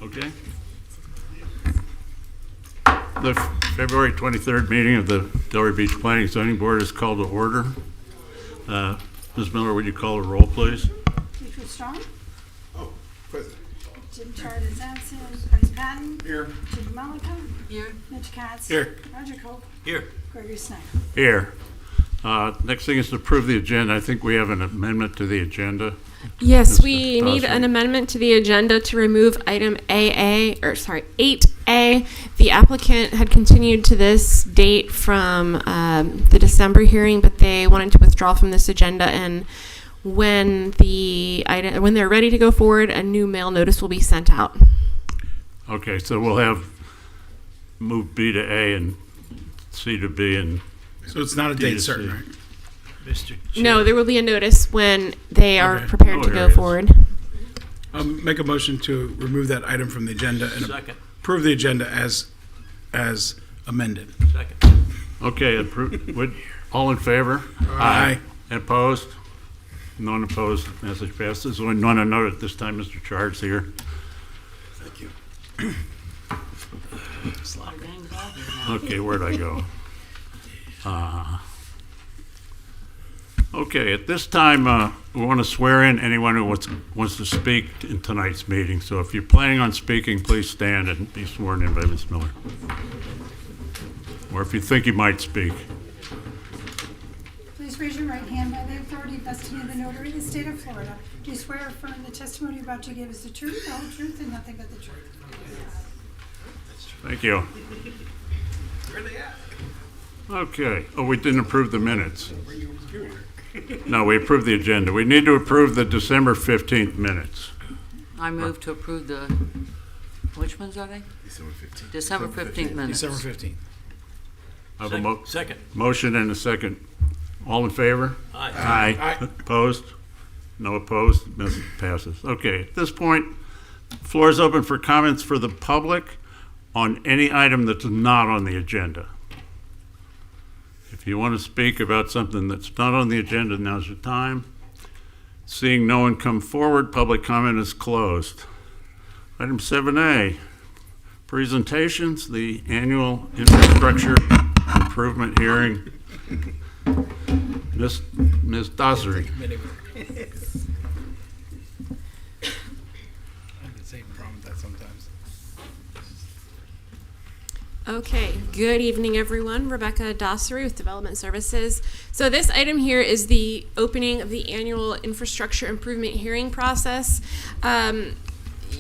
Okay. The February 23rd meeting of the Delray Beach Planning and Zoning Board is called to order. Ms. Miller, would you call the roll, please? Richard Strong. Oh, present. Jim Chard is absent. Bryce Patton. Here. Jim Malika. Here. Mitch Katz. Here. Roger Cope. Here. Gregory Snyder. Here. Next thing is to approve the agenda. I think we have an amendment to the agenda. Yes, Mr. we need Dawson. an amendment to the agenda to remove item 8A. The applicant had continued to this date from the December hearing, but they wanted to withdraw from this agenda, and when they're ready to go forward, a new mail notice will be sent out. Okay, so we'll have move B to A and C to B and So it's not a date certain, right? Mr. Chair. No, there will be a notice when they are Okay. prepared Oh, to here go it is. forward. Make a motion to remove that item from the agenda and Second. approve the agenda as amended. Second. okay, all in favor? Aye. Opposed? None opposed. Message passes. We want to note at this time, Mr. Chard's here. Thank you. Okay, where'd I go? Okay, at this time, we want to swear in anyone who wants to speak in tonight's meeting. So if you're planning on speaking, please stand and be sworn in by Ms. Miller. Or if you think you might speak. Please raise your right hand. By the authority vested in the notary of the state of Florida, do you swear or affirm the testimony you're about to give is the truth, the whole truth, and nothing but the truth? Thank you. Okay. Oh, we didn't approve the minutes. No, we approved the agenda. We need to approve the December 15th minutes. I move to approve the, which ones are they? December 15th. December 15th minutes. December 15th. I have a Second. motion and a second. All in favor? Aye. Aye. Aye. Opposed? No opposed? Message passes. Okay, at this point, floor is open for comments for the public on any item that's not on the agenda. If you want to speak about something that's not on the agenda, now's your time. Seeing no one come forward, public comment is closed. Item 7A, presentations, the annual infrastructure improvement hearing. Ms. Dossery. I have the same problem with that sometimes. Okay, good evening, everyone. Rebecca Dossery with Development Services. So this item here is the opening of the annual infrastructure improvement hearing process.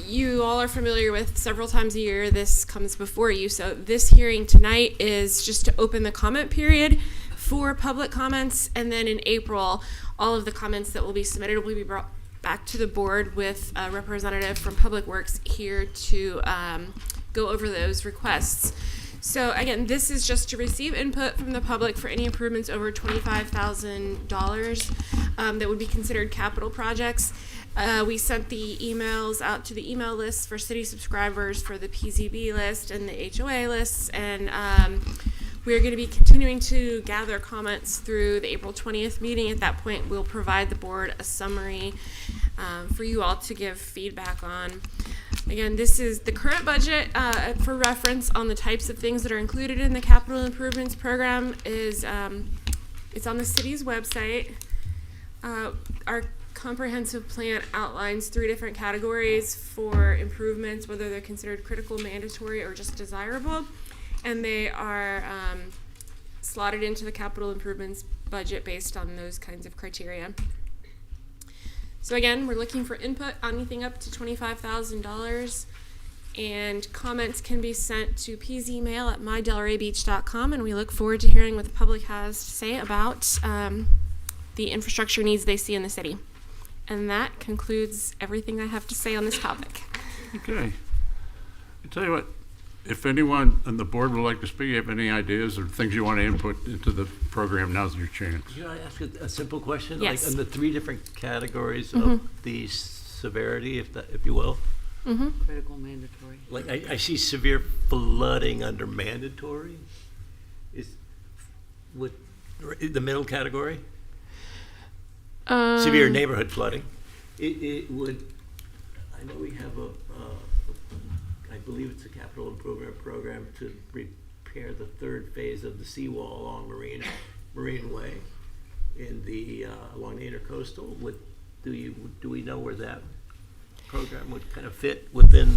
You all are familiar with several times a year this comes before you. So this hearing tonight is just to open the comment period for public comments, and then in April, all of the comments that will be submitted will be brought back to the board with a representative from Public Works here to go over those requests. So again, this is just to receive input from the public for any improvements over $25,000 that would be considered capital projects. We sent the emails out to the email list for city subscribers for the PZB list and the HOA lists, and we're going to be continuing to gather comments through the April 20th meeting. At that point, we'll provide the board a summary for you all to give feedback on. Again, this is the current budget for reference on the types of things that are included in the capital improvements program. It's on the city's website. Our comprehensive plan outlines 3 different categories for improvements, whether they're considered critical, mandatory, or just desirable. And they are slotted into the capital improvements budget based on those kinds of criteria. So again, we're looking for input on anything up to $25,000, and comments can be sent to pzmail@mydelraybeach.com, and we look forward to hearing what the public has to say about the infrastructure needs they see in the city. And that concludes everything I have to say on this topic. Okay. I tell you what, if anyone on the board would like to speak, you have any ideas or things you want to input into the program, now's your chance. Can I ask a simple question? Yes. Like on the 3 different categories of the severity, if you will? Critical, mandatory. Like I see severe flooding under mandatory. Is with the middle category? Severe neighborhood flooding. It would. I know we have a I believe it's a capital improvement program to repair the third phase of the seawall along Marine Way in the, along the intercoastal. Do we know where that program would kind of fit within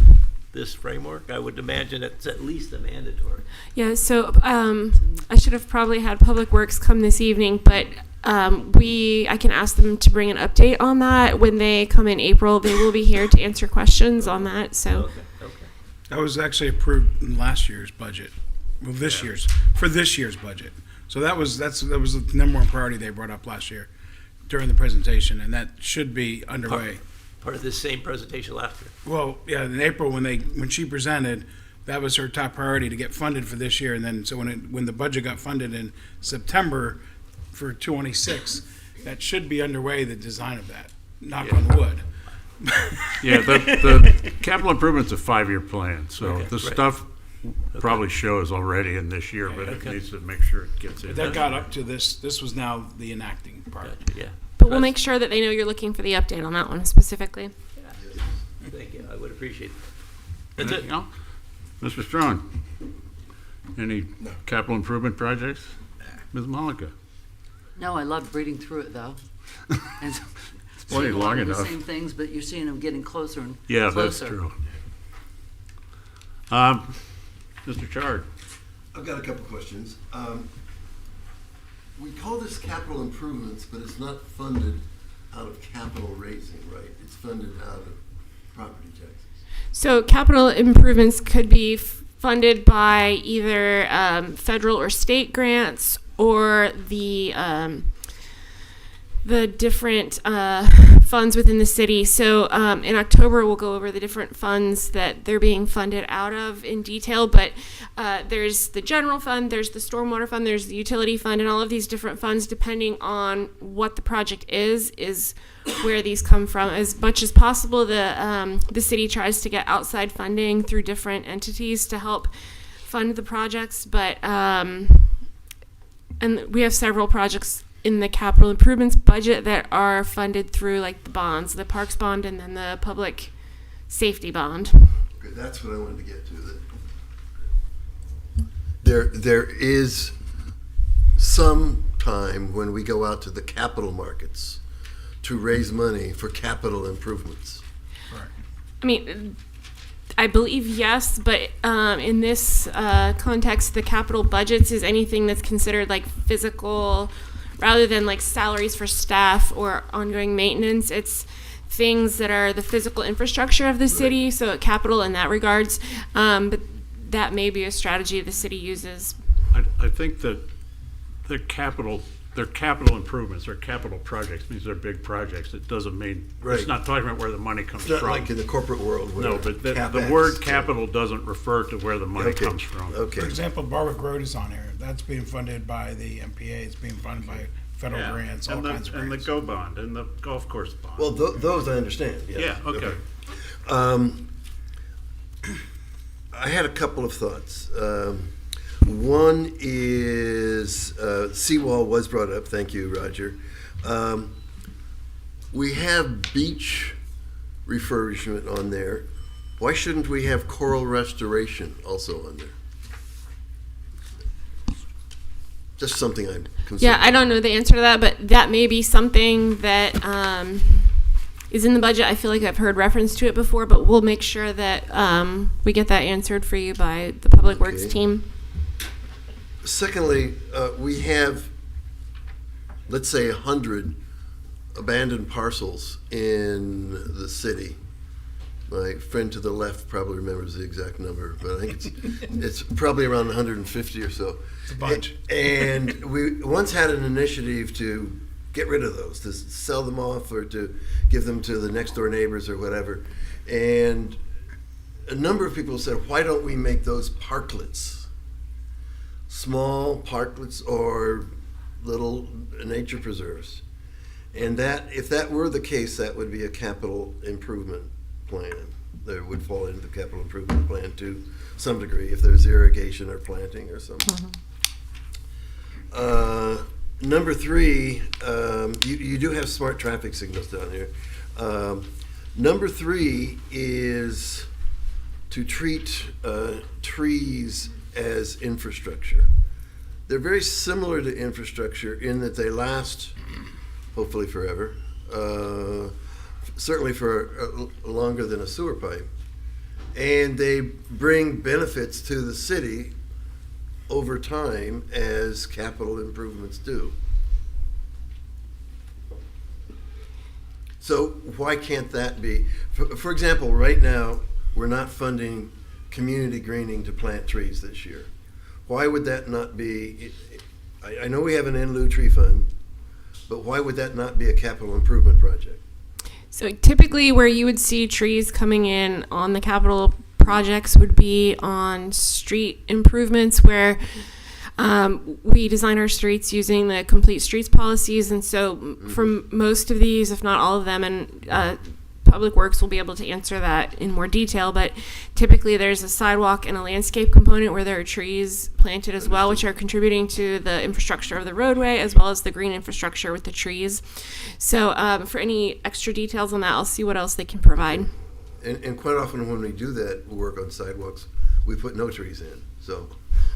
this framework? I would imagine it's at least a mandatory. Yeah, so I should have probably had Public Works come this evening, but I can ask them to bring an update on that when they come in April. They will be here to answer questions on that. So Okay. That was actually approved in last year's budget. Well, this year's budget. So that was the number one priority they brought up last year during the presentation, and that should be underway. Part of this same presentation last year. Well, yeah, in April when she presented, that was her top priority to get funded for this year, and then so when the budget got funded in September for 26, that should be underway. The design of that, knock on wood. Yeah, the capital improvement's a 5-year plan, so Okay, the right. stuff probably shows already in this year, but it Okay. needs to make sure it gets in. That got up to this. This was now the enacting part. Gotcha, yeah. but we'll make sure that they know you're looking for the update on that one specifically. Thank you. I would appreciate that. That's Anything it. else? Mr. Strong? Any capital improvement projects? Ms. Malika? No, I loved reading through it, though. And plenty seeing a lot long of the enough. same things, but you're seeing them getting closer and Yeah, closer. that's true. Mr. Chard? I've got a couple questions. We call this capital improvements, but it's not funded out of capital raising, right? It's funded out of property taxes. So capital improvements could be funded by either federal or state grants or the different funds within the city. So in October, we'll go over the different funds that they're being funded out of in detail. But there's the general fund, there's the stormwater fund, there's the utility fund, and all of these different funds, depending on what the project is where these come from. As much as possible, the city tries to get outside funding through different entities to help fund the projects. But and we have several projects in the capital improvements budget that are funded through like the bonds, the parks bond, and then the public safety bond. Okay, that's what I wanted to get to. There is some time when we go out to the capital markets to raise money for capital improvements. I mean, I believe yes, but in this context, the capital budgets is anything that's considered like physical, rather than like salaries for staff or ongoing maintenance. It's things that are the physical infrastructure of the city, so capital in that regards. But that may be a strategy the city uses. I think that they're capital improvements or capital projects means they're big projects. It doesn't mean, Right. it's not talking about where the money comes It's not from. like in the corporate world where No, but the CapEx, word capital doesn't refer to where the money Okay, comes from. Okay. For example, Barwick Road is on here. That's being funded by the MPA. It's being funded by federal Yeah. grants, all and kinds of and the grants. GO bond and the golf course bond. Well, those I understand, yeah. Yeah, okay. I had a couple of thoughts. One is seawall was brought up. Thank you, Roger. We have beach refurbishment on there. Why shouldn't we have coral restoration also on there? Just something I'm concerned. Yeah, I don't know the answer to that, but that may be something that is in the budget. I feel like I've heard reference to it before, but we'll make sure that we get that answered for you by the Public Works Okay. team. Secondly, we have, let's say, 100 abandoned parcels in the city. My friend to the left probably remembers the exact number, but I think it's probably around 150 or so. It's a bunch. And we once had an initiative to get rid of those, to sell them off or to give them to the next door neighbors or whatever. And a number of people said, why don't we make those parklets? Small parklets or little nature preserves. And that, if that were the case, that would be a capital improvement plan. That would fall into the capital improvement plan to some degree if there's irrigation or planting or something. Number three, you do have smart traffic signals down here. Number three is to to treat trees as infrastructure. They're very similar to infrastructure in that they last, hopefully forever, certainly for longer than a sewer pipe. And they bring benefits to the city over time as capital improvements do. So why can't that be? For example, right now, we're not funding community greening to plant trees this year. Why would that not be? I know we have an in lieu tree fund, but why would that not be a capital improvement project? So typically where you would see trees coming in on the capital projects would be on street improvements where we design our streets using the complete streets policies. And so for most of these, if not all of them, and Public Works will be able to answer that in more detail, but typically there's a sidewalk and a landscape component where there are trees planted as well, which are contributing to the infrastructure of the roadway as well as the green infrastructure with the trees. So for any extra details on that, I'll see what else they can provide. And quite often when we do that work on sidewalks, we put no trees in. So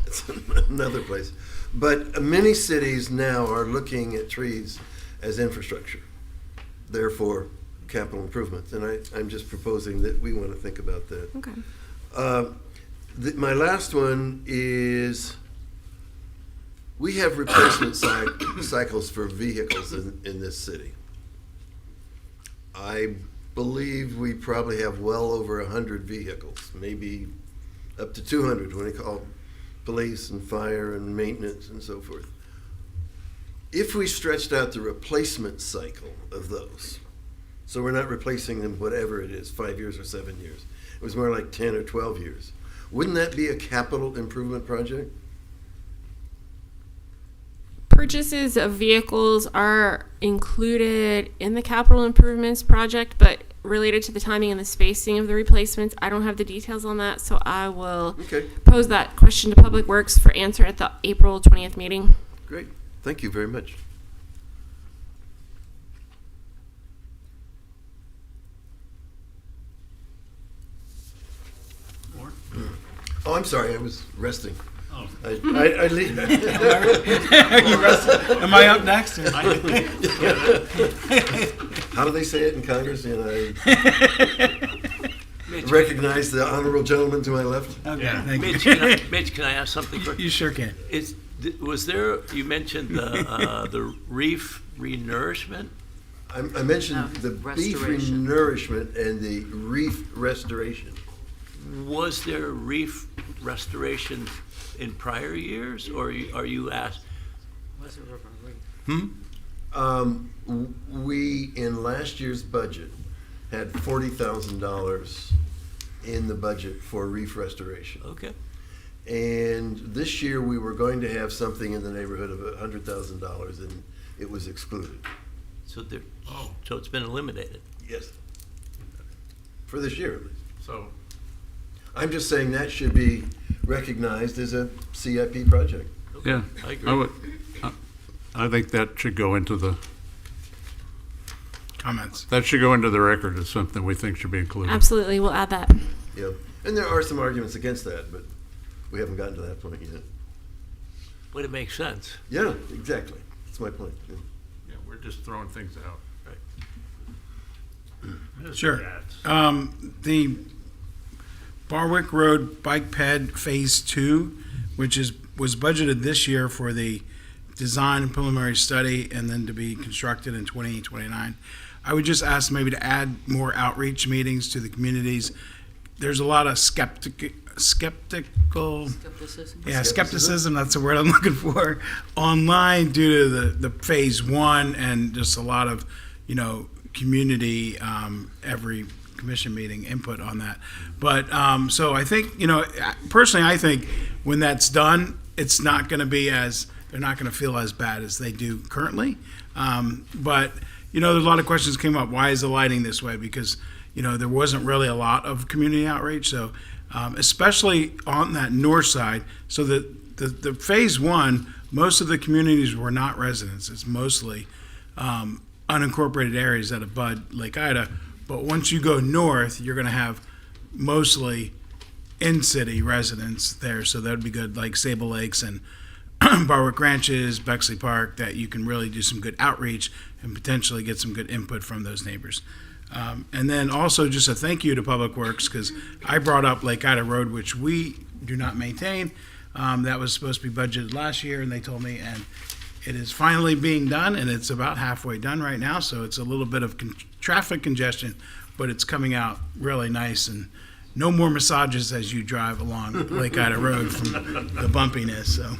it's another place. But many cities now are looking at trees as infrastructure, therefore capital improvements. And I'm just proposing that we want to think about that. Okay. My last one is we have replacement cycles for vehicles in this city. I believe we probably have well over 100 vehicles, maybe up to 200 when you call police and fire and maintenance and so forth. If we stretched out the replacement cycle of those, so we're not replacing them whatever it is, 5 years or 7 years, it was more like 10 or 12 years, wouldn't that be a capital improvement project? Purchases of vehicles are included in the capital improvements project, but related to the timing and the spacing of the replacements, I don't have the details on that, so I will pose that question to Public Works for answer at the April 20th meeting. Great. Thank you very much. Oh, I'm sorry. I was resting. Oh. I leave. Am I up next? How do they say it in Congress? You know, I recognize the honorable gentleman to my left. Okay, Yeah. thank you. Mitch, can I ask something? You sure can. Was there, you mentioned the reef renourishment? I mentioned the beef Restoration. renourishment and the reef restoration. Was there reef restoration in prior years, or are you asked? Was it River Reef? We, in last year's budget, had $40,000 in the budget for reef restoration. Okay. And this year, we were going to have something in the neighborhood of $100,000, and it was excluded. So so it's been eliminated. Yes. For this year, at least. So, I'm just saying that should be recognized as a CIP project. yeah, I agree. I think that should go into the Comments. record as something we think should be included. Absolutely, we'll add that. Yeah. And there are some arguments against that, but we haven't gotten to that point yet. But it makes sense. Yeah, exactly. That's my point. Yeah. Yeah, we're just throwing things out. Right. Sure. The Barwick Road Bike Ped Phase 2, which was budgeted this year for the design and preliminary study and then to be constructed in 2029. I would just ask maybe to add more outreach meetings to the communities. There's a lot of skeptical, Skepticism? yeah, skepticism, that's the word I'm looking for, online due to the phase one and just a lot of, community, every commission meeting input on that. But, so I think, personally, I think when that's done, it's not going to be they're not going to feel as bad as they do currently. But, there's a lot of questions came up. Why is the lighting this way? Because, there wasn't really a lot of community outreach. So, especially on that north side. So the phase one, most of the communities were not residents. It's mostly unincorporated areas that abut Lake Ida. But once you go north, you're going to have mostly in-city residents there, so that would be good, like Sable Lakes and Barwick Ranches, Bexley Park, that you can really do some good outreach and potentially get some good input from those neighbors. And then also just a thank you to Public Works, because I brought up Lake Ida Road, which we do not maintain. That was supposed to be budgeted last year, and they told me, and it is finally being done, and it's about halfway done right now, so it's a little bit of traffic congestion, but it's coming out really nice, and no more massages as you drive along Lake Ida Road from the bumpiness, so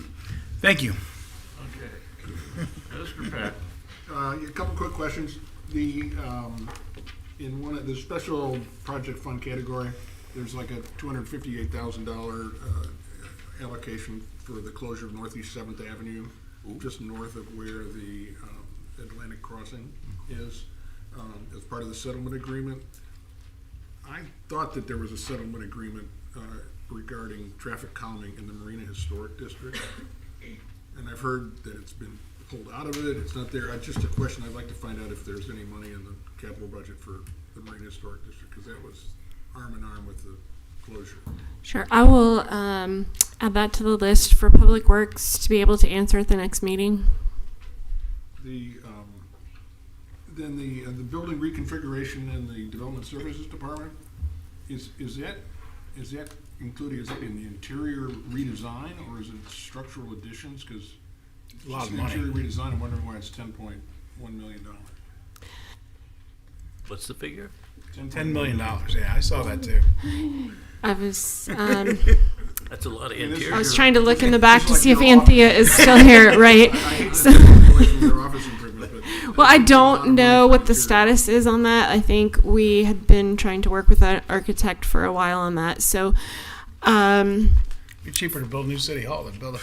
thank you. Okay. Mr. Pat. A couple quick questions. In one of the special project fund category, there's like a $258,000 allocation for the closure of Northeast 7th Avenue, just north of where the Atlantic Crossing is, as part of the settlement agreement. I thought that there was a settlement agreement regarding traffic calming in the Marina Historic District, and I've heard that it's been pulled out of it. It's not there. Just a question. I'd like to find out if there's any money in the capital budget for the Marina Historic District, because that was arm in arm with the closure. Sure, I will add that to the list for Public Works to be able to answer at the next meeting. Then the building reconfiguration in the Development Services Department, is that included? Is that in the interior redesign, or is it structural additions? Because A lot of the money. interior redesign, I'm wondering why it's $10.1 million. What's the figure? $10 million, yeah, I saw that too. I was That's a lot of And this- interior. I was trying to look in the back It's to like see if your Anthea is still here, right? I hate So- to take away from your office improvement, but Well, I there's a lot don't of know money what for the interior. status is on that. I think we had been trying to work with an architect for a while on that. So, Be cheaper to build a new city hall than build a.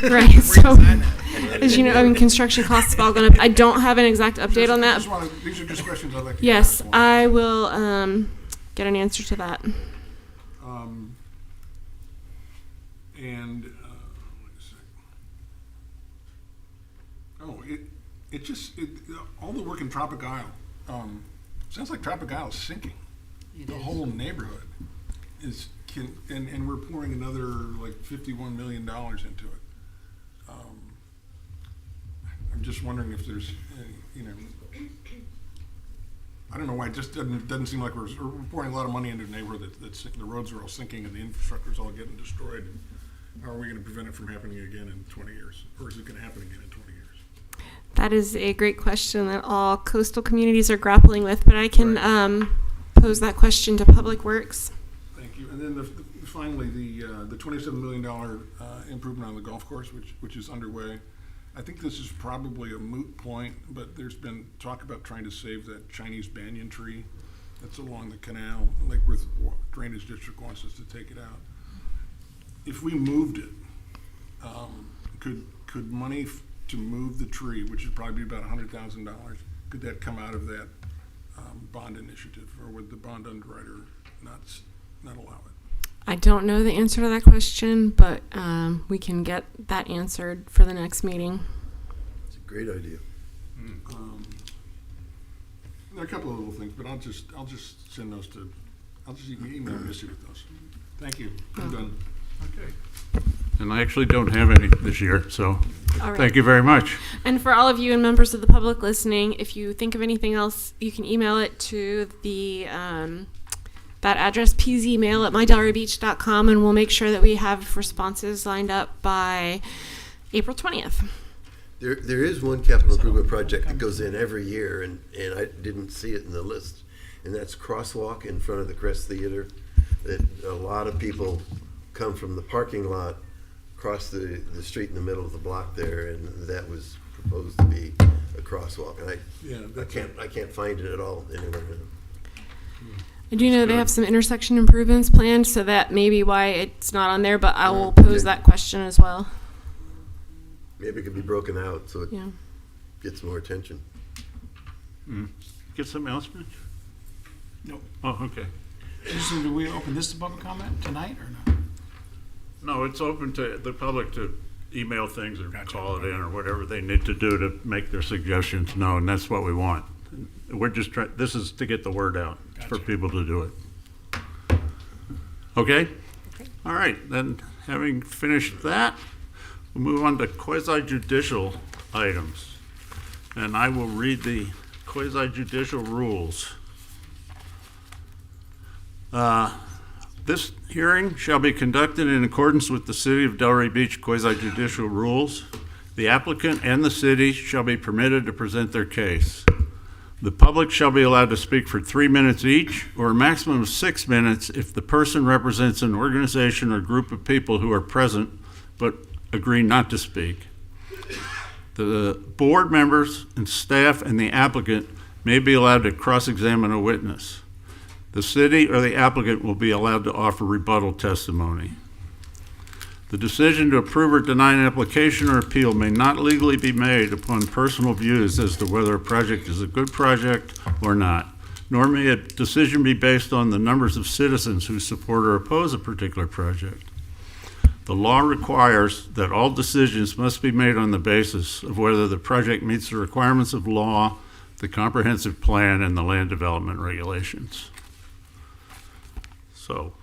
right. So, redesign that. as you know, I mean, construction costs have all gone up. I don't have an exact update on that. These are just questions I'd like to Yes, ask. I will get an answer to that. And wait a sec. Oh, all the work in Tropic Isle. Sounds like Tropic Isle is sinking. The whole neighborhood is, and we're pouring another like $51 million into it. I'm just wondering if there's, I don't know why, it just doesn't seem like we're pouring a lot of money into a neighborhood that's the roads are all sinking and the infrastructure's all getting destroyed. How are we going to prevent it from happening again in 20 years? Or is it going to happen again in 20 years? That is a great question that all coastal communities are grappling with, but I can pose that question to Public Works. Thank you. And then finally, the $27 million improvement on the golf course, which is underway. I think this is probably a moot point, but there's been talk about trying to save that Chinese banyan tree that's along the canal. Lake Worth Drainage District wants us to take it out. If we moved it, could money to move the tree, which would probably be about $100,000, could that come out of that bond initiative, or would the bond underwriter not allow it? I don't know the answer to that question, but we can get that answered for the next meeting. It's a great idea. There are a couple of little things, but I'll just send those to. I'll just email Missy with those. Thank you. I'm done. Okay. And I actually don't have any this year, so All right. thank you very much. And for all of you and members of the public listening, if you think of anything else, you can email it to the that address, pzmail@mydelraybeach.com, and we'll make sure that we have responses lined up by April 20th. There is one capital improvement project that goes in every year, and I didn't see it in the list, and that's crosswalk in front of the Crest Theater. That a lot of people come from the parking lot, cross the street in the middle of the block there, and that was proposed to be a crosswalk. And I can't find it at all anywhere. I do know they have some intersection improvements planned, so that may be why it's not on there, but I will pose that question as well. Maybe it could be broken out so it Yeah. gets more attention. Get something else, Mitch? Nope. Oh, okay. So do we open this to public comment tonight or no? No, it's open to the public to email things or Gotcha. call it in or whatever they need to do to make their suggestions known. That's what we want. We're just trying, this is to get the word out for Gotcha. people to do it. Okay? All right, then, having finished that, we'll move on to quasi-judicial items. And I will read the quasi-judicial rules. This hearing shall be conducted in accordance with the City of Delray Beach quasi-judicial rules. The applicant and the city shall be permitted to present their case. The public shall be allowed to speak for 3 minutes each, or a maximum of 6 minutes if the person represents an organization or group of people who are present but agree not to speak. The board members and staff and the applicant may be allowed to cross-examine a witness. The city or the applicant will be allowed to offer rebuttal testimony. The decision to approve or deny an application or appeal may not legally be made upon personal views as to whether a project is a good project or not, nor may a decision be based on the numbers of citizens who support or oppose a particular project. The law requires that all decisions must be made on the basis of whether the project meets the requirements of law, the comprehensive plan, and the land development regulations. So,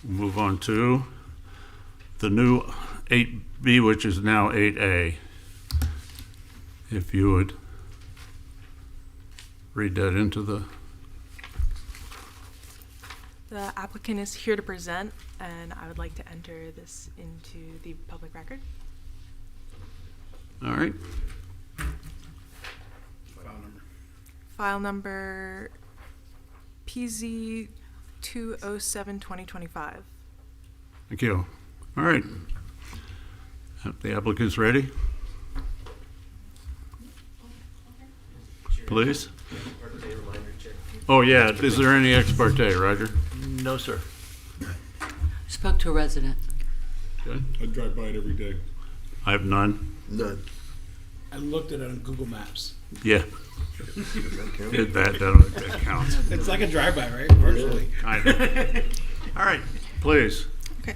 we'll move on to the new 8B, which is now 8A. If you would read that into the... The applicant is here to present, and I would like to enter this into the public record. All right. File number PZ 207-2025. Thank you. All right. The applicant's ready? Please. Oh, yeah. Is there any ex parte, Roger? No, sir. Spoke to a resident. Okay. I drive by it every day. I have none. None. I looked at it on Google Maps. Yeah. Did that. That counts. It's like a drive-by, right? Virtually. Kind of. All right. Please. Okay.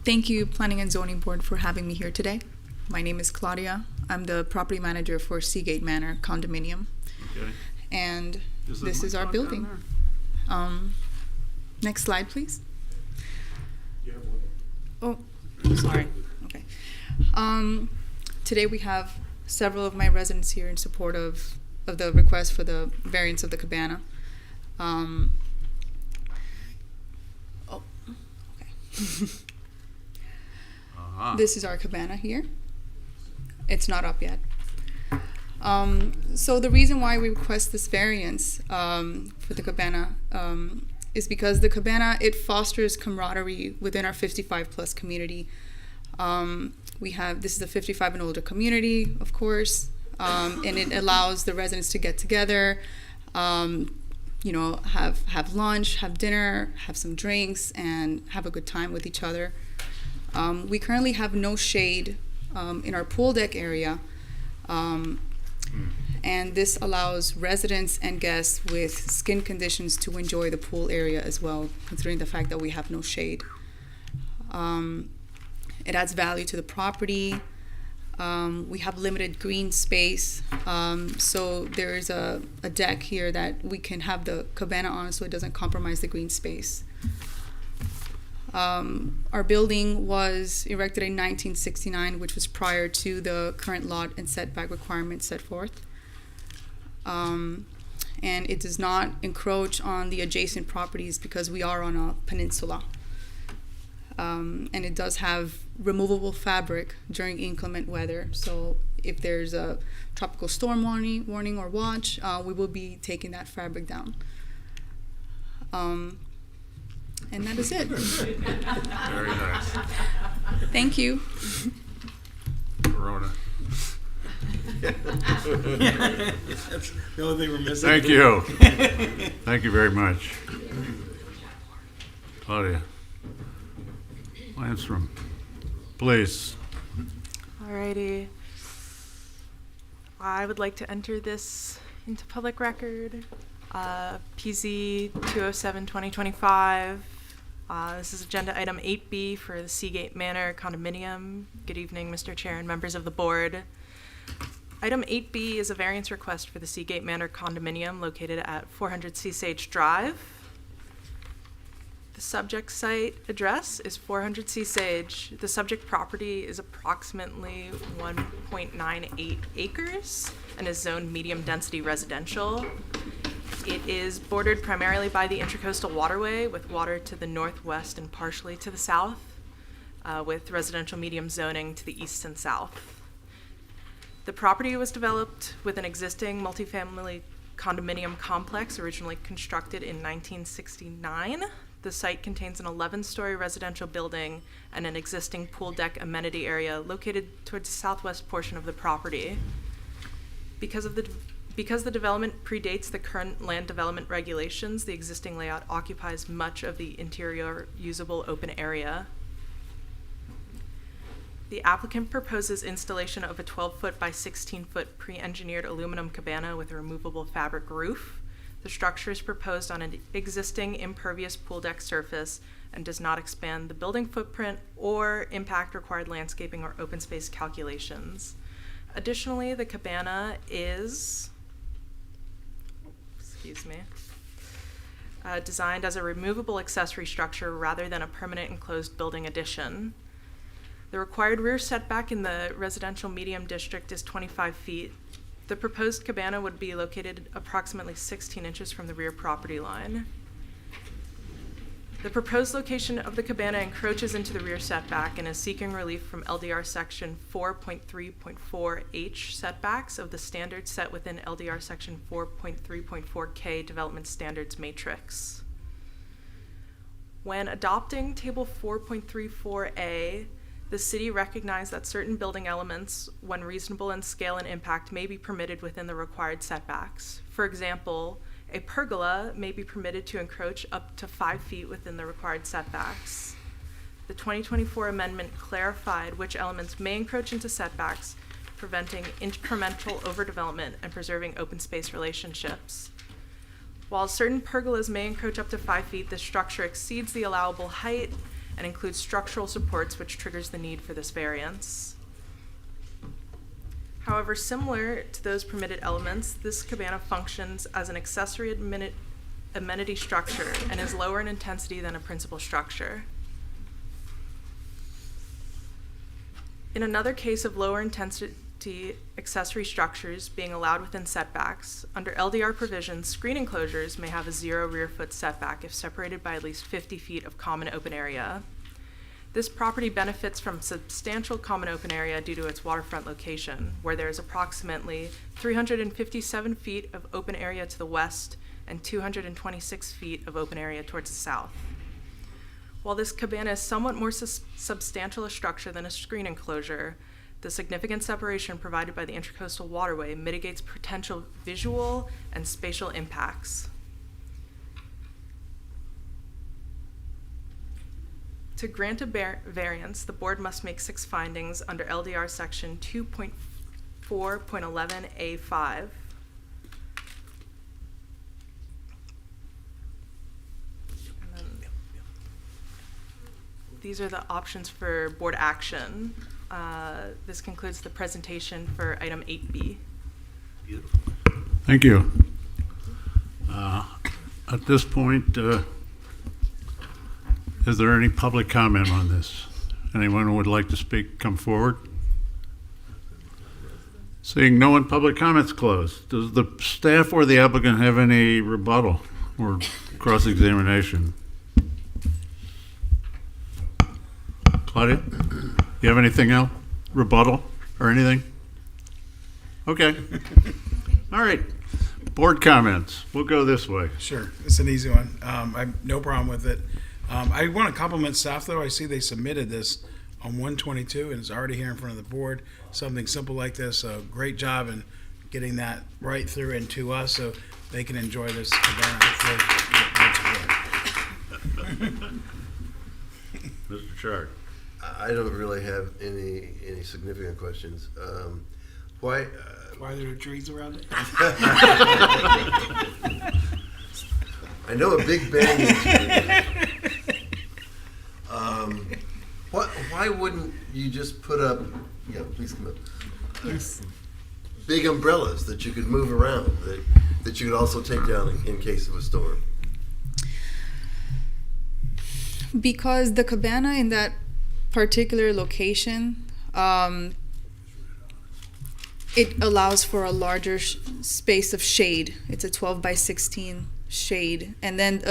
Thank you, Planning and Zoning Board, for having me here today. My name is Claudia. I'm the property manager for Seagate Manor Condominium. Okay. And Is this is our microphone building. down there? Next slide, please. Oh, sorry. Okay. Today we have several of my residents here in support of the request for the variance of the cabana. Oh, okay. This is our cabana here. It's not up yet. So the reason why we request this variance for the cabana is because the cabana, it fosters camaraderie within our 55 plus community. This is a 55 and older community, of course, and it allows the residents to get together, have lunch, have dinner, have some drinks, and have a good time with each other. We currently have no shade in our pool deck area, and this allows residents and guests with skin conditions to enjoy the pool area as well, considering the fact that we have no shade. It adds value to the property. We have limited green space, so there is a deck here that we can have the cabana on so it doesn't compromise the green space. Our building was erected in 1969, which was prior to the current lot and setback requirements set forth. And it does not encroach on the adjacent properties because we are on a peninsula. And it does have removable fabric during inclement weather. So if there's a tropical storm warning or watch, we will be taking that fabric down. And that is it. Very nice. Thank you. Corona. That's the only thing we're missing. Thank you. Thank you very much. Claudia. Landstrom, please. Alrighty. I would like to enter this into public record. PZ 207-2025. This is agenda item 8B for the Seagate Manor condominium. Good evening, Mr. Chair and members of the board. Item 8B is a variance request for the Seagate Manor condominium located at 400 Seasage Drive. The subject site address is 400 Sea Sage. The subject property is approximately 1.98 acres and is zoned medium density residential. It is bordered primarily by the Intracoastal Waterway with water to the northwest and partially to the south, with residential medium zoning to the east and south. The property was developed with an existing multifamily condominium complex originally constructed in 1969. The site contains an 11-story residential building and an existing pool deck amenity area located towards the southwest portion of the property. Because the development predates the current land development regulations, the existing layout occupies much of the interior usable open area. The applicant proposes installation of a 12-foot by 16-foot pre-engineered aluminum cabana with a removable fabric roof. The structure is proposed on an existing impervious pool deck surface and does not expand the building footprint or impact required landscaping or open space calculations. Additionally, the cabana is, designed as a removable accessory structure rather than a permanent enclosed building addition. The required rear setback in the residential medium district is 25 feet. The proposed cabana would be located approximately 16 inches from the rear property line. The proposed location of the cabana encroaches into the rear setback and is seeking relief from LDR section 4.3.4H setbacks of the standards set within LDR section 4.3.4K development standards matrix. When adopting table 4.34A, the city recognized that certain building elements, when reasonable in scale and impact, may be permitted within the required setbacks. For example, a pergola may be permitted to encroach up to 5 feet within the required setbacks. The 2024 amendment clarified which elements may encroach into setbacks, preventing incremental overdevelopment and preserving open space relationships. While certain pergolas may encroach up to 5 feet, the structure exceeds the allowable height and includes structural supports, which triggers the need for this variance. However, similar to those permitted elements, this cabana functions as an accessory amenity structure and is lower in intensity than a principal structure. In another case of lower intensity accessory structures being allowed within setbacks, under LDR provisions, screen enclosures may have a 0 rear foot setback if separated by at least 50 feet of common open area. This property benefits from substantial common open area due to its waterfront location, where there is approximately 357 feet of open area to the west and 226 feet of open area towards the south. While this cabana is somewhat more substantial a structure than a screen enclosure, the significant separation provided by the Intracoastal Waterway mitigates potential visual and spatial impacts. To grant a variance, the board must make 6 findings under LDR section 2.4.11A5. These are the options for board action. This concludes the presentation for item 8B. Beautiful. Thank you. At this point, is there any public comment on this? Anyone who would like to speak, come forward. Seeing no one, public comments closed. Does the staff or the applicant have any rebuttal or cross-examination? Claudia, you have anything else? Rebuttal or anything? Okay. All right. Board comments. We'll go this way. Sure, it's an easy one. I have no problem with it. I want to compliment staff, though. I see they submitted this on 122 and it's already here in front of the board. Something simple like this. So great job in getting that right through and to us so they can enjoy this event. Mr. Chard. I don't really have any significant questions. Why Why are there trees around it? I know a big bang is why wouldn't you just put up, please come up. Yes. Big umbrellas that you could move around, that you could also take down in case of a storm? Because the cabana in that particular location, it allows for a larger space of shade. It's a 12 by 16 shade. And then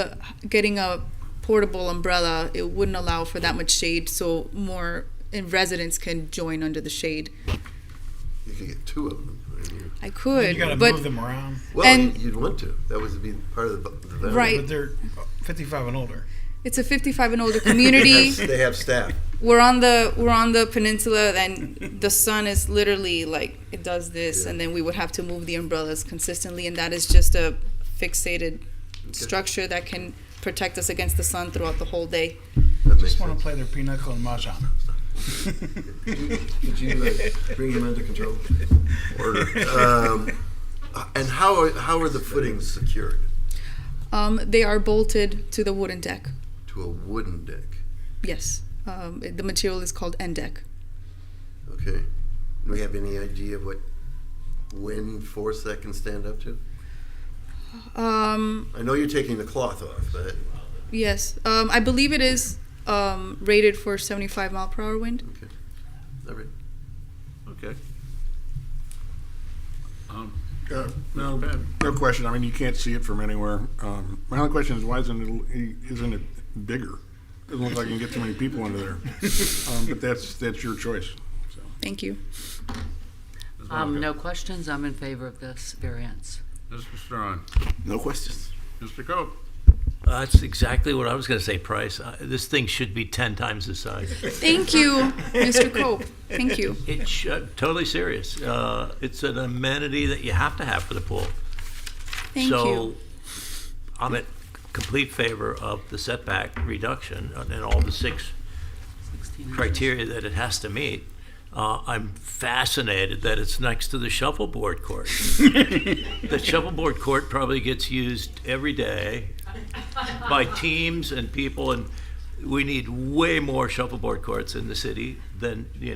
getting a portable umbrella, it wouldn't allow for that much shade, so more residents can join under the shade. You could get two of them. I mean, I could, You gotta but move them around. well, And- you'd want to. That would be part of the value. Right. But they're 55 and older. it's a 55 and older community. They have staff. We're on the peninsula, and the sun is literally like it does this, Yeah. and then we would have to move the umbrellas consistently, and that is just a fixated structure that can protect us against the sun throughout the whole day. That makes Just want sense. to play their pinochle and mahjong. Could you bring him under control? Order. And how are the footings secured? They are bolted to the wooden deck. To a wooden deck. Yes, the material is called end deck. Okay. Do we have any idea of what wind force that can stand up to? I know you're taking the cloth off, but Yes, I believe it is rated for 75 mile per hour wind. okay. All right. Okay. No question. I mean, you can't see it from anywhere. My only question is, why isn't it bigger? It doesn't look like you can get too many people under there. But that's your choice. So. Thank you. No questions, I'm in favor of this variance. Mr. Strawn. No questions. Mr. Cope. That's exactly what I was going to say, Price. This thing should be 10 times the size. Thank you, Mr. Cope. Thank you. It's totally serious. It's an amenity that you have to have for the pool. Thank So you. I'm in complete favor of the setback reduction and all the 6 criteria that it has to meet. I'm fascinated that it's next to the shuffleboard court. The shuffleboard court probably gets used every day by teams and people, and we need way more shuffleboard courts in the city than, We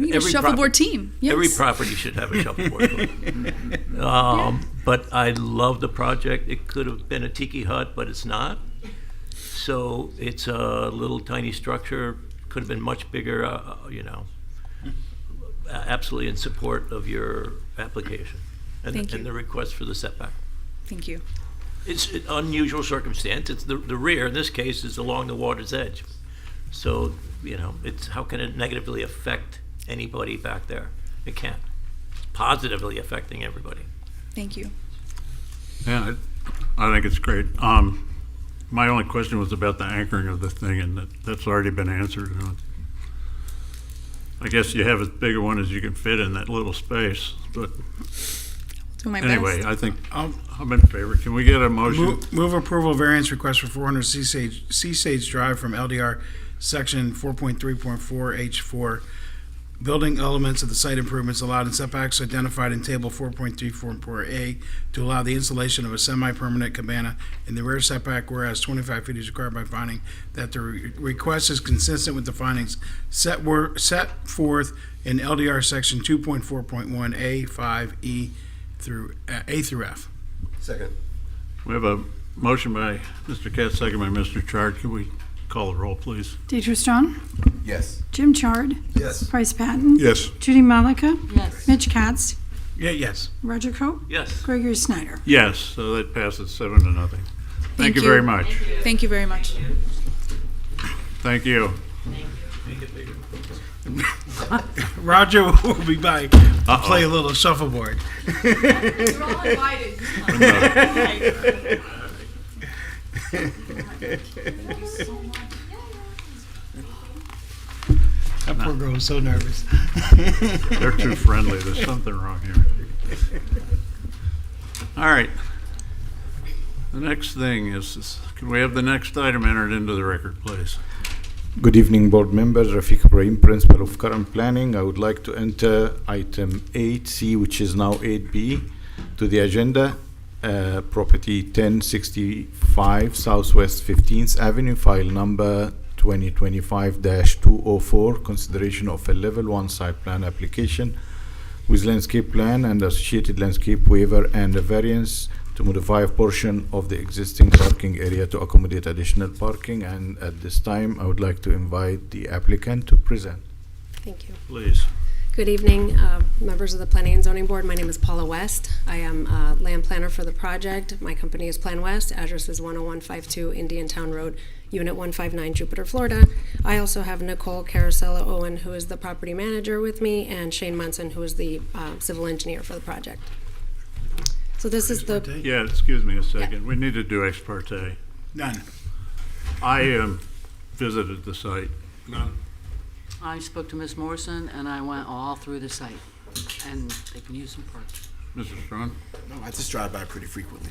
need every a shuffleboard team. Yes. Every property should have a shuffleboard court. But I love the project. It could have been a tiki hut, but it's not. So it's a little tiny structure, could have been much bigger, absolutely in support of your application and Thank you. and the request for the setback. Thank you. It's an unusual circumstance. It's the rear, in this case, is along the water's edge. So, it's how can it negatively affect anybody back there? It can't. It's positively affecting everybody. Thank you. Yeah, I think it's great. My only question was about the anchoring of the thing, and that's already been answered. I guess you have as big a one as you can fit in that little space, but Do my anyway, best. I think I'm in favor. Can we get a motion? Move approval variance request for 400 Seasage Drive from LDR section 4.3.4 H4. Building elements of the site improvements allowed in setbacks identified in table 4.344A to allow the installation of a semi-permanent cabana in the rear setback, whereas 25 feet is required by finding that the request is consistent with the findings set forth in LDR section 2.4.1 A, 5E through A through F. Second. We have a motion by Mr. Katz, second by Mr. Chard. Can we call the roll, please? Deidre Strong, Yes. Jim Chard, Yes. Price Patton, Yes. Judy Malika, Yes. Mitch Katz, Yes. Roger Cope, Yes. Gregory Snyder. Yes, so that passes 7-0. Thank you very much. Thank you very much. Thank you. Roger will be back to play a little shuffleboard. You're all invited. That poor girl was so nervous. They're too friendly. There's something wrong here. All right. The next thing is, can we have the next item entered into the record, please? Good evening, board members. Rafiq Ibrahim, Principal of Current Planning. I would like to enter item 8C, which is now 8B, to the agenda. Property 1065 Southwest 15th Avenue, file number 2025-204, consideration of a level 1 site plan application with landscape plan and associated landscape waiver and a variance to modify a portion of the existing parking area to accommodate additional parking. And at this time, I would like to invite the applicant to present. Thank you. Please. Good evening, members of the Planning and Zoning Board. My name is Paula West. I am land planner for the project. My company is Plan West. Address is 10152 Indiantown Road, Unit 159, Jupiter, Florida. I also have Nicole Carosella Owen, who is the property manager with me, and Shane Munson, who is the civil engineer for the project. So this is the... Yeah, excuse me a second. We need to do ex parte. None. I visited the site. None. I spoke to Ms. Morrison, and I went all through the site, and they can use some parts. Mr. Strawn, No, I just drive by pretty frequently.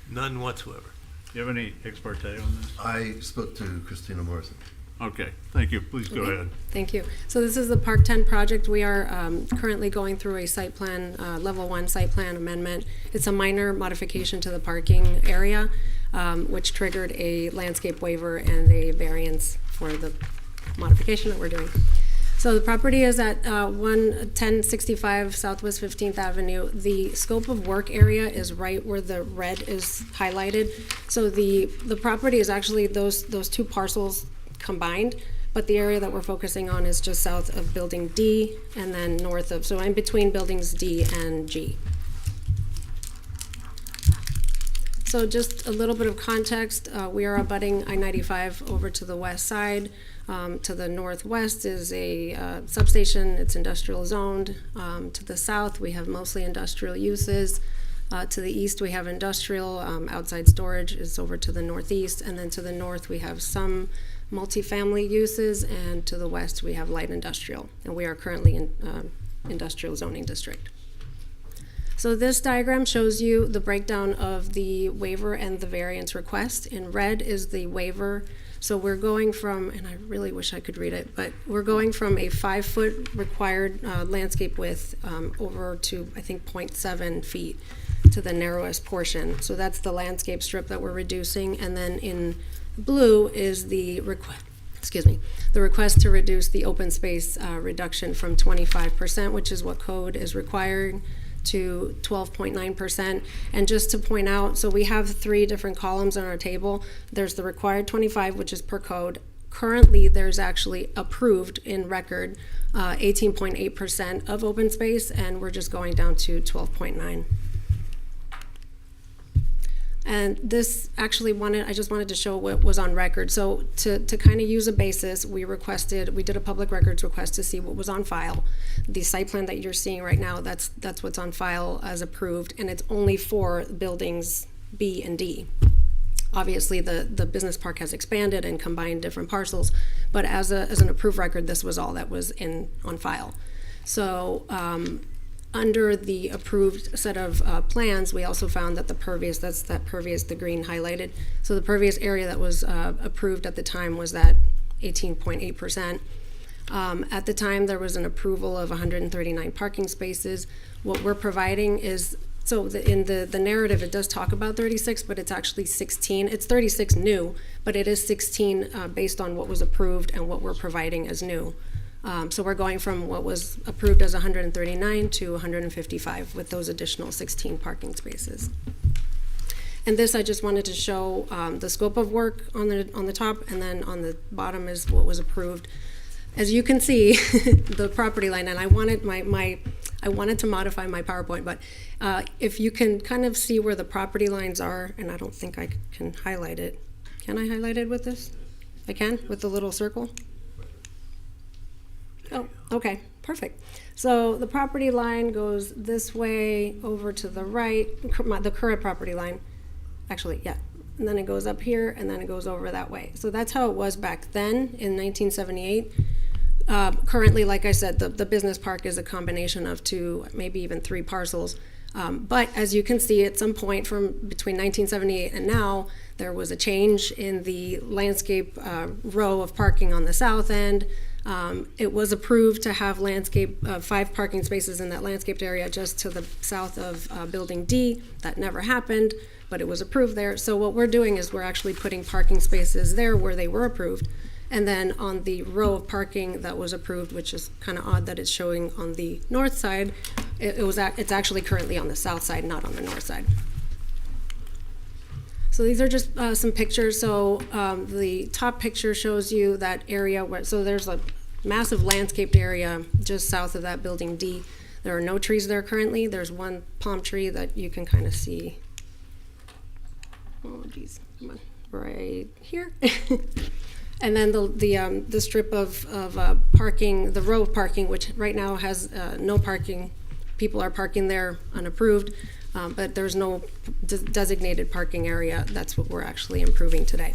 None whatsoever. do you have any ex parte on this? I spoke to Christina Morrison. Okay, thank you. Please go Okay. ahead. Thank you. So this is the Park 10 project. We are currently going through a site plan, level 1 site plan amendment. It's a minor modification to the parking area, which triggered a landscape waiver and a variance for the modification that we're doing. So the property is at 1065 Southwest 15th Avenue. The scope of work area is right where the red is highlighted. So the property is actually those two parcels combined, but the area that we're focusing on is just south of building D and then north of, so in between buildings D and G. So just a little bit of context, we are abutting I-95 over to the west side. To the northwest is a substation, it's industrial zoned. To the south, we have mostly industrial uses. To the east, we have industrial, outside storage is over to the northeast, and then to the north, we have some multifamily uses, and to the west, we have light industrial, and we are currently in industrial zoning district. So this diagram shows you the breakdown of the waiver and the variance request. In red is the waiver. So we're going from, and I really wish I could read it, but we're going from a 5-foot required landscape width over to, I think, 0.7 feet to the narrowest portion. So that's the landscape strip that we're reducing. And then in blue is the request to reduce the open space reduction from 25%, which is what code is requiring, to 12.9%. And just to point out, so we have 3 different columns on our table. There's the required 25, which is per code. Currently, there's actually approved in record 18.8% of open space, and we're just going down to 12.9. And this actually I just wanted to show what was on record. So to kind of use a basis, we did a public records request to see what was on file. The site plan that you're seeing right now, that's what's on file as approved, and it's only for buildings B and D. Obviously, the business park has expanded and combined different parcels, but as an approved record, this was all that was on file. So under the approved set of plans, we also found that the pervious, the green highlighted. So the pervious area that was approved at the time was that 18.8%. At the time, there was an approval of 139 parking spaces. What we're providing is, so in the narrative, it does talk about 36, but it's actually 16. It's 36 new, but it is 16 based on what was approved and what we're providing as new. So we're going from what was approved as 139 to 155 with those additional 16 parking spaces. And this, I just wanted to show the scope of work on the top, and then on the bottom is what was approved. As you can see, the property line, and I wanted I wanted to modify my PowerPoint, but if you can kind of see where the property lines are, and I don't think I can highlight it. Can I highlight it with this? I can, with the little circle? Oh, okay, perfect. So the property line goes this way over to the right, the current property line. Actually, yeah. And then it goes up here, and then it goes over that way. So that's how it was back then in 1978. Currently, like I said, the business park is a combination of 2, maybe even 3 parcels. But as you can see, at some point from between 1978 and now, there was a change in the landscape row of parking on the south end. It was approved to have 5 parking spaces in that landscaped area just to the south of Building D. That never happened, but it was approved there. So what we're doing is we're actually putting parking spaces there where they were approved. And then on the row of parking that was approved, which is kind of odd that it's showing on the north side, it's actually currently on the south side, not on the north side. So these are just some pictures. So the top picture shows you that area where, so there's a massive landscaped area just south of that building D. There are no trees there currently. There's one palm tree that you can kind of see. Oh geez, come on, right here. And then the strip of parking, the row of parking, which right now has no parking. People are parking there unapproved, but there's no designated parking area. That's what we're actually improving today.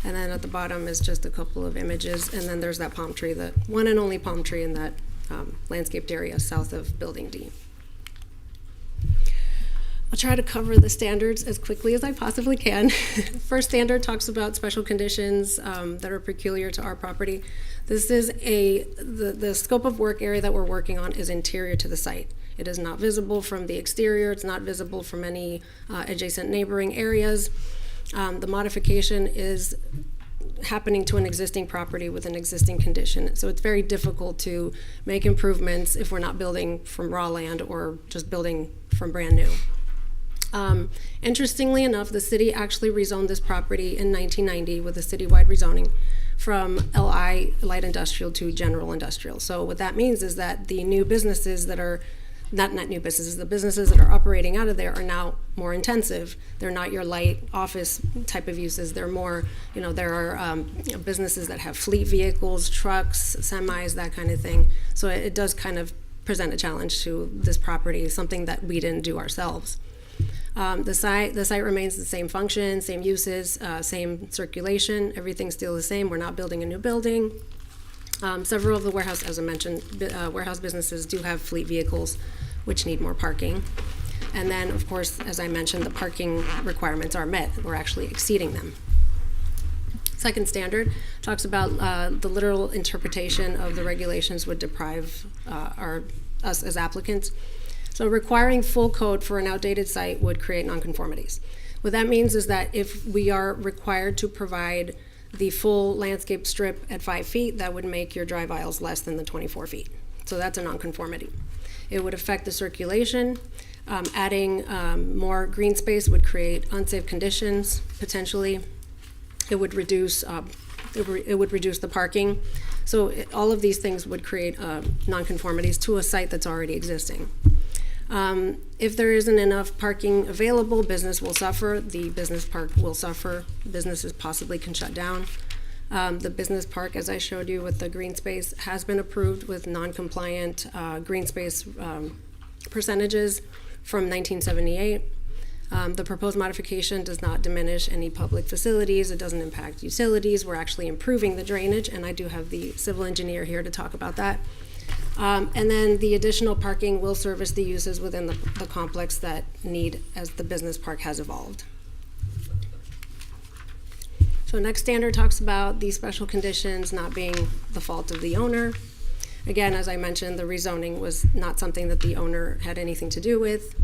And then at the bottom is just a couple of images, and then there's that palm tree, the one and only palm tree in that landscaped area south of Building D. I'll try to cover the standards as quickly as I possibly can. First standard talks about special conditions that are peculiar to our property. This is the scope of work area that we're working on is interior to the site. It is not visible from the exterior. It's not visible from any adjacent neighboring areas. The modification is happening to an existing property with an existing condition. So it's very difficult to make improvements if we're not building from raw land or just building from brand new. Interestingly enough, the city actually rezoned this property in 1990 with a citywide rezoning from LI, light industrial, to general industrial. So what that means is that the new businesses that are, not new businesses, the businesses that are operating out of there are now more intensive. They're not your light office type of uses. They're more, there are businesses that have fleet vehicles, trucks, semis, that kind of thing. So it does kind of present a challenge to this property, something that we didn't do ourselves. The site remains the same function, same uses, same circulation. Everything's still the same. We're not building a new building. Several of the warehouse, as I mentioned, warehouse businesses do have fleet vehicles, which need more parking. And then, of course, as I mentioned, the parking requirements are met. We're actually exceeding them. Second standard talks about the literal interpretation of the regulations would deprive us as applicants. So requiring full code for an outdated site would create nonconformities. What that means is that if we are required to provide the full landscape strip at 5 feet, that would make your drive aisles less than the 24 feet. So that's a nonconformity. It would affect the circulation. Adding more green space would create unsafe conditions, potentially. It would reduce the parking. So all of these things would create nonconformities to a site that's already existing. If there isn't enough parking available, business will suffer. The business park will suffer. Businesses possibly can shut down. The business park, as I showed you with the green space, has been approved with non-compliant green space percentages from 1978. The proposed modification does not diminish any public facilities. It doesn't impact utilities. We're actually improving the drainage, and I do have the civil engineer here to talk about that. And then the additional parking will service the uses within the complex that need as the business park has evolved. So next standard talks about these special conditions not being the fault of the owner. Again, as I mentioned, the rezoning was not something that the owner had anything to do with.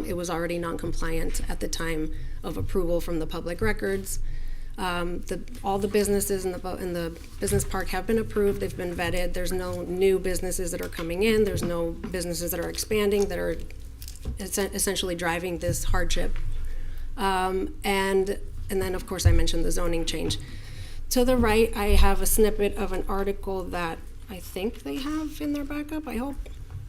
It was already non-compliant at the time of approval from the public records. All the businesses in the business park have been approved. They've been vetted. There's no new businesses that are coming in. There's no businesses that are expanding that are essentially driving this hardship. And then, of course, I mentioned the zoning change. To the right, I have a snippet of an article that I think they have in their backup, I hope,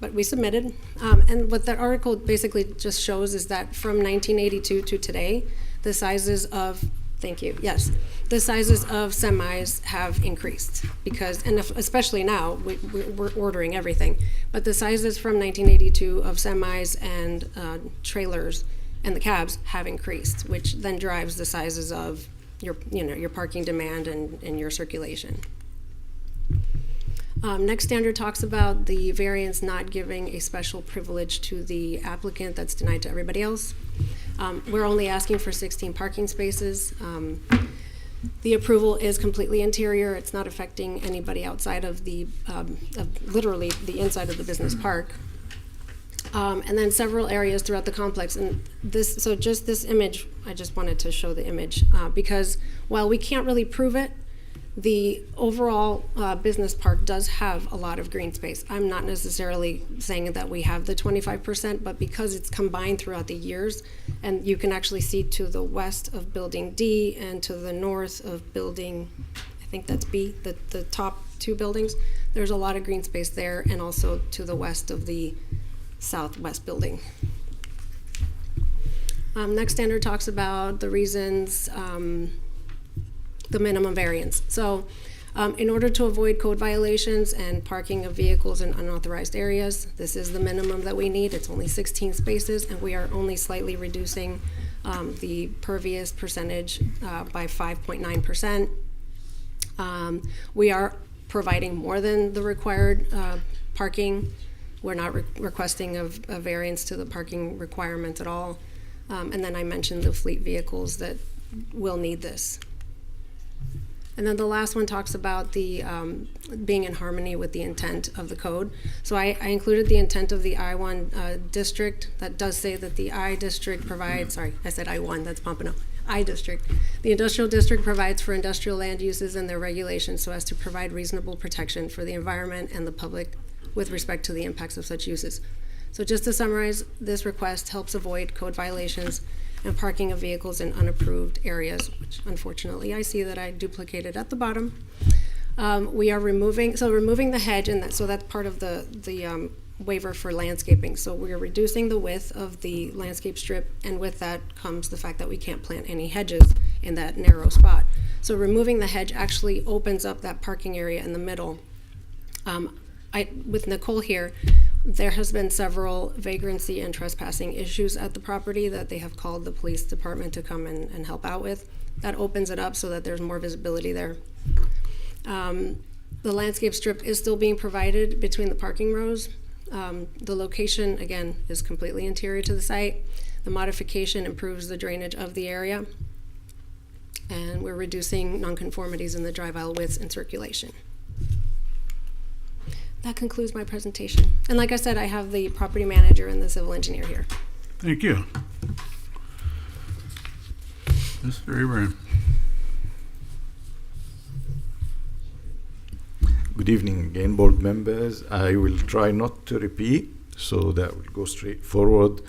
but we submitted. And what that article basically just shows is that from 1982 to today, the sizes of the sizes of semis have increased because, and especially now, we're ordering everything, but the sizes from 1982 of semis and trailers and the cabs have increased, which then drives the sizes of your parking demand and your circulation. Next standard talks about the variance not giving a special privilege to the applicant that's denied to everybody else. We're only asking for 16 parking spaces. The approval is completely interior. It's not affecting anybody outside of literally the inside of the business park. And then several areas throughout the complex. And just this image, I just wanted to show the image because while we can't really prove it, The overall business park does have a lot of green space. I'm not necessarily saying that we have the 25%, but because it's combined throughout the years, and you can actually see to the west of building D and to the north of building, I think that's B, the top two buildings, there's a lot of green space there, and also to the west of the southwest building. Next standard talks about the reasons, the minimum variance. So in order to avoid code violations and parking of vehicles in unauthorized areas, this is the minimum that we need. It's only 16 spaces, and we are only slightly reducing the pervious percentage by 5.9%. We are providing more than the required parking. We're not requesting a variance to the parking requirements at all. And then I mentioned the fleet vehicles that will need this. And then the last one talks about the being in harmony with the intent of the code. So I included the intent of the I-1 district. That does say that the I district provides, sorry, I said I-1, that's Pompano. I district. The industrial district provides for industrial land uses and their regulations so as to provide reasonable protection for the environment and the public with respect to the impacts of such uses. So just to summarize, this request helps avoid code violations and parking of vehicles in unapproved areas, which unfortunately I see that I duplicated at the bottom. We are removing the hedge, and so that's part of the waiver for landscaping. So we're reducing the width of the landscape strip, and with that comes the fact that we can't plant any hedges in that narrow spot. So removing the hedge actually opens up that parking area in the middle. With Nicole here, there has been several vagrancy and trespassing issues at the property that they have called the police department to come and help out with. That opens it up so that there's more visibility there. The landscape strip is still being provided between the parking rows. The location, again, is completely interior to the site. The modification improves the drainage of the area. And we're reducing nonconformities in the drive aisle widths and circulation. That concludes my presentation. And like I said, I have the property manager and the civil engineer here. Thank you. Ms. Rayburn. Good evening again, board members. I will try not to repeat, so that will go straight forward.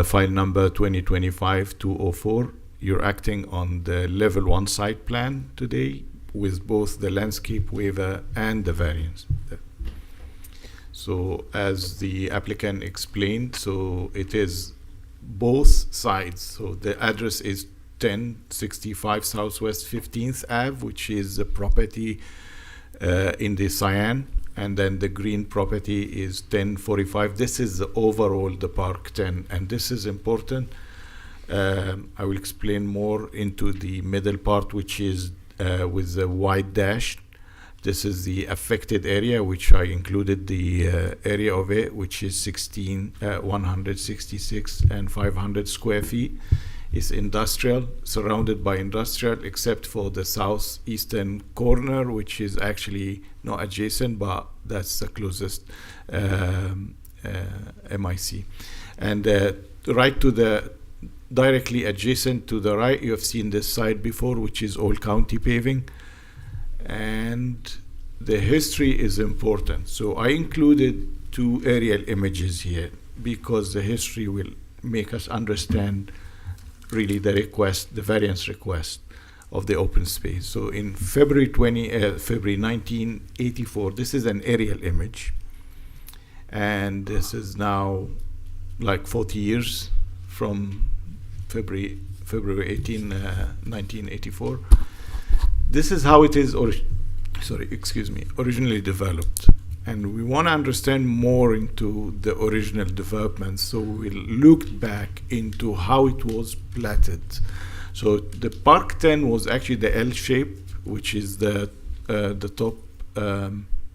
File number 2025-204. You're acting on the level 1 site plan today with both the landscape waiver and the variance. So as the applicant explained, so it is both sides. So the address is 1065 Southwest 15th Ave, which is the property in the cyan, and then the green property is 1045. This is the overall, the Park 10, and this is important. I will explain more into the middle part, which is with the white dash. This is the affected area, which I included the area of it, which is 166 and 500 square feet. It's industrial, surrounded by industrial, except for the southeastern corner, which is actually not adjacent, but that's the closest MIC. And right to the, directly adjacent to the right, you have seen this side before, which is all county paving. And the history is important. So I included 2 aerial images here because the history will make us understand really the request, the variance request of the open space. So in February 1984, this is an aerial image. And this is now like 40 years from February 18, 1984. This is how it is, originally developed. And we want to understand more into the original development, so we'll look back into how it was platted. So the Park 10 was actually the L shape, which is the top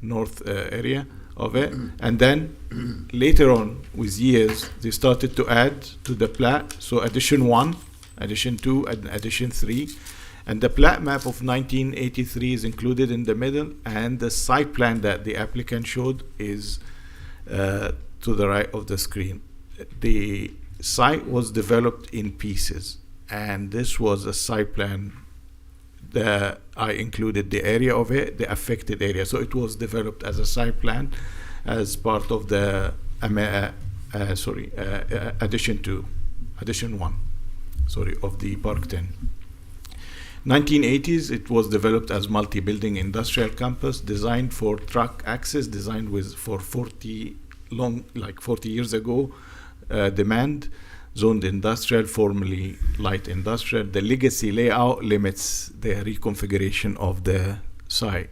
north area of it. And then later on, with years, they started to add to the plat. So addition 1, addition 2, and addition 3. And the plat map of 1983 is included in the middle, and the site plan that the applicant showed is to the right of the screen. The site was developed in pieces, and this was a site plan I included the area of it, the affected area. So it was developed as a site plan as part of the addition 1, of the Park 10. 1980s, it was developed as multi-building industrial campus designed for truck access, designed for 40 years ago, demand, zoned industrial, formerly light industrial. The legacy layout limits the reconfiguration of the site.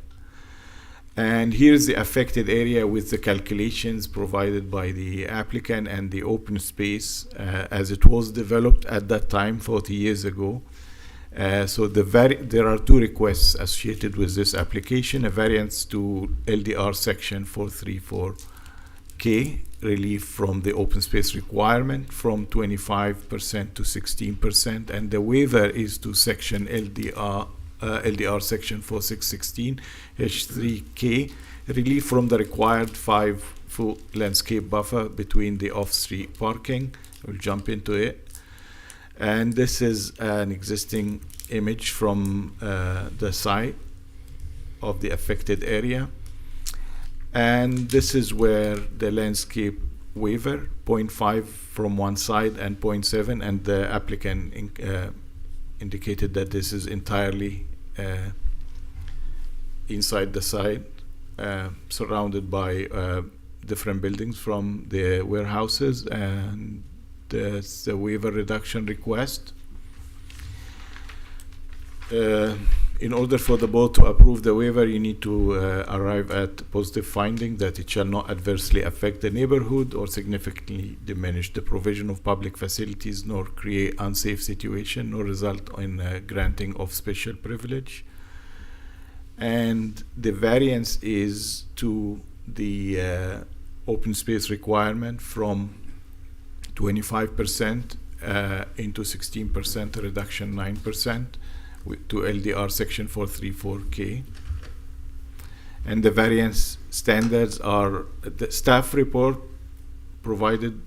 And here's the affected area with the calculations provided by the applicant and the open space as it was developed at that time, 40 years ago. So there are 2 requests associated with this application: a variance to LDR section 434K, relief from the open space requirement from 25% to 16%, and the waiver is to section LDR section 4616 H3K, relief from the required 5-foot landscape buffer between the off-street parking. We'll jump into it. And this is an existing image from the site of the affected area. And this is where the landscape waiver, 0.5 from one side and 0.7, and the applicant indicated that this is entirely inside the site, surrounded by different buildings from the warehouses, and there's a waiver reduction request. In order for the board to approve the waiver, you need to arrive at positive finding that it shall not adversely affect the neighborhood or significantly diminish the provision of public facilities, nor create unsafe situation, nor result in granting of special privilege. And the variance is to the open space requirement from 25% into 16%, reduction 9%. To LDR section 434K. And the variance standards are: the staff report provided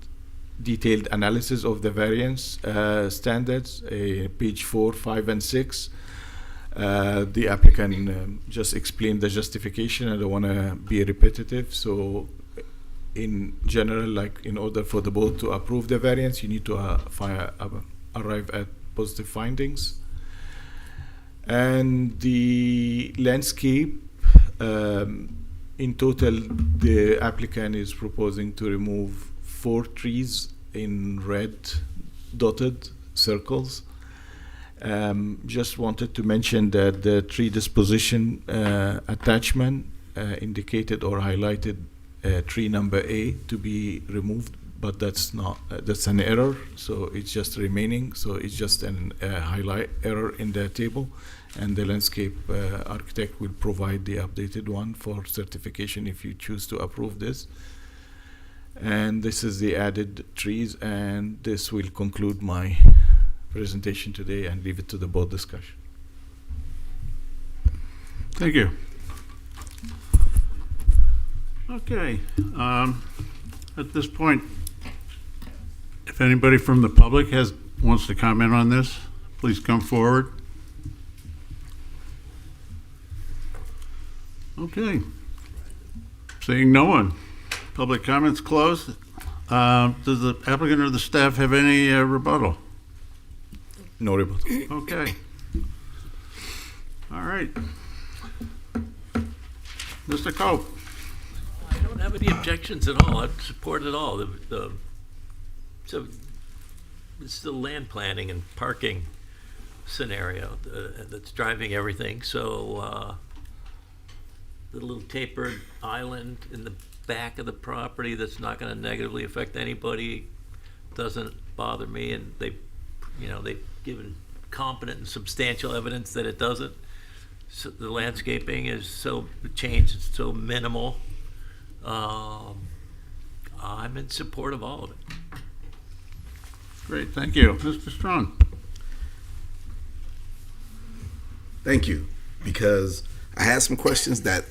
detailed analysis of the variance standards, page 4, 5, and 6. The applicant just explained the justification. I don't want to be repetitive. So in general, like, in order for the board to approve the variance, you need to arrive at positive findings. And the landscape, in total, the applicant is proposing to remove 4 trees in red dotted circles. Just wanted to mention that the tree disposition attachment indicated or highlighted tree number A to be removed, but that's not, that's an error, so it's just remaining, so it's just an highlight error in the table, and the landscape architect will provide the updated one for certification if you choose to approve this. And this is the added trees, and this will conclude my presentation today and leave it to the board discussion. Thank you. Okay, at this point, if anybody from the public wants to comment on this, please come forward. Okay, seeing no one, public comments closed. Does the applicant or the staff have any rebuttal? No rebuttal. Okay. All right. Mr. Cope. I don't have any objections at all. I support it all. So it's the land planning and parking scenario that's driving everything. So the little tapered island in the back of the property that's not going to negatively affect anybody doesn't bother me, and they've given competent and substantial evidence that it doesn't. So the landscaping is so changed, it's so minimal. I'm in support of all of it. Great, thank you. Mr. Strong. Thank you, because I had some questions that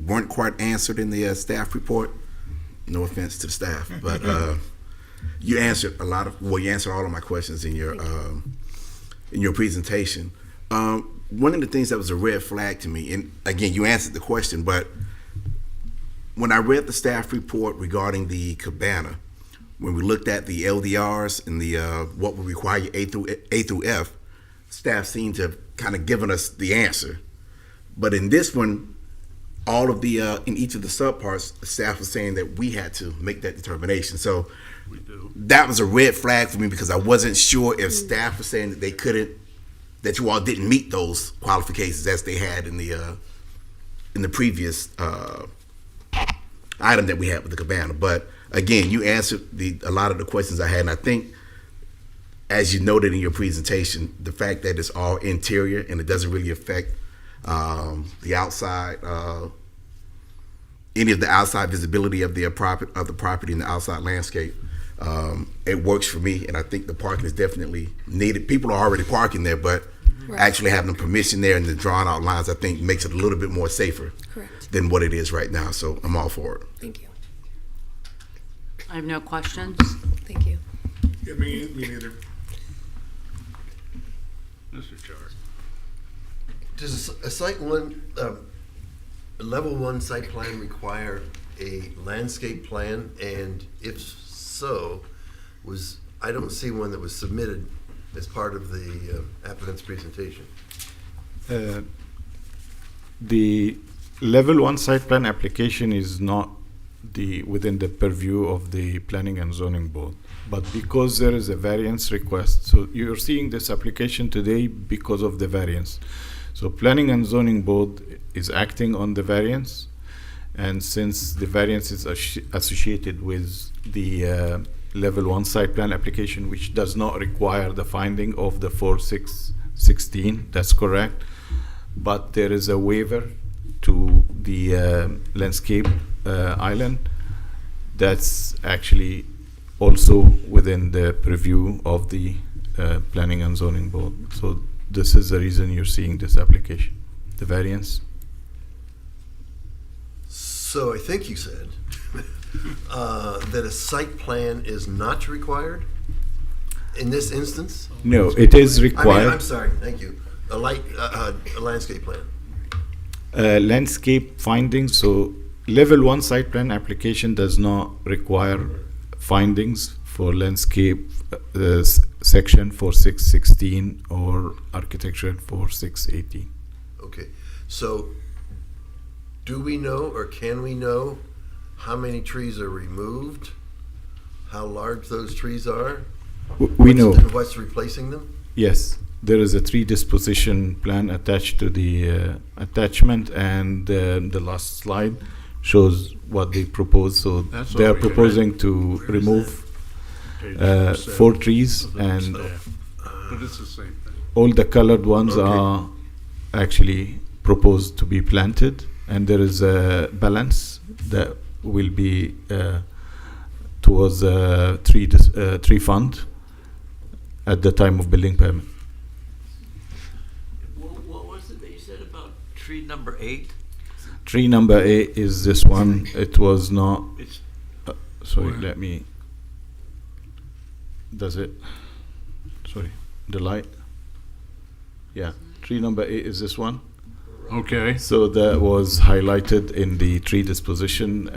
weren't quite answered in the staff report. No offense to the staff, but you answered you answered all of my questions in your presentation. one of the things that was a red flag to me, and again, you answered the question, but when I read the staff report regarding the cabana, when we looked at the LDRs and the what would require A through F, staff seemed to have kind of given us the answer. But in this one, all of the in each of the subparts, the staff was saying that we had to make that determination. So that was a red flag for me because I wasn't sure if staff was saying that they couldn't, that you all didn't meet those qualifications as they had in the previous item that we had with the cabana. But again, you answered a lot of the questions I had, and I think, as you noted in your presentation, the fact that it's all interior and it doesn't really affect the outside, any of the outside visibility of the property and the outside landscape. It works for me, and I think the parking is definitely needed. People are already parking there, but actually having the permission there and the drawn out lines, I think, makes it a little bit more safer than what it is right now. So I'm all for it. Thank you. I have no questions. Thank you. Yeah, me neither. Mr. Chard. Does a site one, a level 1 site plan require a landscape plan? And if so, I don't see one that was submitted as part of the applicant's presentation. The level 1 site plan application is not within the purview of the Planning and Zoning Board. But because there is a variance request, so you're seeing this application today because of the variance. So Planning and Zoning Board is acting on the variance, and since the variance is associated with the level 1 site plan application, which does not require the finding of the 4616, that's correct, but there is a waiver to the landscape island that's actually also within the purview of the Planning and Zoning Board. So this is the reason you're seeing this application, the variance. So I think you said that a site plan is not required in this instance? No, it is required. I'm sorry, thank you. A landscape plan. Landscape findings, so level 1 site plan application does not require findings for landscape section 4616 or architecture 4618. Okay, so do we know or can we know how many trees are removed, how large those trees are? We know. And what's replacing them? Yes, there is a tree disposition plan attached to the attachment, and the last slide shows what they propose. So That's they are over here, proposing to remove 4 trees, and But it's the same thing. all the colored ones are actually proposed to be planted, and there is a balance that will be towards a tree fund at the time of building permit. What was it that you said about tree number 8? Tree number 8 is this one. It was not. It's Sorry, let me. Does it? Sorry, the light. Yeah, tree number 8 is this one. Okay. So that was highlighted in the tree disposition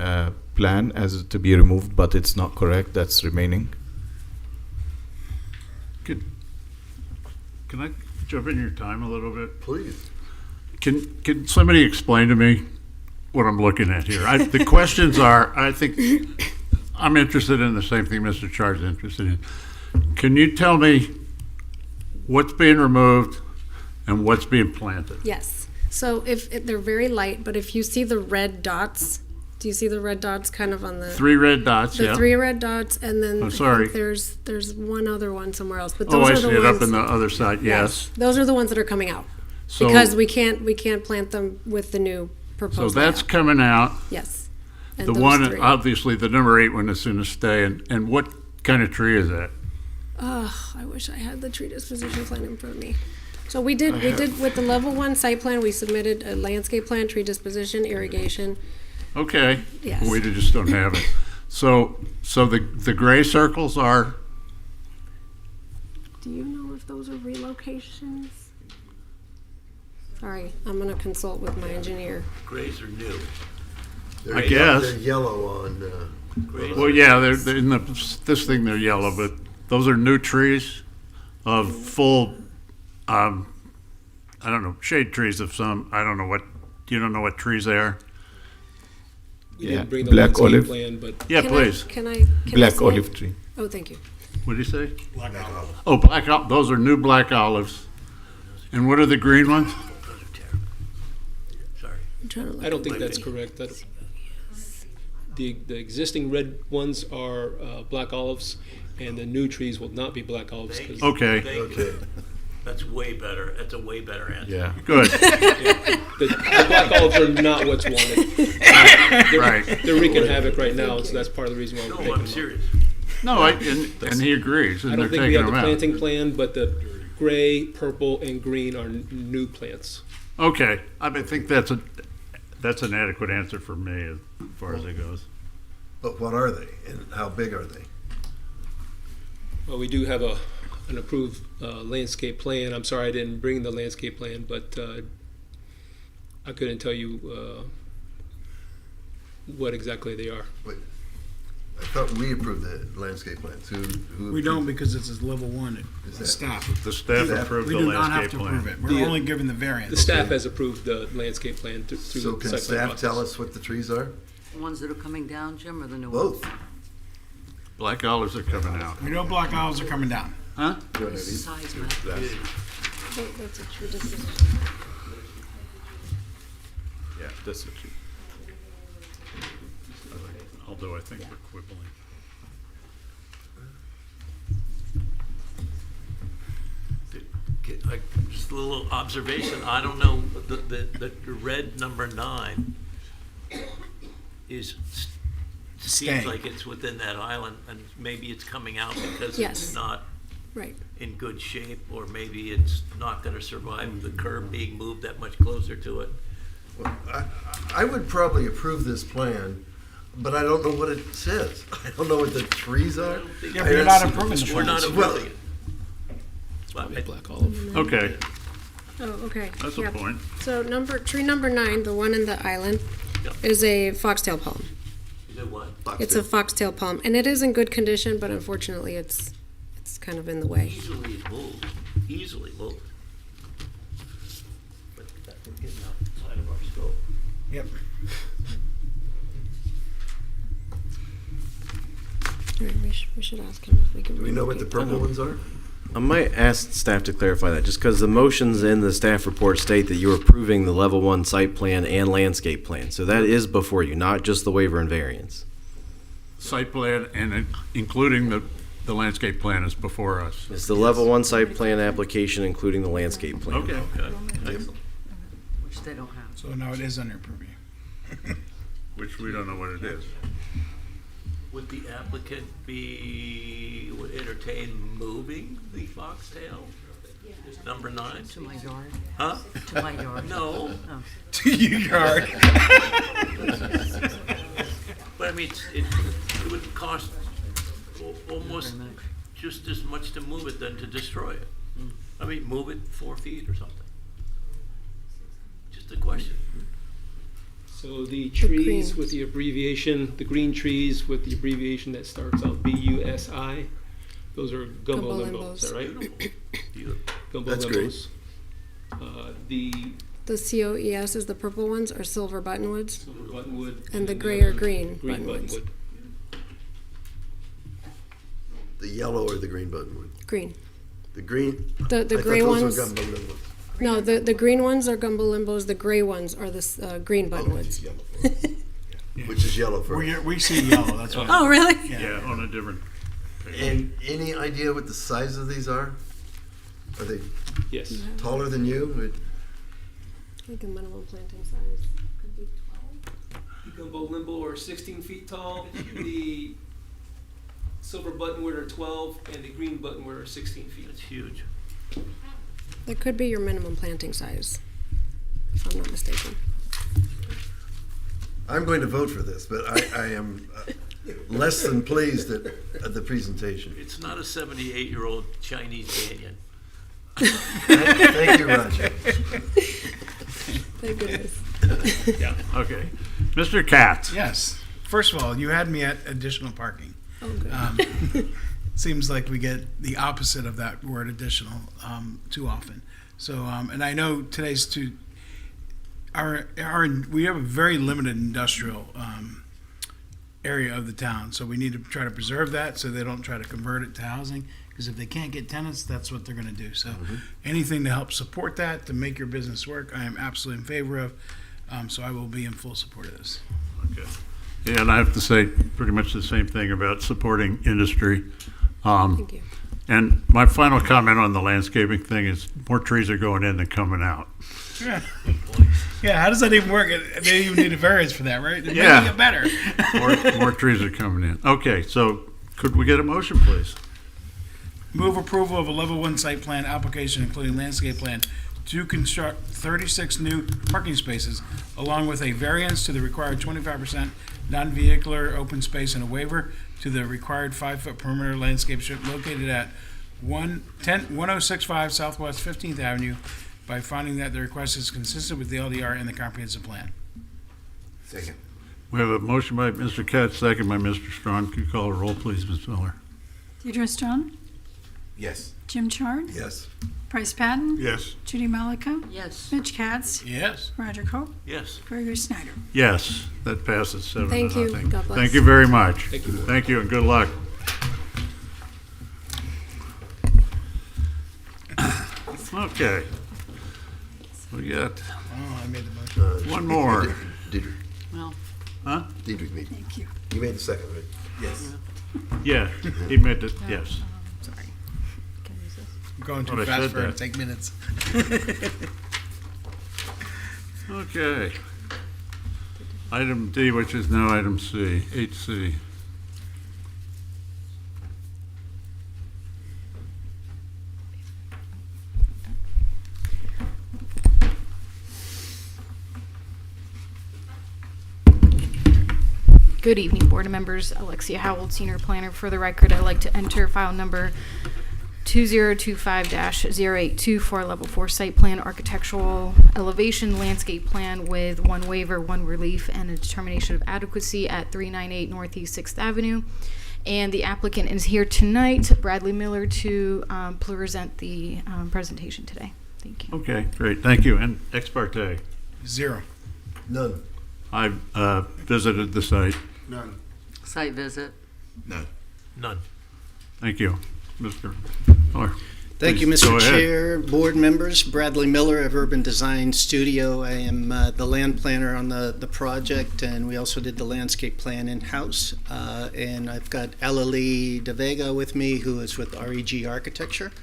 plan as to be removed, but it's not correct. That's remaining. Can I jump in your time a little bit? Please. Can somebody explain to me what I'm looking at here? The questions are, I think, I'm interested in the same thing Mr. Chard's interested in. Can you tell me what's being removed and what's being planted? Yes. So if they're very light, but if you see the red dots, do you see the red dots kind of on the 3 red dots, the yeah. 3 red dots, and then Oh, I sorry. think there's one other one somewhere else. But Oh, those I are see the it ones, up in the other side, yes. those are the ones that are coming out So, because we can't plant them with the new so proposed that's layout. coming out. Yes. And The those one, 3. obviously, the number 8 one is going to stay. And what kind of tree is that? Oh, I wish I had the tree disposition plan in front of me. So we did with the level 1 site plan, we submitted a landscape plan, tree disposition, irrigation. Okay. Yes. We just don't have it. So the gray circles are, Do you know if those are relocations? Sorry, I'm gonna consult with my engineer. Grays are new. They're I guess. They're yellow on, Grays Well, are- yeah, they're in this thing, they're yellow, but those are new trees of full, I don't know, shade trees of some, I don't know what, you don't know what trees they are? We Yeah, didn't bring the black landscape olive. plan, but Yeah, Can please. Can I Black see it? olive tree. Oh, thank you. What did you say? Black olive. Oh, black olive, those are new black olives. And what are the green ones? Those are terrible. Sorry. I'm trying to look I don't at think my- that's correct. The existing red ones are black olives, and the new trees will not be black olives. 'Cause Okay, Thank you. That's way better. That's a way better answer. Yeah. good, the black olives are not what's wanted. right. They're wreaking havoc right now, so that's part of the reason why we're No, taking I'm them out. serious. No, and he agrees, I and they're don't think we taking have the them out. planting plan, but the gray, purple, and green are new plants. Okay, I think that's an adequate answer for me as far as it goes. but what are they and how big are they? Well, we do have an approved landscape plan. I'm sorry I didn't bring the landscape plan, but I couldn't tell you what exactly they are. I thought we approved the landscape plans. Who We don't because it's a level one. Is It's that- staff. The staff Staff. approved We the do not have landscape to approve plan. it. We're The- only given the variance. The staff has approved the landscape plan through So the can site plan staff tell process. us what the trees are? The ones that are coming down, Jim, or the new ones? Both. Black olives are coming out. We know black olives are coming down. Huh? Size matters. That's a true decision. Yeah, that's the tree. Although I think we're quibbling. Just a little observation. I don't know, the red number 9 is, seems Staying. like it's within that island, and maybe it's coming out because Yes. it's not Right. in good shape, or maybe it's not gonna survive the curb being moved that much closer to it. Well, I would probably approve this plan, but I don't know what it says. I don't know what the trees are. Yeah, but you're not approving the We're not plans. approving it. Probably black olive. Okay, Oh, okay. that's Yeah. a point. So tree number 9, the one in the island, Yep. is a foxtail palm. Is it what? It's a foxtail palm, and it is in good condition, but unfortunately, it's kind of in the way. Easily moved, easily moved. But that, we're getting outside of our scope. Yep. All right, we should ask him if we can. Do we know what the purple ones are? I might ask staff to clarify that, just because the motions in the staff report state that you're approving the level 1 site plan and landscape plan. So that is before you, not just the waiver and variance. Site plan and including the landscape plan is before us. It's the level 1 site plan application, including the landscape plan. Okay. Excellent. Which they don't have. So now it is under purview. Which we don't know what it is. Would the applicant would entertain moving the foxtail? Number 9? To my yard. Huh? To my yard. No, Oh. To your yard. but I mean, it would cost almost just as much to move it than to destroy it. I mean, move it 4 feet or something. Just a question. So the trees green. with the abbreviation, the green trees with the abbreviation that starts out BUSI, those are gumbo Gumbo limbos, is that right? Beautiful. Gumbo That's great. limbos. The The COES is the purple ones, or silver buttonwoods, silver buttonwood. and the then gray or other green Green buttonwoods. buttonwood. The yellow or the green buttonwood? Green. The green? The I thought gray those were ones. gumbo limbos. No, the green ones are gumbo limbos. The gray ones are the green buttonwoods. Which is yellow for us. We see yellow, that's why. Oh, really? Yeah, on a different. And any idea what the size of these are? Are they Yes. taller than you? I think the minimum planting size could be 12. The gumbo limbo are 16 feet tall. The silver buttonwood are 12, and the green buttonwood are 16 feet. It's huge. That could be your minimum planting size, if I'm not mistaken. I'm going to vote for this, but I am less than pleased at the presentation. It's not a 78-year-old Chinese banyan. Thank you, Roger. Thank goodness. Yeah. Okay. Mr. Katz? Yes. First of all, you had me at additional parking. Oh, good. Seems like we get the opposite of that word additional too often. So, and I know today's too. We have a very limited industrial area of the town, so we need to try to preserve that so they don't try to convert it to housing. Because if they can't get tenants, that's what they're going to do. So, anything to help support that, to make your business work, I am absolutely in favor of. So I will be in full support of this. Okay. Yeah, and I have to say pretty much the same thing about supporting industry. Thank you. And my final comment on the landscaping thing is more trees are going in than coming out. Yeah. Yeah, how does that even work? They even need a variance for that, right? They're Yeah. making it better. More trees are coming in. Okay, so could we get a motion, please? Move approval of a level 1 site plan application, including landscape plan, to construct 36 new parking spaces, along with a variance to the required 25% non-vehicular open space and a waiver to the required 5-foot perimeter landscape strip located at 1065 Southwest 15th Avenue, by finding that the request is consistent with the LDR and the comprehensive plan. Second. We have a motion by Mr. Katz, second by Mr. Strong. Could you call a roll, please, Ms. Miller? Deidre Strong, Yes. Jim Chard, Yes. Bryce Patton, Yes. Judy Malika, Yes. Mitch Katz, Yes. Roger Cope, Yes. Gregory Snyder. Yes, that passes 7 to Thank you. nothing. God bless. Thank you very much. Thank you. Thank you, and good luck. Okay. We got Oh, I made the motion. one more. Deidre. Well, Huh? Deidre, me. Thank you. You made the second, right? Yes. Yeah, he meant it, yes. Sorry. Can I use this? I'm going too Thought I fast said for it to that. take minutes. Okay. Item D, which is now item C, 8C. Good evening, board members. Alexia Howell, senior planner. For the record, I'd like to enter file number 2025-082 for level 4 site plan, architectural elevation, landscape plan with one waiver, one relief, and a determination of adequacy at 398 Northeast 6th Avenue. And the applicant is here tonight, Bradley Miller, to present the presentation today. Thank you. Okay, great, thank you. And ex parte, 0. None. I visited the site. None. site visit. None. None. Thank you, Mr. Miller. Thank you, Please go Mr. ahead. Chair, board members. Bradley Miller of Urban Design Studio. I am the land planner on the project, and we also did the landscape plan in-house. And I've got Ellie De Vega with me, who is with REG Architecture,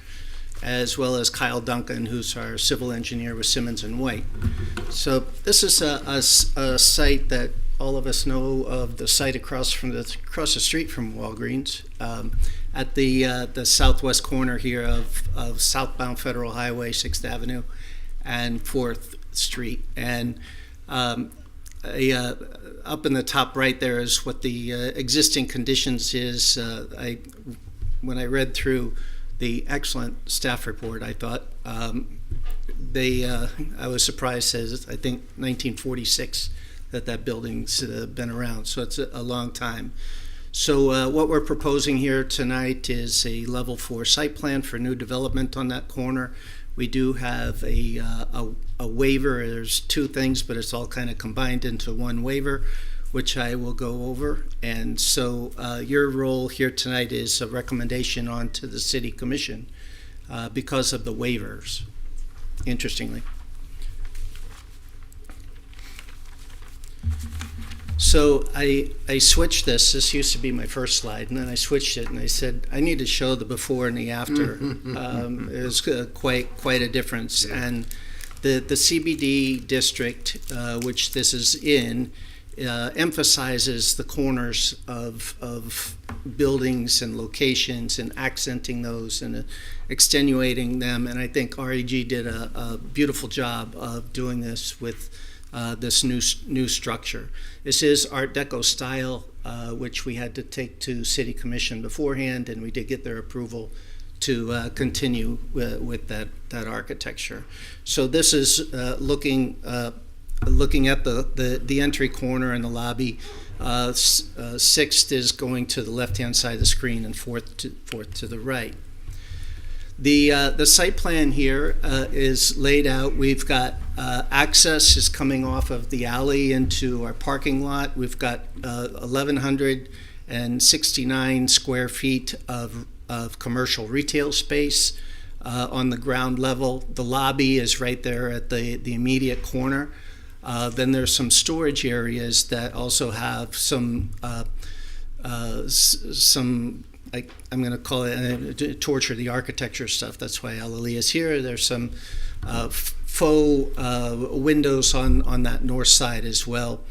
as well as Kyle Duncan, who's our civil engineer with Simmons & White. So this is a site that all of us know of, the site across the street from Walgreens, at the southwest corner here of southbound Federal Highway, 6th Avenue and 4th Street. And up in the top right there is what the existing conditions is. When I read through the excellent staff report, I thought I was surprised, as I think 1946 that building's been around, so it's a long time. So what we're proposing here tonight is a level 4 site plan for new development on that corner. We do have a waiver. There's two things, but it's all kind of combined into one waiver, which I will go over. And so your role here tonight is a recommendation on to the City Commission because of the waivers, interestingly. So I switched this. This used to be my first slide, and then I switched it, and I said I need to show the before and the after. It was quite a difference. Yeah. And the CBD district, which this is in, emphasizes the corners of buildings and locations and accenting those and extenuating them. And I think REG did a beautiful job of doing this with this new structure. This is Art Deco style, which we had to take to City Commission beforehand, and we did get their approval to continue with that architecture. So this is looking looking at the entry corner and the lobby. Sixth is going to the left-hand side of the screen, and fourth to the right. The site plan here is laid out. We've got access is coming off of the alley into our parking lot. We've got 1,169 square feet of commercial retail space on the ground level. The lobby is right there at the immediate corner. Then there's some storage areas that also have some I'm going to call it torture the architecture stuff. That's why LLE is here. There's some faux windows on that north side as well.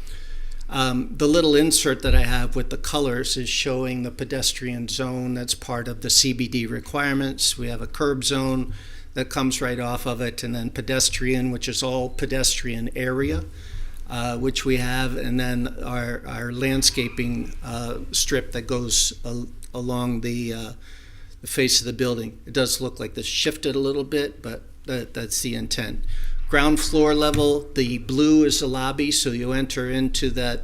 The little insert that I have with the colors is showing the pedestrian zone that's part of the CBD requirements. We have a curb zone that comes right off of it, and then pedestrian, which is all pedestrian area, which we have, and then our landscaping strip that goes along the face of the building. It does look like this shifted a little bit, but that's the intent. Ground floor level, the blue is the lobby, so you enter into that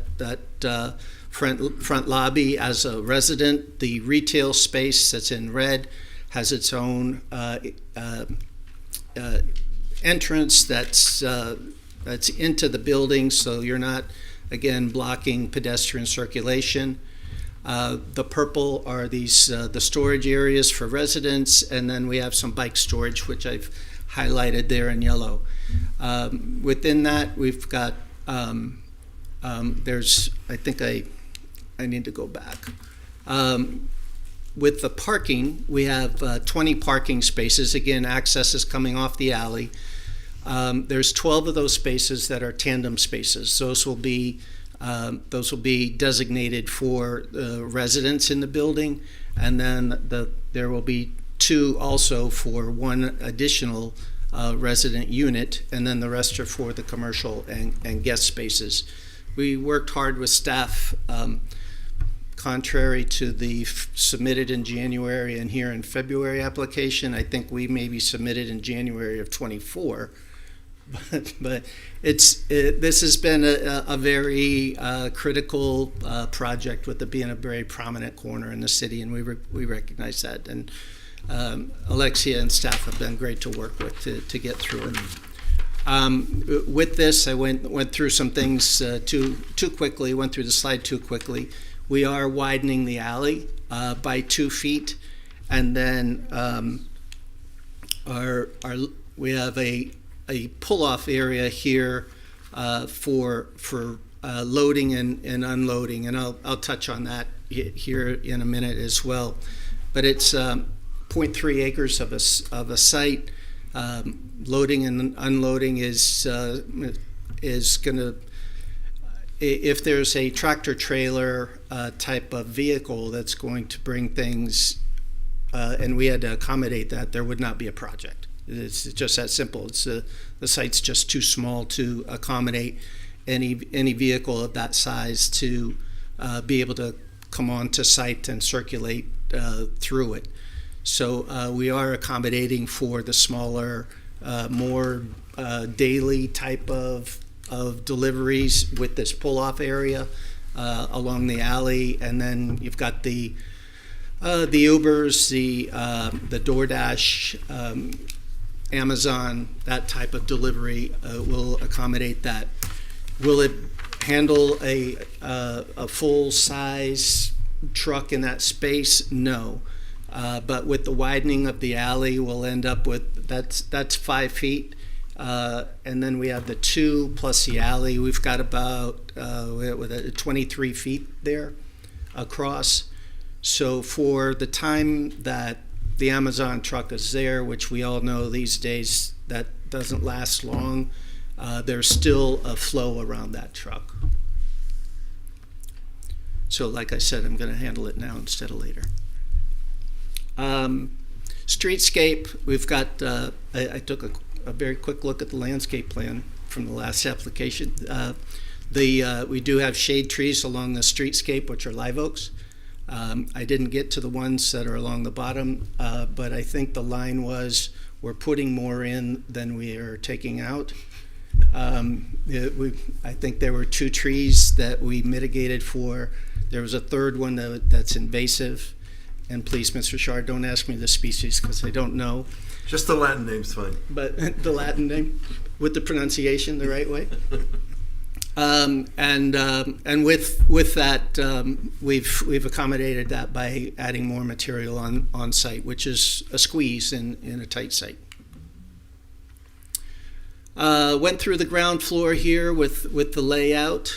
front lobby as a resident. The retail space that's in red has its own entrance that's into the building, so you're not, again, blocking pedestrian circulation. The purple are these the storage areas for residents, and then we have some bike storage, which I've highlighted there in yellow. Within that, we've got there's, I think I need to go back. With the parking, we have 20 parking spaces. Again, access is coming off the alley. There's 12 of those spaces that are tandem spaces. Those will be designated for residents in the building, and then there will be 2 also for one additional resident unit, and then the rest are for the commercial and guest spaces. We worked hard with staff, contrary to the submitted in January and here in February application. I think we maybe submitted in January of '24. But this has been a very critical project, with it being a very prominent corner in the city, and we recognize that. And Alexia and staff have been great to work with to get through it. With this, I went through some things too quickly. Went through the slide too quickly. We are widening the alley by 2 feet, and then we have a pull-off area here for loading and unloading, and I'll touch on that here in a minute as well. But it's 0.3 acres of a site. Loading and unloading is going to, if there's a tractor trailer type of vehicle that's going to bring things, and we had to accommodate that, there would not be a project. It's just that simple. It's the site's just too small to accommodate any vehicle of that size to be able to come onto site and circulate through it. So we are accommodating for the smaller, more daily type of deliveries with this pull-off area along the alley, and then you've got the Ubers, the DoorDash, Amazon, that type of delivery will accommodate that. Will it handle a full-size truck in that space? No. But with the widening of the alley, we'll end up with, that's 5 feet. And then we have the 2 plus the alley. We've got about 23 feet there across. So for the time that the Amazon truck is there, which we all know these days that doesn't last long, there's still a flow around that truck. So like I said, I'm going to handle it now instead of later. Streetscape, we've got, I took a very quick look at the landscape plan from the last application. We do have shade trees along the streetscape, which are live oaks. I didn't get to the ones that are along the bottom, but I think the line was we're putting more in than we are taking out. I think there were 2 trees that we mitigated for. There was a third one that's invasive. And please, Mr. Shard, don't ask me the species because I don't know. Just the Latin name's fine. But the Latin name with the pronunciation the right way. And with that, we've accommodated that by adding more material on site, which is a squeeze in a tight site. Went through the ground floor here with the layout,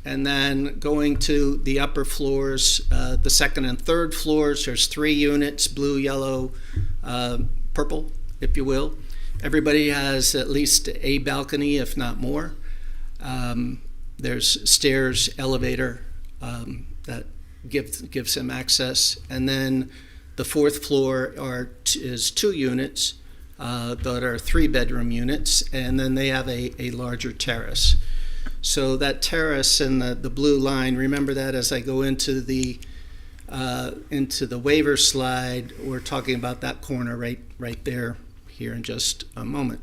and then going to the upper floors, the second and third floors. There's 3 units: blue, yellow, purple, if you will. Everybody has at least a balcony, if not more. There's stairs, elevator that gives them access, and then the 4th floor is 2 units that are 3-bedroom units, and then they have a larger terrace. So that terrace and the blue line, remember that as I go into the waiver slide, we're talking about that corner right there here in just a moment.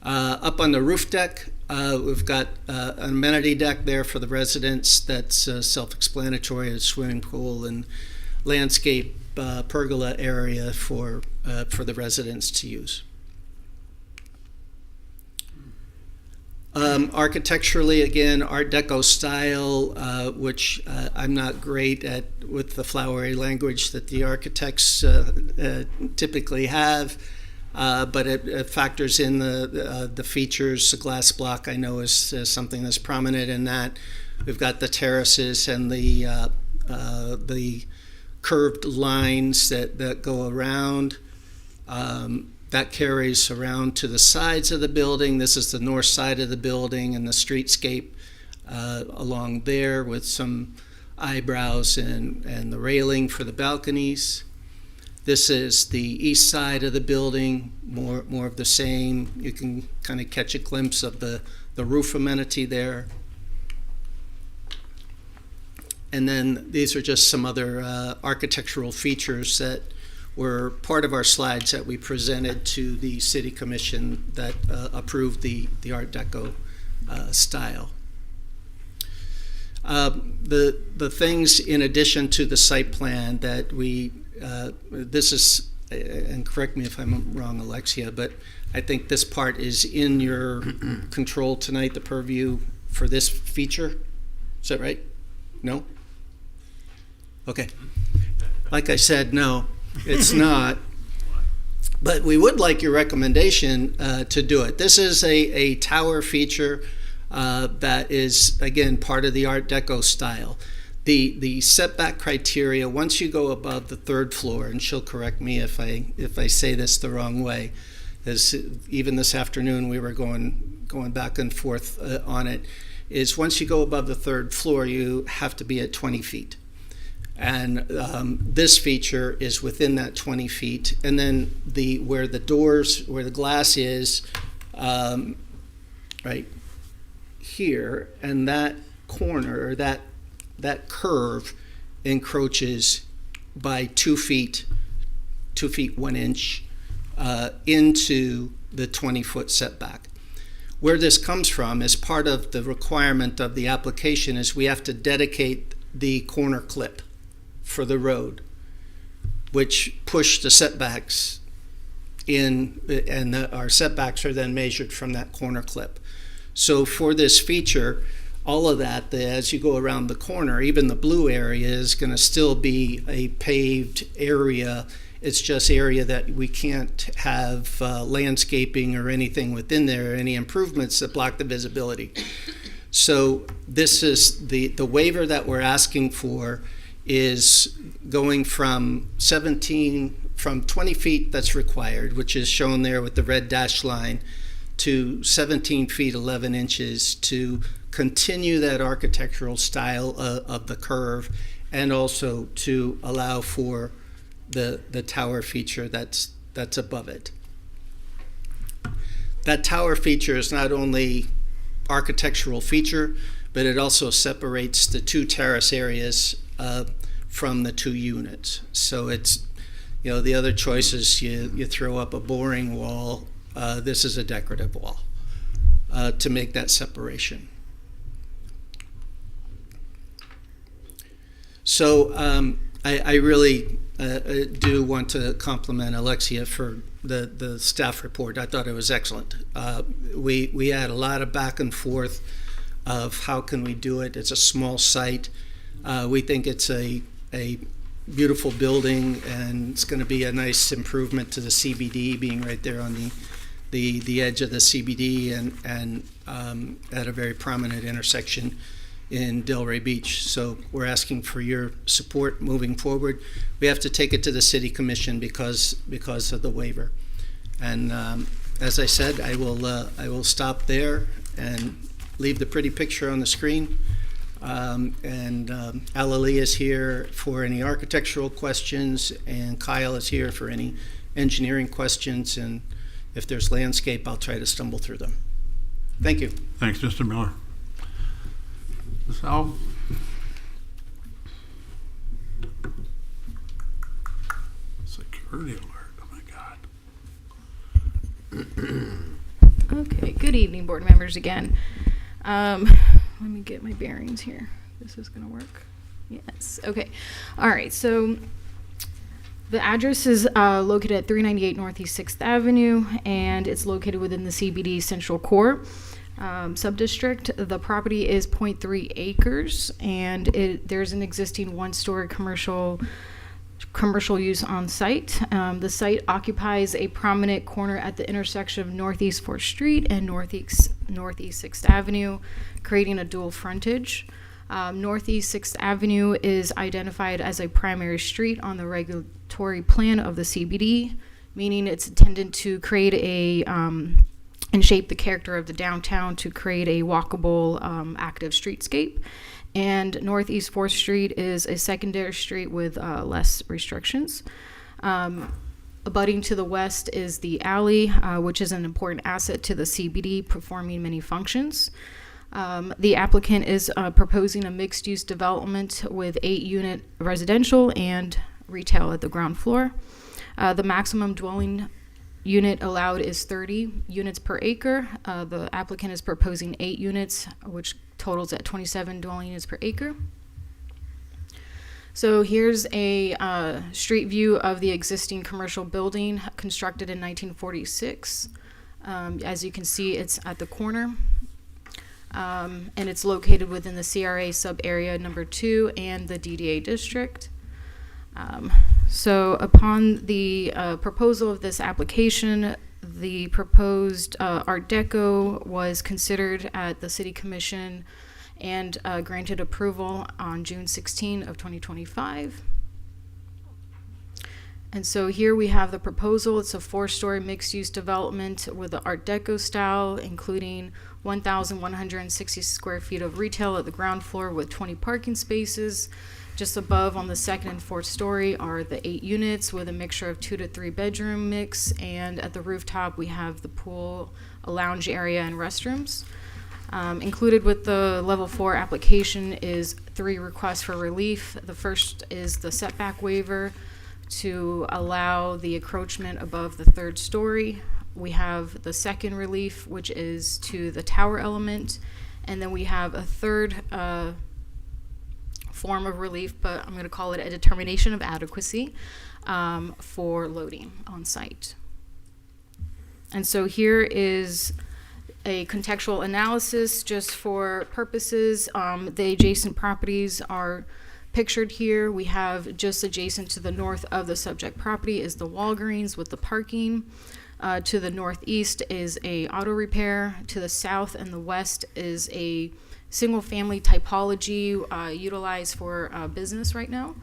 Up on the roof deck, we've got an amenity deck there for the residents that's self-explanatory, a swimming pool and landscape pergola area for the residents to use. Architecturally, again, Art Deco style, which I'm not great at with the flowery language that the architects typically have, but it factors in the features. The glass block, I know, is something that's prominent in that. We've got the terraces and the curved lines that go around. That carries around to the sides of the building. This is the north side of the building and the streetscape along there with some eyebrows and the railing for the balconies. This is the east side of the building, more of the same. You can kind of catch a glimpse of the roof amenity there. And then these are just some other architectural features that were part of our slides that we presented to the City Commission that approved the Art Deco style. The things in addition to the site plan that this is, and correct me if I'm wrong, Alexia, but I think this part is in your control tonight, the purview for this feature. Is that right? No? Okay. Like I said, no. It's not, but we would like your recommendation to do it. This is a tower feature that is, again, part of the Art Deco style. The setback criteria, once you go above the 3rd floor, and she'll correct me if I say this the wrong way, as even this afternoon we were going back and forth on it, is once you go above the 3rd floor, you have to be at 20 feet. And this feature is within that 20 feet. And then where the glass is, right here, and that corner, or that curve encroaches by 2 feet, 2 feet 1 inch into the 20-foot setback. Where this comes from is part of the requirement of the application is we have to dedicate the corner clip for the road, which push the setbacks in, and our setbacks are then measured from that corner clip. So for this feature, all of that, as you go around the corner, even the blue area is going to still be a paved area. It's just area that we can't have landscaping or anything within there, any improvements that block the visibility. So this is the waiver that we're asking for is going from 20 feet that's required, which is shown there with the red dashed line, to 17 feet 11 inches to continue that architectural style of the curve, and also to allow for the tower feature that's above it. That tower feature is not only architectural feature, but it also separates the 2 terrace areas from the 2 units. So it's, the other choice is you throw up a boring wall. This is a decorative wall. to make that separation. So I really do want to compliment Alexia for the staff report. I thought it was excellent. We had a lot of back and forth of how can we do it. It's a small site. We think it's a beautiful building, and it's going to be a nice improvement to the CBD, being right there on the edge of the CBD and at a very prominent intersection in Delray Beach. So we're asking for your support moving forward. We have to take it to the City Commission because of the waiver. And as I said, I will stop there and leave the pretty picture on the screen. Alalee is here for any architectural questions, and Kyle is here for any engineering questions. And if there's landscape, I'll try to stumble through them. Thank you. Thanks, Mr. Miller. Ms. Howell? Security alert, oh my God. Okay, good evening, board members again. Let me get my bearings here. This is gonna work. Yes, okay. All right, so the address is located at 398 Northeast 6th Avenue, and it's located within the CBD Central Core subdistrict. The property is 0.3 acres, and there's an existing one-story commercial use on site. The site occupies a prominent corner at the intersection of Northeast 4th Street and Northeast 6th Avenue, creating a dual frontage. Northeast 6th Avenue is identified as a primary street on the regulatory plan of the CBD, meaning it's intended to create and shape the character of the downtown to create a walkable, active streetscape. And Northeast 4th Street is a secondary street with less restrictions. Abutting to the west is the alley, which is an important asset to the CBD, performing many functions. The applicant is proposing a mixed-use development with 8-unit residential and retail at the ground floor. The maximum dwelling unit allowed is 30 units per acre. The applicant is proposing 8 units, which totals at 27 dwelling units per acre. So here's a street view of the existing commercial building constructed in 1946. As you can see, it's at the corner. And it's located within the CRA sub-area number 2 and the DDA district. So upon the proposal of this application, the proposed Art Deco was considered at the City Commission and granted approval on June 16 of 2025. And so here we have the proposal. It's a 4-story mixed-use development with the Art Deco style, including 1,160 square feet of retail at the ground floor with 20 parking spaces. Just above on the 2nd and 4th story are the 8 units with a mixture of 2 to 3 bedroom mix. And at the rooftop, we have the pool, a lounge area, and restrooms. Included with the level 4 application is 3 requests for relief. The first is the setback waiver to allow the encroachment above the 3rd story. We have the second relief, which is to the tower element. And then we have a third form of relief, but I'm going to call it a determination of adequacy for loading on site. And so here is a contextual analysis just for purposes. The adjacent properties are pictured here. We have just adjacent to the north of the subject property is the Walgreens with the parking. To the northeast is a auto repair. To the south and the west is a single family typology utilized for business right now.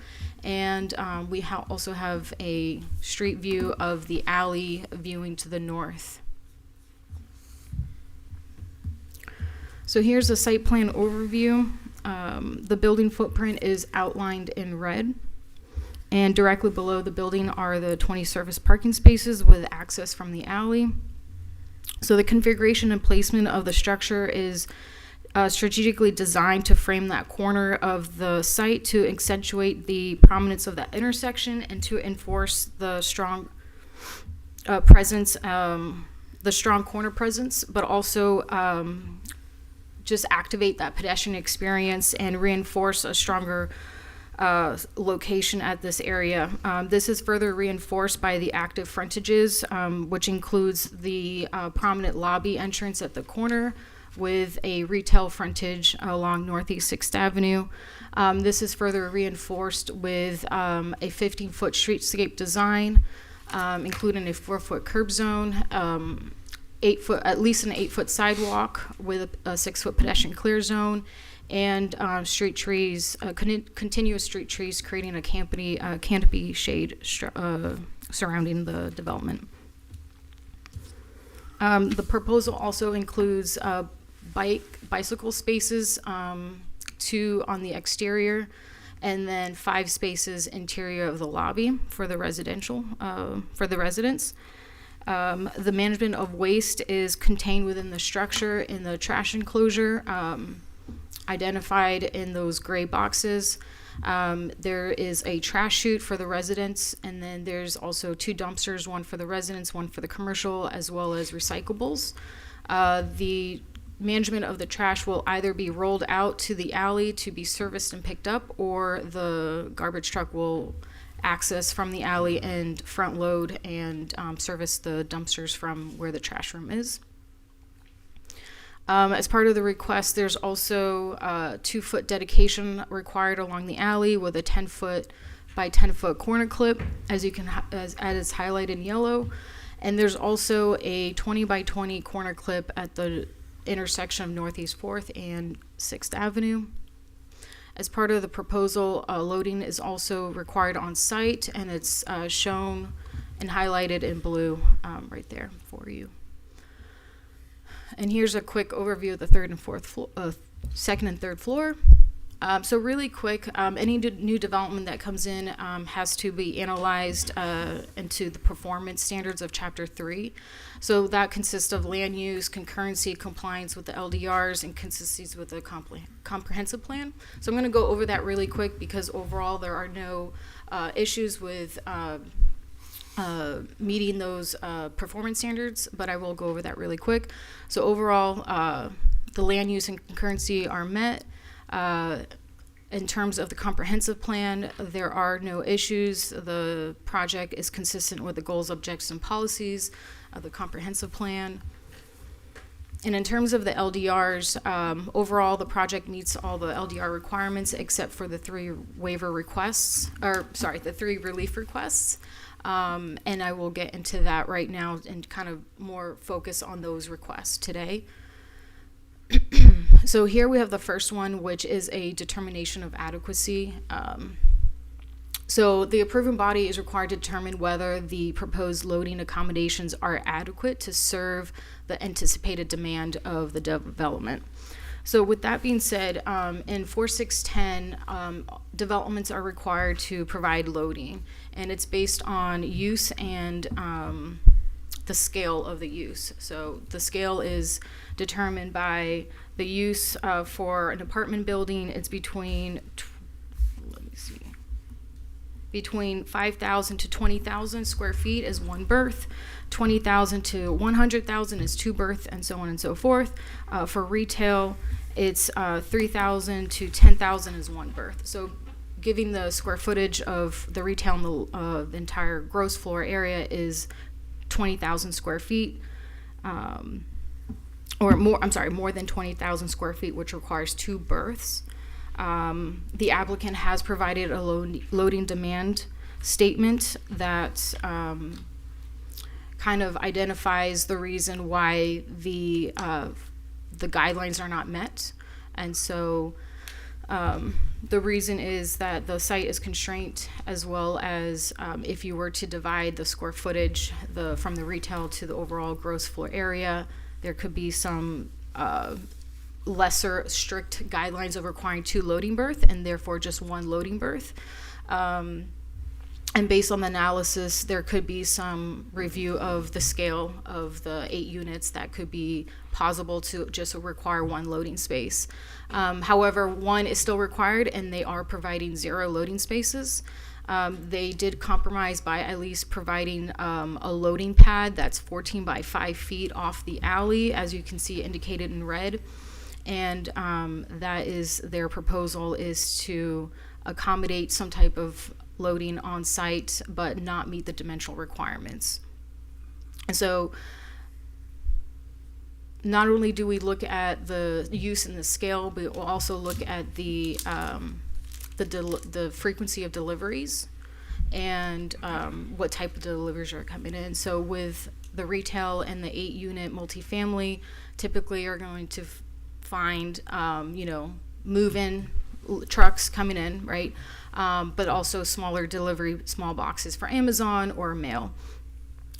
And we also have a street view of the alley viewing to the north. So here's a site plan overview. The building footprint is outlined in red. And directly below the building are the 20 surface parking spaces with access from the alley. So the configuration and placement of the structure is strategically designed to frame that corner of the site to accentuate the prominence of that intersection and to enforce the strong presence the strong corner presence, but also just activate that pedestrian experience and reinforce a stronger location at this area. This is further reinforced by the active frontages, which includes the prominent lobby entrance at the corner with a retail frontage along Northeast 6th Avenue. This is further reinforced with a 15-foot streetscape design, including a 4-foot curb zone, 8-foot, at least an 8-foot sidewalk with a 6-foot pedestrian clear zone, and street trees, continuous street trees, creating a canopy shade surrounding the development. The proposal also includes bicycle spaces, 2 on the exterior, and then 5 spaces interior of the lobby for the residents. The management of waste is contained within the structure in the trash enclosure, identified in those gray boxes. There is a trash chute for the residents, and then there's also 2 dumpsters, one for the residents, one for the commercial, as well as recyclables. The management of the trash will either be rolled out to the alley to be serviced and picked up, or the garbage truck will access from the alley and front load and service the dumpsters from where the trash room is. As part of the request, there's also a 2-foot dedication required along the alley with a 10-foot by 10-foot corner clip, as is highlighted in yellow. And there's also a 20 by 20 corner clip at the intersection of Northeast 4th and 6th Avenue. As part of the proposal, loading is also required on site, and it's shown and highlighted in blue right there for you. And here's a quick overview of the second and third floor. So really quick, any new development that comes in has to be analyzed into the performance standards of Chapter 3. So that consists of land use, concurrency, compliance with the LDRs, and consistencies with the comprehensive plan. So I'm going to go over that really quick because overall there are no issues with meeting those performance standards, but I will go over that really quick. So overall, the land use and concurrency are met. In terms of the comprehensive plan, there are no issues. The project is consistent with the goals, objectives, and policies of the comprehensive plan. And in terms of the LDRs, overall, the project meets all the LDR requirements except for the 3 waiver requests, the 3 relief requests. And I will get into that right now and kind of more focus on those requests today. So here we have the first one, which is a determination of adequacy. So the approving body is required to determine whether the proposed loading accommodations are adequate to serve the anticipated demand of the development. So with that being said, in 4610, developments are required to provide loading, and it's based on use and the scale of the use. So the scale is determined by the use for an apartment building. It's between 5,000 to 20,000 square feet is 1 berth, 20,000 to 100,000 is 2 berth, and so on and so forth. For retail, it's 3,000 to 10,000 is 1 berth. So giving the square footage of the retail and the entire gross floor area is 20,000 square feet, or more than 20,000 square feet, which requires 2 berths. The applicant has provided a loading demand statement that kind of identifies the reason why the guidelines are not met. And so the reason is that the site is constrained, as well as if you were to divide the square footage from the retail to the overall gross floor area, there could be some lesser strict guidelines of requiring 2 loading berth and therefore just 1 loading berth. And based on the analysis, there could be some review of the scale of the 8 units that could be possible to just require 1 loading space. However, 1 is still required, and they are providing 0 loading spaces. They did compromise by at least providing a loading pad that's 14 by 5 feet off the alley, as you can see indicated in red. And that is their proposal, is to accommodate some type of loading on site but not meet the dimensional requirements. And so not only do we look at the use and the scale, but we'll also look at the frequency of deliveries and what type of deliveries are coming in. So with the retail and the 8-unit multifamily, typically are going to find, move-in trucks coming in, right? But also smaller delivery, small boxes for Amazon or mail.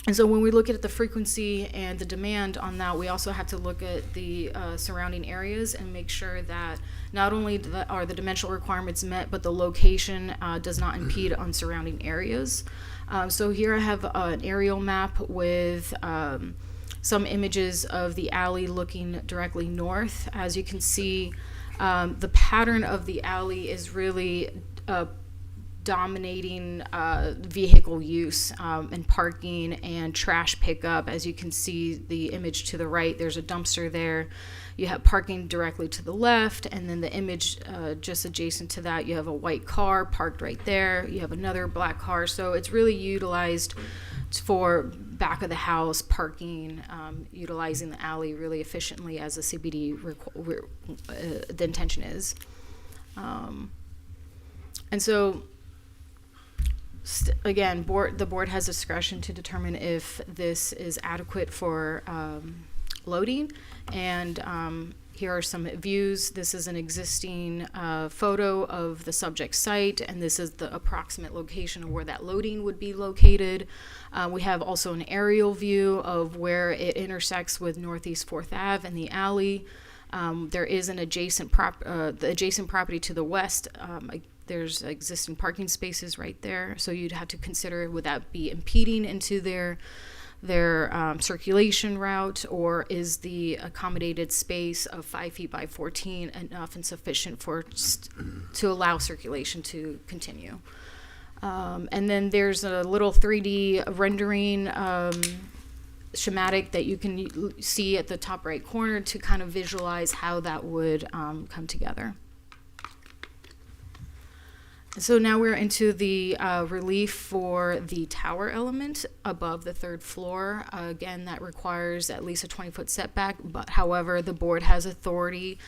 And so when we look at the frequency and the demand on that, we also have to look at the surrounding areas and make sure that not only are the dimensional requirements met, but the location does not impede on surrounding areas. So here I have an aerial map with some images of the alley looking directly north. As you can see, the pattern of the alley is really dominating vehicle use and parking and trash pickup. As you can see the image to the right, there's a dumpster there. You have parking directly to the left, and then the image just adjacent to that, you have a white car parked right there. You have another black car. So it's really utilized for back of the house parking, utilizing the alley really efficiently as the CBD the intention is. And so again, the board has discretion to determine if this is adequate for loading. And here are some views. This is an existing photo of the subject site, and this is the approximate location of where that loading would be located. We have also an aerial view of where it intersects with Northeast 4th Ave and the alley. There is an adjacent the adjacent property to the west. There's existing parking spaces right there, so you'd have to consider, would that be impeding into their circulation route, or is the accommodated space of 5 feet by 14 enough and sufficient to allow circulation to continue? And then there's a little 3D rendering schematic that you can see at the top right corner to kind of visualize how that would come together. So now we're into the relief for the tower element above the 3rd floor. Again, that requires at least a 20-foot setback, but however, the board has authority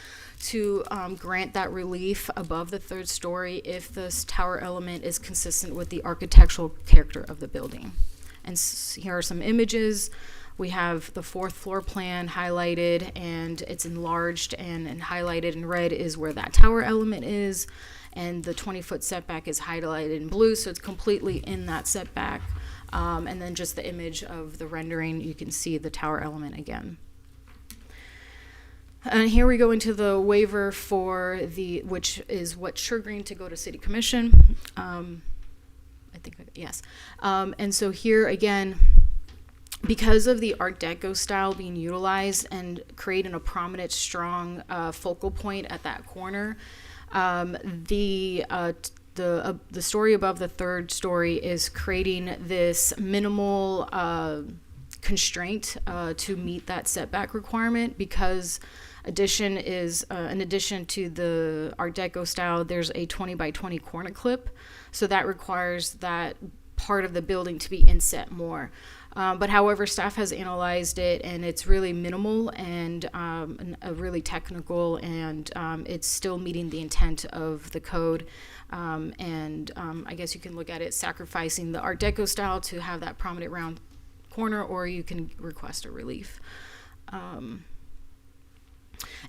to grant that relief above the 3rd story if this tower element is consistent with the architectural character of the building. And here are some images. We have the 4th floor plan highlighted, and it's enlarged, and highlighted in red is where that tower element is. And the 20-foot setback is highlighted in blue, so it's completely in that setback. And then just the image of the rendering, you can see the tower element again. And here we go into the waiver for which is what's triggering to go to City Commission. Yes. And so here again, because of the Art Deco style being utilized and creating a prominent, strong focal point at that corner, the story above the 3rd story is creating this minimal constraint to meet that setback requirement, because in addition to the Art Deco style, there's a 20 by 20 corner clip, so that requires that part of the building to be inset more. But however, staff has analyzed it, and it's really minimal and really technical, and it's still meeting the intent of the code. I guess you can look at it sacrificing the Art Deco style to have that prominent round corner, or you can request a relief.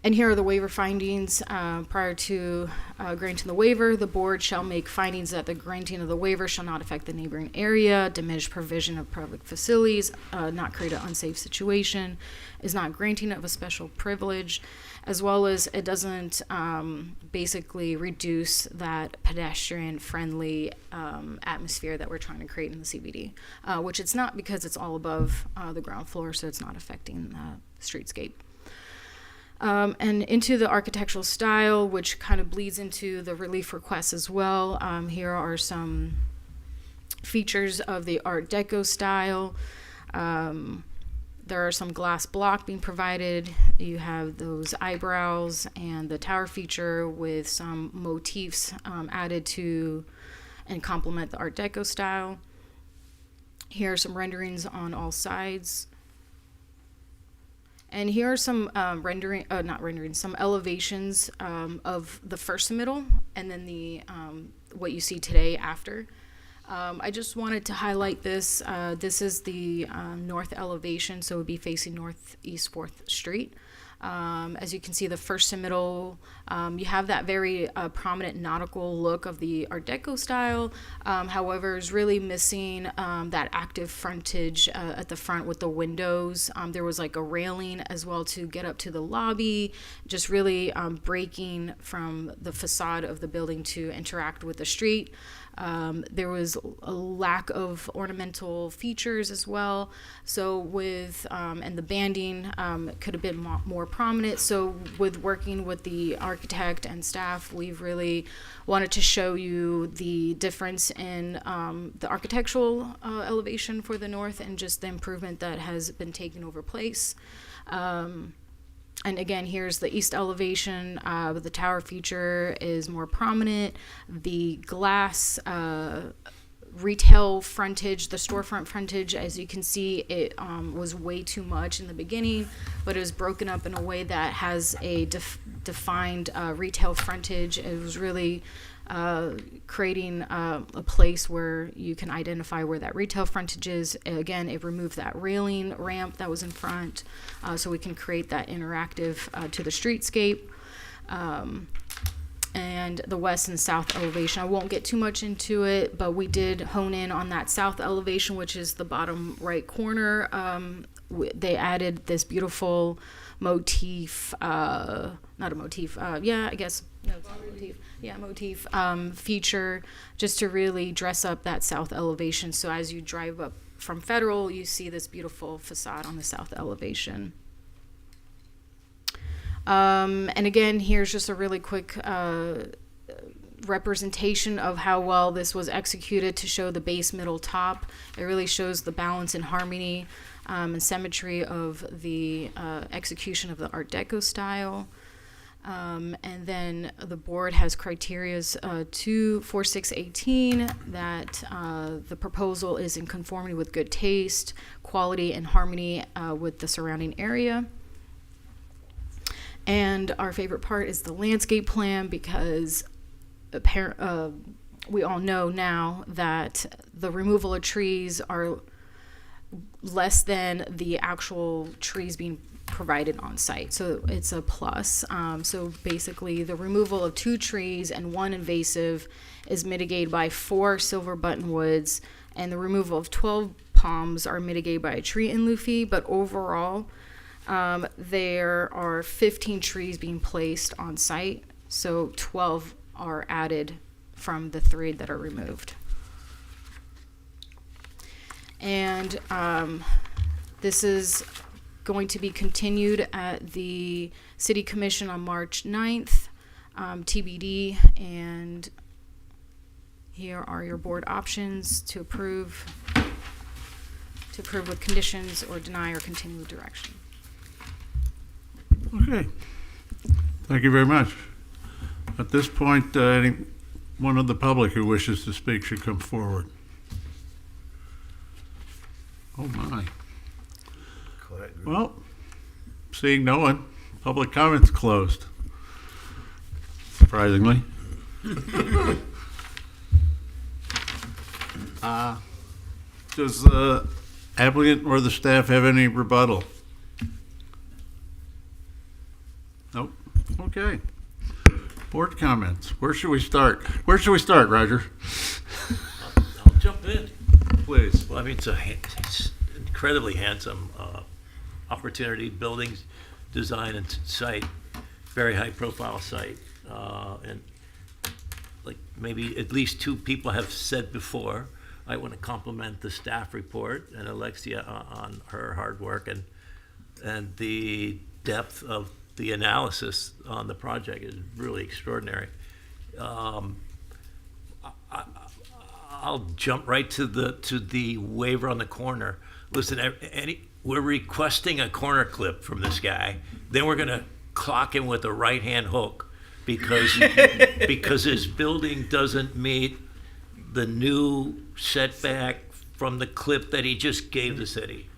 And here are the waiver findings. Prior to granting the waiver, the board shall make findings that the granting of the waiver shall not affect the neighboring area, diminish provision of public facilities, not create an unsafe situation, is not granting of a special privilege, as well as it doesn't basically reduce that pedestrian-friendly atmosphere that we're trying to create in the CBD, which it's not, because it's all above the ground floor, so it's not affecting the streetscape. And into the architectural style, which kind of bleeds into the relief requests as well. Here are some features of the Art Deco style. There are some glass block being provided. You have those eyebrows and the tower feature with some motifs added to and complement the Art Deco style. Here are some renderings on all sides. And here are some some elevations of the first submittal and then the what you see today after. I just wanted to highlight this. This is the north elevation, so it would be facing northeast 4th Street. As you can see, the first submittal, you have that very prominent nautical look of the Art Deco style. However, is really missing that active frontage at the front with the windows. There was like a railing as well to get up to the lobby, just really breaking from the facade of the building to interact with the street. There was a lack of ornamental features as well. So with, and the banding could have been more prominent. So with working with the architect and staff, we've really wanted to show you the difference in the architectural elevation for the north and just the improvement that has been taken over place. And again, here's the east elevation. The tower feature is more prominent. The glass retail frontage, the storefront frontage, as you can see, it was way too much in the beginning, but it was broken up in a way that has a defined retail frontage. It was really creating a place where you can identify where that retail frontage is. Again, it removed that railing ramp that was in front, so we can create that interactive to the streetscape. And the west and south elevation, I won't get too much into it, but we did hone in on that south elevation, which is the bottom right corner. They added this beautiful motif, not a motif, yeah, I guess, no, it's not a motif. Yeah, motif feature, just to really dress up that south elevation. So as you drive up from Federal, you see this beautiful facade on the south elevation. And again, here's just a really quick representation of how well this was executed to show the base, middle, top. It really shows the balance and harmony and symmetry of the execution of the Art Deco style. And then the board has criterias 24618 that the proposal is in conformity with good taste, quality, and harmony with the surrounding area. And our favorite part is the landscape plan, because we all know now that the removal of trees are less than the actual trees being provided on site, so it's a plus. So basically the removal of 2 trees and 1 invasive is mitigated by 4 silver buttonwoods, and the removal of 12 palms are mitigated by a tree in lieu fee. But overall, there are 15 trees being placed on site, so 12 are added from the 3 that are removed. And this is going to be continued at the City Commission on March 9th, TBD, and here are your board options to approve with conditions or deny or continue with direction. Okay. Thank you very much. At this point, anyone of the public who wishes to speak should come forward. Oh, my. Well, seeing no one, public comments closed. Surprisingly. Does the applicant or the staff have any rebuttal? Nope. Okay. Board comments. Where should we start? Roger? I'll jump in. Please. Well, I mean, it's incredibly handsome opportunity, buildings, design, and site. Very high profile site. And like maybe at least 2 people have said before, I want to compliment the staff report and Alexia on her hard work and the depth of the analysis on the project is really extraordinary. I'll jump right to the waiver on the corner. Listen, we're requesting a corner clip from this guy. Then we're gonna clock him with a right-hand hook because his building doesn't meet the new setback from the clip that he just gave the city.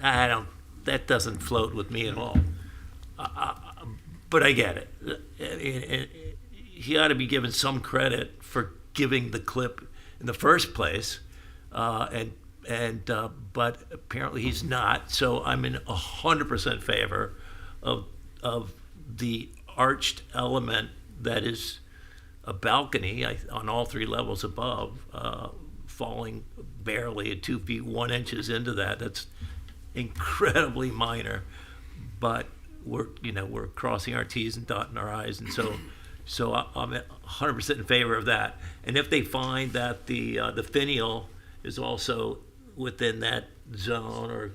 That doesn't float with me at all. But I get it. He ought to be given some credit for giving the clip in the first place, but apparently he's not. So I'm in 100% favor of the arched element that is a balcony on all three levels above, falling barely at 2 feet 1 inch into that. That's incredibly minor, but we're crossing our T's and dotting our I's, and so I'm 100% in favor of that. And if they find that the finial is also within that zone or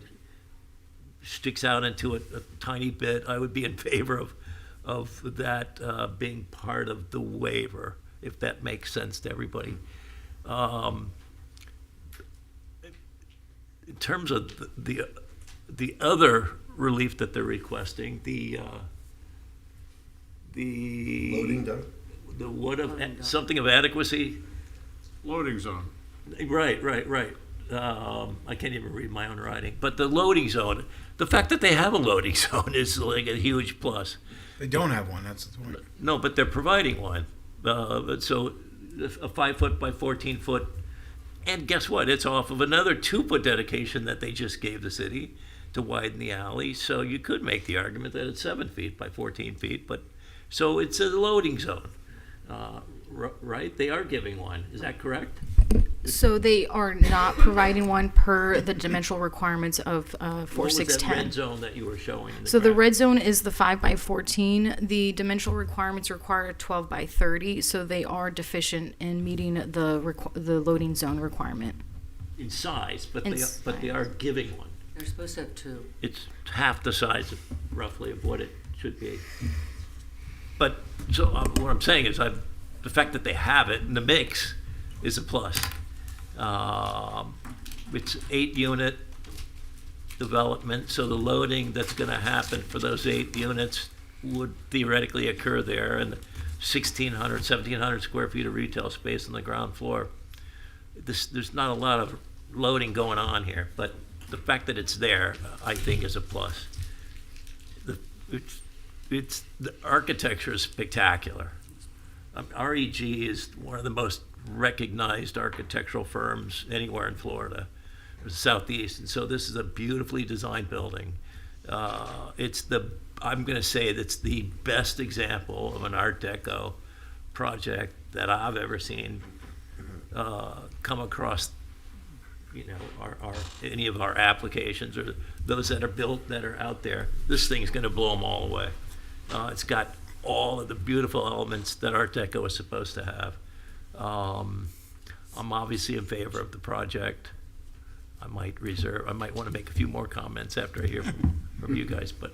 sticks out into a tiny bit, I would be in favor of that being part of the waiver, if that makes sense to everybody. In terms of the other relief that they're requesting, the Loading done? the what of something of adequacy. Loading zone. Right. I can't even read my own writing. But the loading zone, the fact that they have a loading zone is like a huge plus. They don't have one, that's the point. No, but they're providing one. So a 5 foot by 14 foot, and guess what? It's off of another 2 foot dedication that they just gave the city to widen the alley. So you could make the argument that it's 7 feet by 14 feet, but so it's a loading zone, right? They are giving one. Is that correct? So they are not providing one per the dimensional requirements of What was that 4610. red zone that you were showing? In the So the graph? red zone is the 5 by 14. The dimensional requirements require 12 by 30, so they are deficient in meeting the loading zone requirement. In size, but In they are giving one. They're supposed to have two. It's half the size, roughly, of what it should be. But so what I'm saying is, the fact that they have it in the mix is a plus. It's 8-unit development, so the loading that's going to happen for those 8 units would theoretically occur there, and 1,700 square feet of retail space on the ground floor. There's not a lot of loading going on here, but the fact that it's there, I think, is a plus. The architecture is spectacular. REG is one of the most recognized architectural firms anywhere in Florida, or the Southeast, and so this is a beautifully designed building. I'm going to say that's the best example of an Art Deco project that I've ever seen come across, any of our applications or those that are built that are out there. This thing is going to blow them all away. It's got all of the beautiful elements that Art Deco is supposed to have. I'm obviously in favor of the project. I might want to make a few more comments after I hear from you guys, but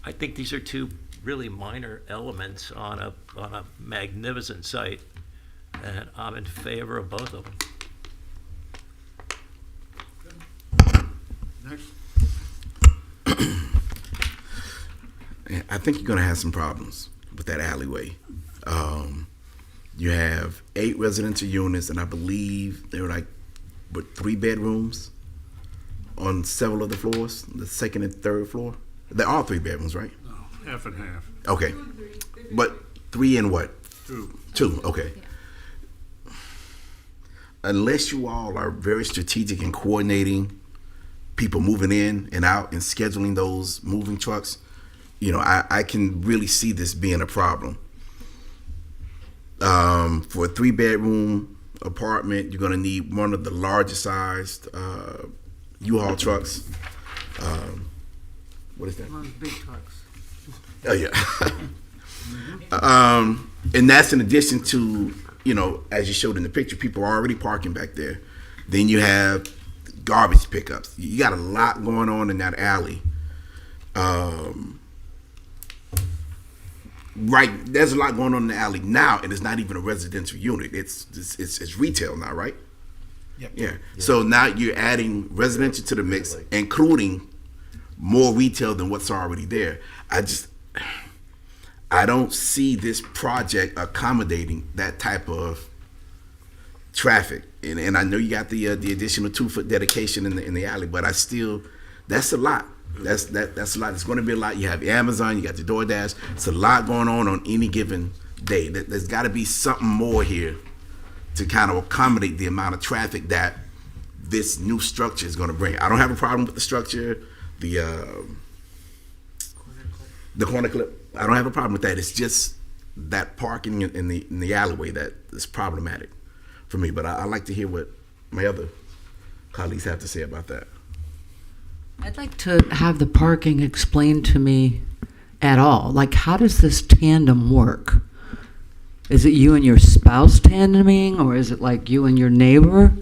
I think these are two really minor elements on a magnificent site, and I'm in favor of both of them. Next. I think you're going to have some problems with that alleyway. You have 8 residential units, and I believe they were 3 bedrooms on several of the floors, the second and third floor. They're all 3 bedrooms, right? No, half and half. Okay. But 3 and what? 2. 2, okay. Unless you all are very strategic in coordinating people moving in and out and scheduling those moving trucks, I can really see this being a problem. For a 3-bedroom apartment, you're going to need one of the largest sized U-Haul trucks. What is that? One of the big trucks. Oh, yeah. And that's in addition to, as you showed in the picture, people are already parking back there. Then you have garbage pickups. You got a lot going on in that alley. right, there's a lot going on in the alley now, and it's not even a residential unit. It's retail now, right? Yep. Yeah. So now you're adding residential to the mix, including more retail than what's already there. I don't see this project accommodating that type of traffic. And I know you got the additional 2-foot dedication in the alley, but that's a lot. That's a lot. It's going to be a lot. You have Amazon, you got the DoorDash. It's a lot going on any given day. There's got to be something more here to kind of accommodate the amount of traffic that this new structure is going to bring. I don't have a problem with the structure, the corner clip. I don't have a problem with that. It's just that parking in the alleyway that is problematic for me. But I like to hear what my other colleagues have to say about that. I'd like to have the parking explained to me at all. Like, how does this tandem work? Is it you and your spouse tandeming, or is it like you and your neighbor?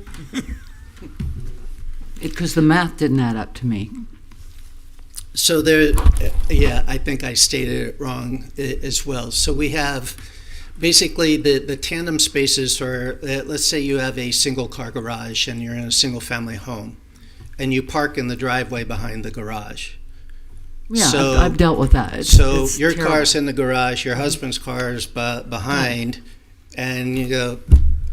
Because the math didn't add up to me. So I think I stated it wrong as well. So we have basically the tandem spaces are, let's say you have a single car garage and you're in a single family home and you park in the driveway behind the garage. Yeah, So- I've dealt with that. So It's your terrible. car's in the garage, your husband's car is behind, and you go,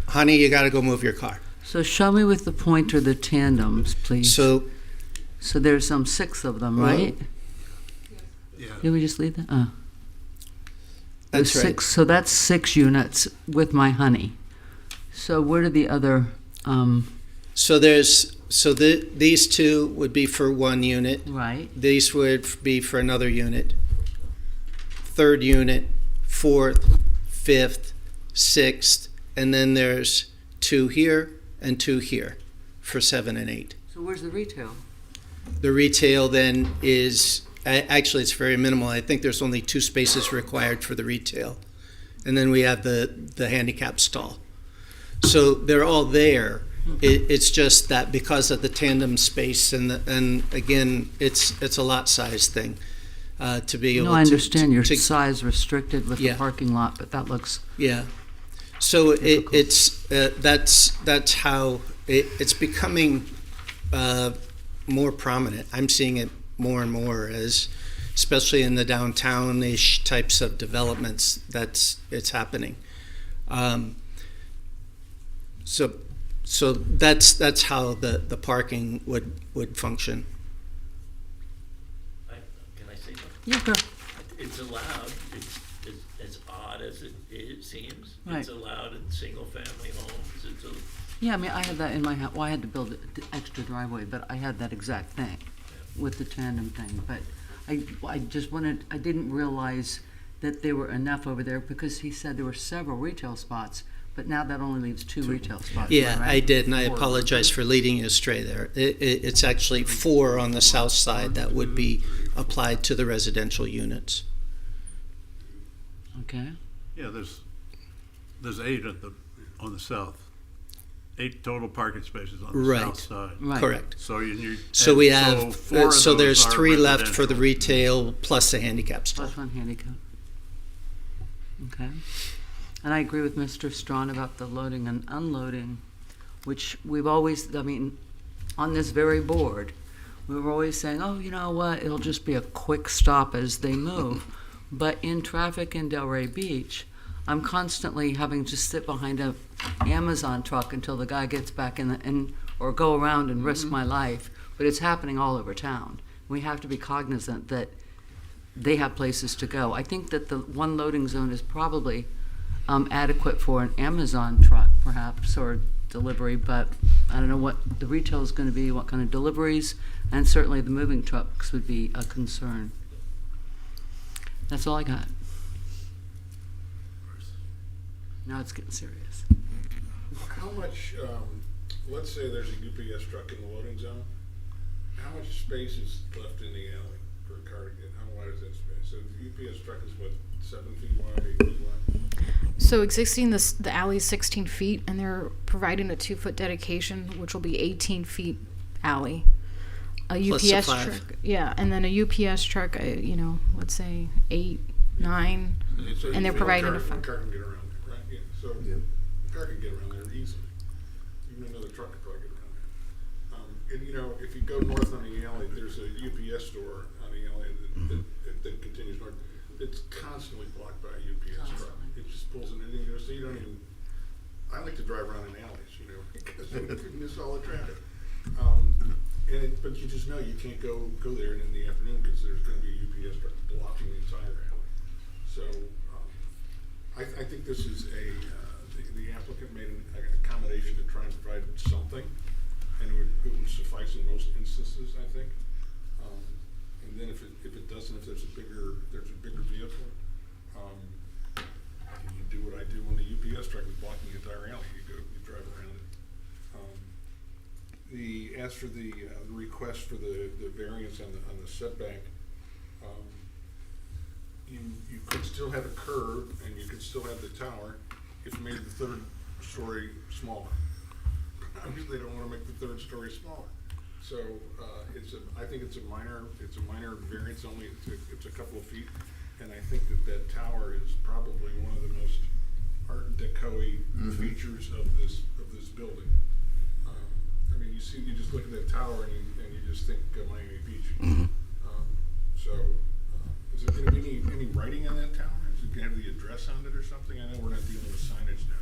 honey, you got to go move your car. So show me with the pointer the tandems, please. So there's 6 of them, right? Yeah. Did we just leave that? Oh. That's There's right. 6, so that's 6 units with my honey. So where do the other, these two would be for one unit. right? These would be for another unit. Third unit, fourth, fifth, sixth, and then there's 2 here and 2 here for 7 and 8. So where's the retail? The retail then is, actually it's very minimal. I think there's only 2 spaces required for the retail. And then we have the handicap stall. So they're all there. It's just that because of the tandem space and again, it's a lot size thing to be able to. No, I understand your to- size restricted with the Yeah. parking lot, but that looks, Yeah. So that's how it's becoming more prominent. I'm seeing it more and more as, especially in the downtown-ish types of developments, it's happening. So that's how the parking would function. Can I say something? yeah, go. It's allowed, it's as odd as it seems. Right. It's allowed in single-family homes, Yeah, I mean, I had that in my house. Well, I had to build an extra driveway, but I had that exact thing with the tandem thing. But I just wanted, I didn't realize that there were enough over there because he said there were several retail spots, but now that only leaves 2 retail spots. Yeah, right? I did, and I 4. apologize for leading you astray there. It's actually 4 on the south side that would be applied to the residential units. Okay. Yeah, there's 8 on the south. 8 total parking spaces on the Right. south side. Right. Correct. So So we so have, 4 of so there's those are 3 left for the residential. retail plus the handicap stall. Plus 1 handicap. Okay. And I agree with Mr. Strawn about the loading and unloading, which we've always, I mean, on this very board, we were always saying, oh, you know what, it'll just be a quick stop as they move. But in traffic in Delray Beach, I'm constantly having to sit behind a Amazon truck until the guy gets back or go around and risk my life. But it's happening all over town. We have to be cognizant that they have places to go. I think that the one loading zone is probably adequate for an Amazon truck, perhaps, or delivery, but I don't know what the retail is going to be, what kind of deliveries, and certainly the moving trucks would be a concern. That's all I got. Now it's getting serious. How much, let's say there's a UPS truck in the loading zone, how much space is left in the alley for a car to get? How wide is that space? So the UPS truck is what, 7 feet wide, 8 feet wide? So existing, the alley is 16 feet, and they're providing a 2-foot dedication, which will be 18 feet alley. A Plus the UPS 5. truck, yeah, and then a UPS truck, let's say 8, 9. So And they're a providing car, a fund. A car can get around there, right? Yeah, so Yeah. a car can get around there easily. Even another truck could probably get around there. And you know, if you go north on the alley, there's a UPS store on the alley that continues north. It's constantly blocked by a UPS truck. It just pulls in, and you know, so you don't even. I like to drive around in alleys, you know, because you miss all the traffic. But you just know you can't go there in the afternoon because there's going to be a UPS truck blocking the entire alley. So I think this is the applicant made an accommodation to try and provide something, and it would suffice in most instances, I think. And then if it doesn't, if there's a bigger vehicle, you do what I do when the UPS truck is blocking the entire alley. You drive around it. As for the request for the variance on the setback, you could still have a curb and you could still have the tower if you made the third story smaller. Obviously, they don't want to make the third story smaller. So I think it's a minor variance. Only it's a couple of feet, and I think that tower is probably one of the most Art Deco-y features of this building. I mean, you just look at that tower and you just think Miami Beach. Is there going to be any writing on that tower? Is it going to have the address on it or something? I know we're not dealing with signage now.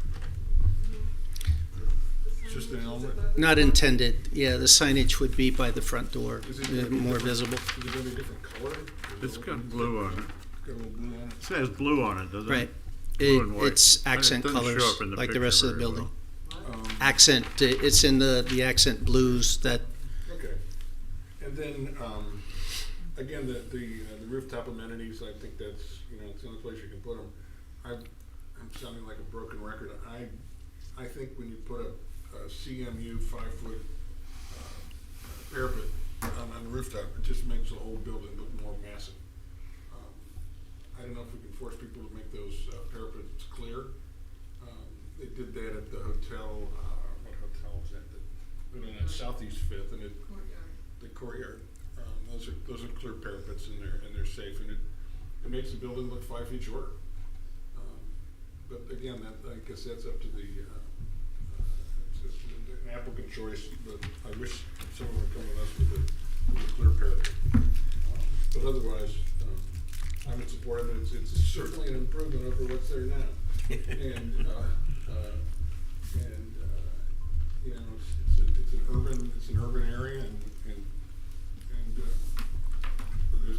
It's just an element. Not intended. Yeah, the signage would be by the front door, Is it gonna be more different- visible. Is it going to be a different color? It's got blue on it. Got a little blue on it. It says blue on it, doesn't it? Right. Blue and white. It's accent It doesn't colors, show up in the like the picture rest of the very building. well. Accent, it's in the accent blues that, Okay. And then, again, the rooftop amenities, I think that's, it's the only place you can put them. I'm sounding like a broken record. I think when you put a CMU 5-foot parapet on the rooftop, it just makes the whole building look more massive. I don't know if we can force people to make those parapets clear. They did that at the hotel, what hotel was that? On Southeast Fifth, and the Courtyard. Those are clear parapets, and they're safe, and it makes the building look 5 feet shorter. But again, I guess that's up to the an applicant choice. But I wish someone would come with us with a clear parapet. But otherwise, I'm in support of it. It's certainly an improvement over what's there now. And it's an urban area, and there's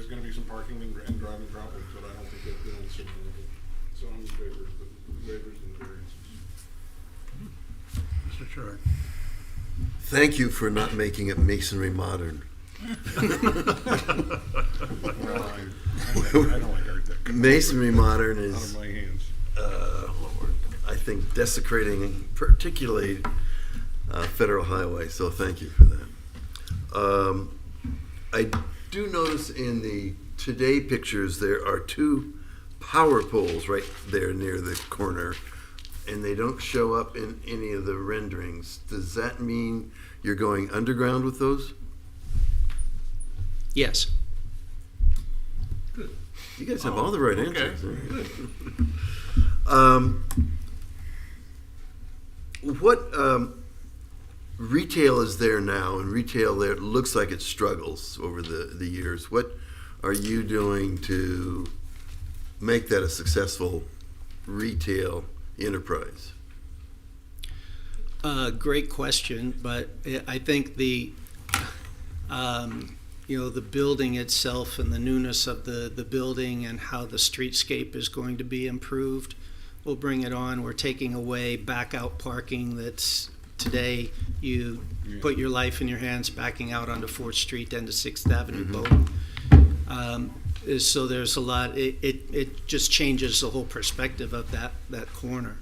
going to be some parking and driving problems, but I don't think that's been insurmountable. So I'm in favor of the waivers and the variances. Mr. Short. Thank you for not making it masonry modern. I don't like Art Deco. Masonry modern Out is, of my hands. I think, desecrating particularly Federal Highway, so thank you for that. I do notice in the today pictures there are 2 power poles right there near the corner, and they don't show up in any of the renderings. Does that mean you're going underground with those? yes. Good. You guys have all the right okay. answers. Good. What retail is there now, and retail there looks like it struggles over the years. What are you doing to make that a successful retail enterprise? Great question, but I think the building itself and the newness of the building and how the streetscape is going to be improved will bring it on. We're taking away back out parking that's today you put your life in your hands backing out onto 4th Street into 6th Avenue Bowdoin. So there's a lot, it just changes the whole perspective of that corner.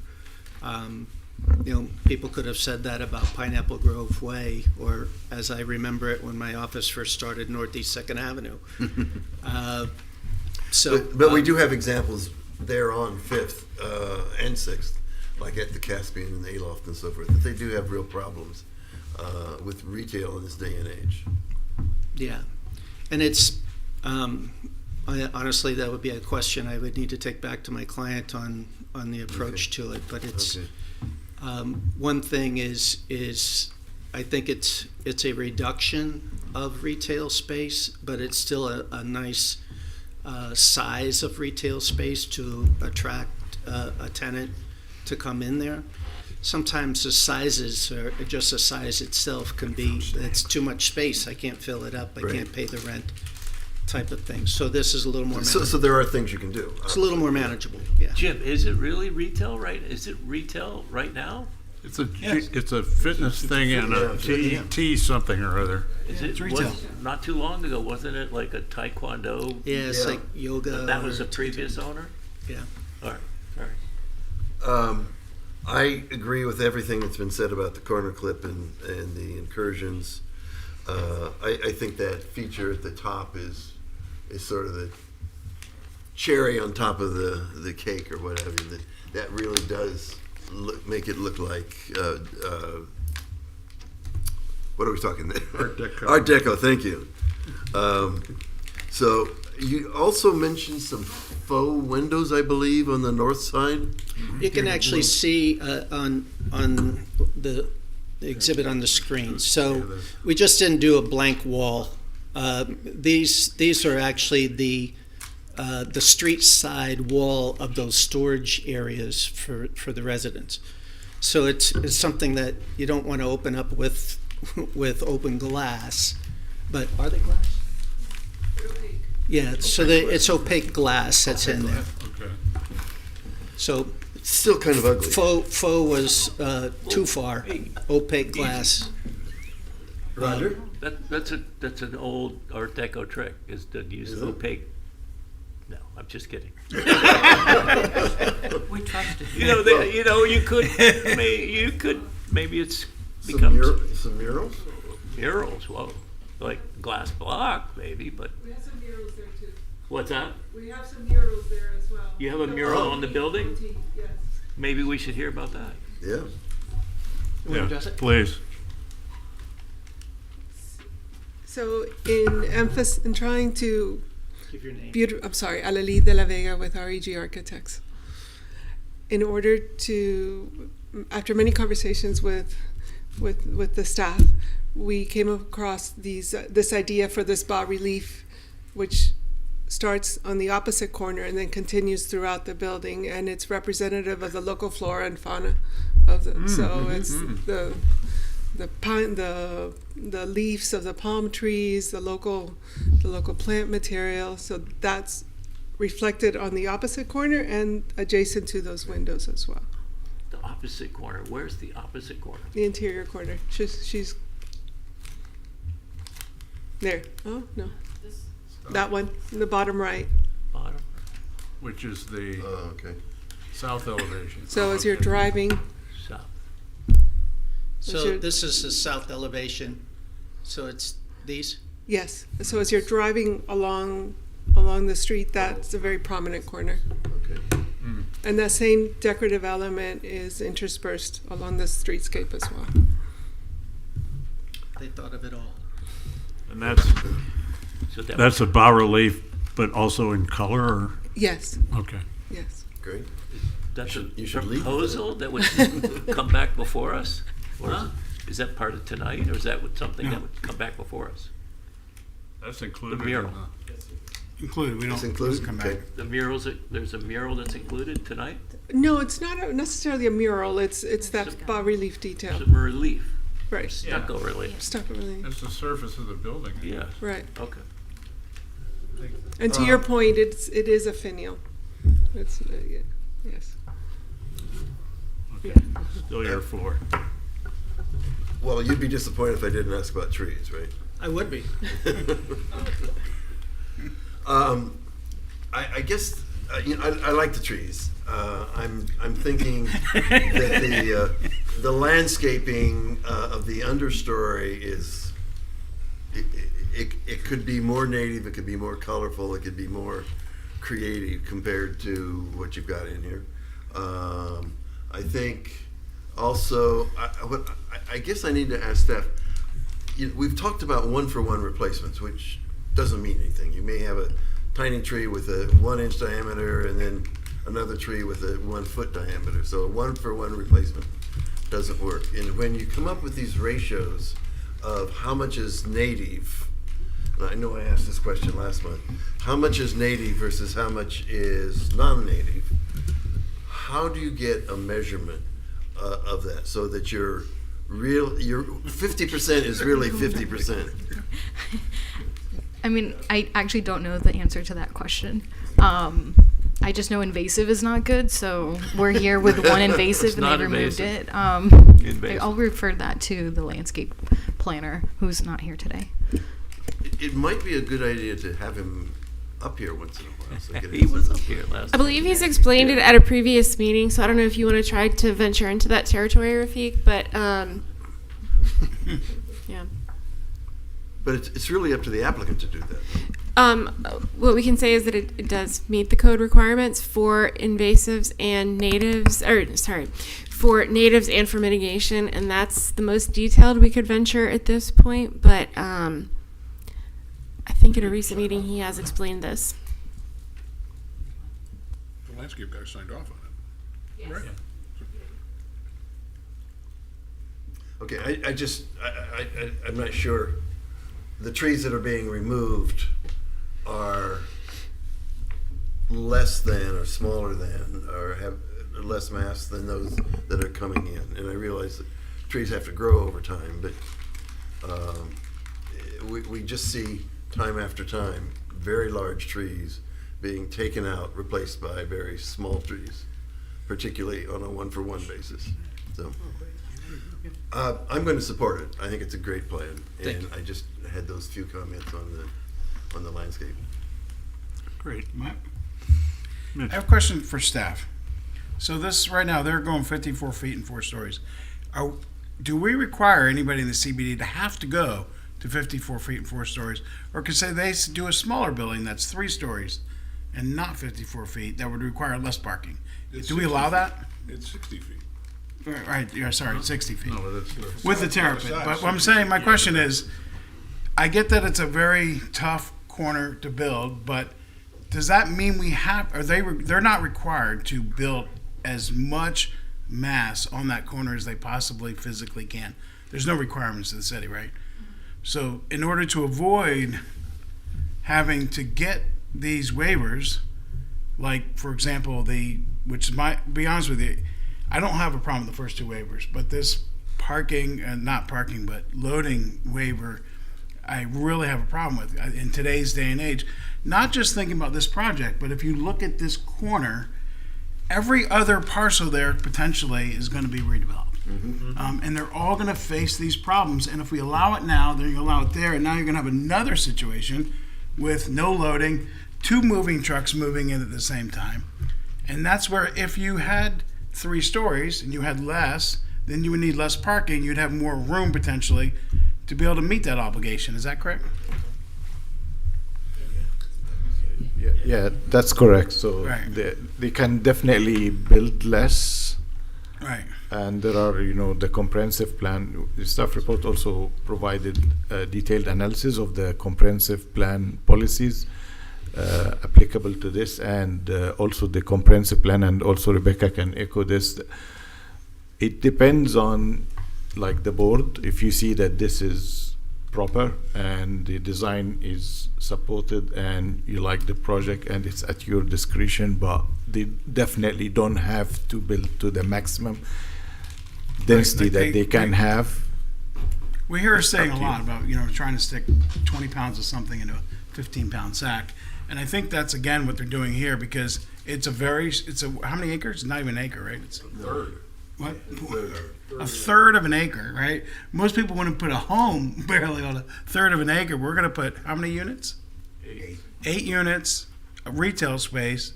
People could have said that about Pineapple Grove Way, or as I remember it when my office first started, Northeast 2nd Avenue. But we do have examples there on 5th and 6th, like at the Caspian and the Aloft and so forth, that they do have real problems with retail in this day and age. Yeah, and it's Honestly, that would be a question I would need to take back to my client on the approach to it. But it's one thing is I think it's a reduction of retail space, but it's still a nice size of retail space to attract a tenant to come in there. Sometimes the sizes, or just the size itself, can be, it's too much space. I can't fill it up. I can't pay the rent, type of thing. So this is a little more manageable. So there are things you can do. It's a little more manageable, yeah. Jim, is it really retail right? Is it retail right now? It's a fitness thing and a T something or other. Is it retail. Not too long ago, wasn't it like a taekwondo? Yeah, it's like yoga. That was or- the previous owner? Yeah. All right, sorry. I agree with everything that's been said about the corner clip and the incursions. I think that feature at the top is sort of the cherry on top of the cake or whatever. That really does make it look like what are we talking there? Art Deco. Art Deco. Thank you. So you also mentioned some faux windows, I believe, on the north side. You can actually see on the exhibit on the screen. So we just didn't do a blank wall. These are actually the street side wall of those storage areas for the residents. So it's something that you don't want to open up with open glass. But are they glass? Yeah. So it's opaque glass that's in there. Okay. So it's still kind of ugly. Faux was too far. Opaque glass. Roger? That's an old Art Deco trick, is to use opaque. No, I'm just kidding. We trust it. You could maybe it's become some murals. Murals, whoa, like glass block maybe, but We have some murals there too. what's that? We have some murals there as well. You have a mural on the building? Yes. Maybe we should hear about that. Yeah. Yeah, please. So in trying to Give your name. I'm sorry, Alali de la Vega with REG Architects. In order to, after many conversations with the staff, we came across this idea for this bas relief, which starts on the opposite corner and then continues throughout the building, and it's representative of the local flora and fauna of the. It's the pine, the leaves of the palm trees, the local plant material. So that's reflected on the opposite corner and adjacent to those windows as well. The opposite corner. Where's the opposite corner? The interior corner. She's there. Oh no, that one in the bottom right. Bottom. Which is the Okay. south elevation. So as you're driving, South. So this is the south elevation. So it's these? yes. So as you're driving along the street, that's a very prominent corner. Okay. And that same decorative element is interspersed along the streetscape as well. They thought of it all. And that's So a bas relief, but also in color, or? Yes, Okay. yes. Great. that's You a should leave. proposal that would come back before us? Or is that part of tonight, or is that something that would come back before us? That's The included. mural. Included, we don't, It's included? come Okay. back. The murals, there's a mural that's included tonight? No, it's not necessarily a mural. It's that bas relief detail. Some relief, Right. stucco relief. Stuff relief. It's the surface of the building. Yeah, Right. okay. And to your point, it is a finial. It's yes. Okay. Still your floor. Well, you'd be disappointed if I didn't ask about trees, right? I would be. I guess I like the trees. I'm thinking that the landscaping of the understory is it could be more native, it could be more colorful, it could be more creative compared to what you've got in here. I think also I guess I need to ask staff. We've talked about 1-for-1 replacements, which doesn't mean anything. You may have a tiny tree with a 1 inch diameter and then another tree with a 1 foot diameter. So a 1-for-1 replacement doesn't work. And when you come up with these ratios of how much is native, and I know I asked this question last month, how much is native versus how much is non-native, how do you get a measurement of that so that your 50% is really 50%? I mean, I actually don't know the answer to that question. I just know invasive is not good, so we're here with one invasive and they removed it. I'll refer that to the landscape planner, who's not here today. It might be a good idea to have him up here once in a while. So He was up here last I believe he's explained it at a previous meeting, so I don't know if you want to try to venture into that territory, Rafiq, but yeah. But it's really up to the applicant to do that. What we can say is that it does meet the code requirements for invasives and natives, for natives and for mitigation, and that's the most detailed we could venture at this point, but I think at a recent meeting he has explained this. The landscape guy signed off on it. Yes. Right. Okay, I'm not sure. The trees that are being removed are less than or smaller than or have less mass than those that are coming in. And I realize that trees have to grow over time, but we just see time after time very large trees being taken out, replaced by very small trees, particularly on a 1-for-1 basis. So I'm going to support it. I think it's a great plan, and I just had those few comments on the landscape. Great. I have a question for staff. So this, right now, they're going 54 feet and 4 stories. Do we require anybody in the CBD to have to go to 54 feet and 4 stories? Or could say they do a smaller building that's 3 stories and not 54 feet that would require less parking? Do we allow that? It's 60 feet. Right, yeah, sorry, 60 feet. No, that's With the terrapin. But what I'm saying, my question is, I get that it's a very tough corner to build, but does that mean they're not required to build as much mass on that corner as they possibly physically can? There's no requirements to the city, right? So in order to avoid having to get these waivers, like for example, which might be honest with you, I don't have a problem with the first 2 waivers, but this parking, not parking, but loading waiver, I really have a problem with in today's day and age. Not just thinking about this project, but if you look at this corner, every other parcel there potentially is going to be redeveloped. And they're all going to face these problems. And if we allow it now, then you allow it there, and now you're going to have another situation with no loading, 2 moving trucks moving in at the same time. And that's where if you had 3 stories and you had less, then you would need less parking. You'd have more room potentially to be able to meet that obligation. Is that correct? Yeah, that's correct. So Right. they can definitely build less. Right. And there are, the comprehensive plan. The staff report also provided a detailed analysis of the comprehensive plan policies applicable to this, and also the comprehensive plan, and also Rebecca can echo this. It depends on, like, the board. If you see that this is proper and the design is supported and you like the project and it's at your discretion, but they definitely don't have to build to the maximum density that they can have. We hear her saying a lot about, trying to stick 20 pounds of something into a 15-pound sack. And I think that's, again, what they're doing here, because it's a how many acres? It's not even an acre, right? It's a third. What? A third of an acre, right? Most people wouldn't put a home barely on a third of an acre. We're going to put how many units? 8 units, a retail space,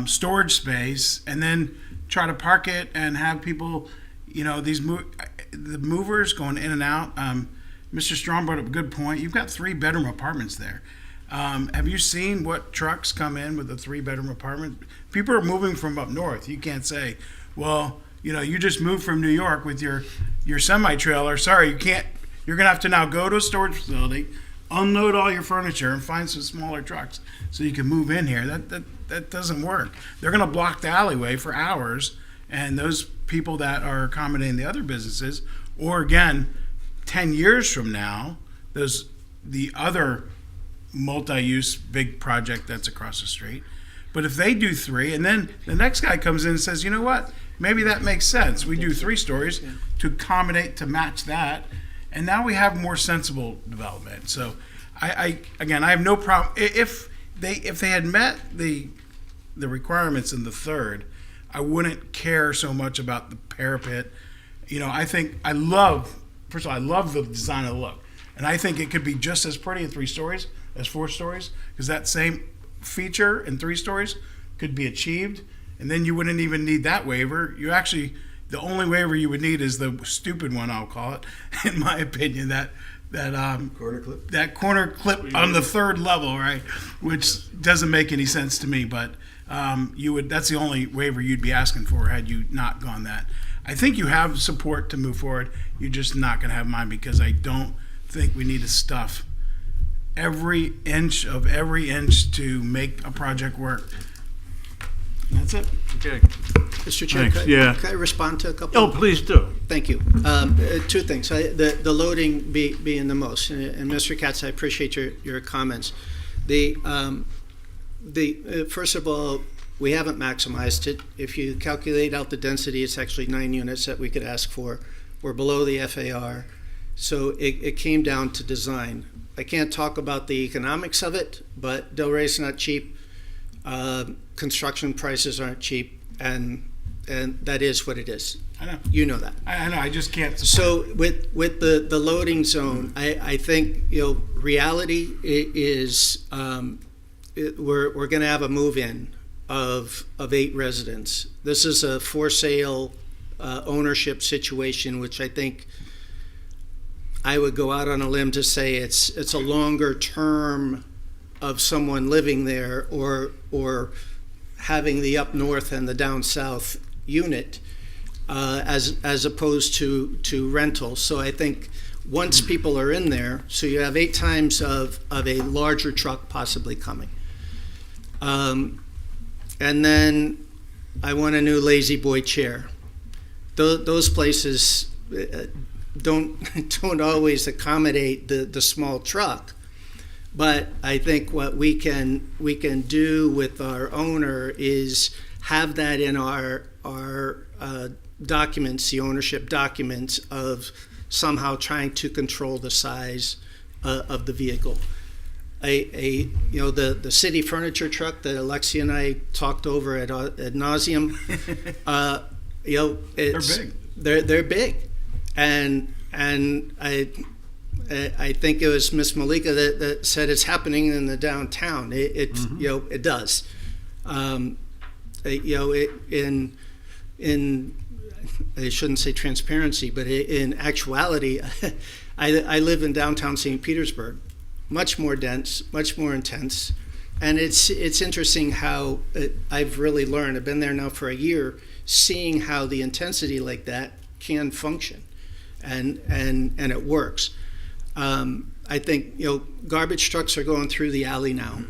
storage space, and then try to park it and have people, the movers going in and out. Mr. Strong brought up a good point. You've got 3-bedroom apartments there. Have you seen what trucks come in with a 3-bedroom apartment? People are moving from up north. You can't say, well, you just moved from New York with your semi-trailer. Sorry, you can't. You're going to have to now go to a storage facility unload all your furniture and find some smaller trucks so you can move in here. That doesn't work. They're going to block the alleyway for hours, and those people that are accommodating the other businesses, or again, 10 years from now, there's the other multi-use big project that's across the street. But if they do 3, and then the next guy comes in and says, you know what, maybe that makes sense. We do 3 stories to accommodate, to match that, and now we have more sensible development. So I have no problem. If they had met the requirements in the third, I wouldn't care so much about the parapet. You know, I love the design of the look. And I think it could be just as pretty in 3 stories as 4 stories, because that same feature in 3 stories could be achieved, and then you wouldn't even need that waiver. The only waiver you would need is the stupid one, I'll call it, in my opinion, that corner clip on the 3rd level, right? Which doesn't make any sense to me, but that's the only waiver you'd be asking for had you not gone that. I think you have support to move forward. You're just not going to have mine, because I don't think we need to stuff every inch to make a project work. That's it. Okay. Mr. Chair, Thanks. can I respond to a couple? Oh, please do. Thank you. 2 things. The loading being the most, and Mr. Katz, I appreciate your comments. First of all, we haven't maximized it. If you calculate out the density, it's actually 9 units that we could ask for. We're below the FAR, so it came down to design. I can't talk about the economics of it, but Delray's not cheap. Construction prices aren't cheap, and that is what it is. I know. You know that. I know. I just can't. So with the loading zone, I think reality is we're going to have a move-in of 8 residents. This is a for sale ownership situation, which I think I would go out on a limb to say it's a longer term of someone living there or having the up north and the down south unit as opposed to rental. So I think once people are in there, so you have 8 times of a larger truck possibly coming. And then I want a new lazy boy chair. Those places don't always accommodate the small truck, but I think what we can do with our owner is have that in our documents, the ownership documents, of somehow trying to control the size of the vehicle. The city furniture truck that Alexia and I talked over ad nauseum. They're big. They're big, and I think it was Miss Malika that said it's happening in the downtown. It does. In I shouldn't say transparency, but in actuality, I live in downtown St. Petersburg, much more dense, much more intense, and it's interesting how I've really learned. I've been there now for a year, seeing how the intensity like that can function, and it works. I think garbage trucks are going through the alley now.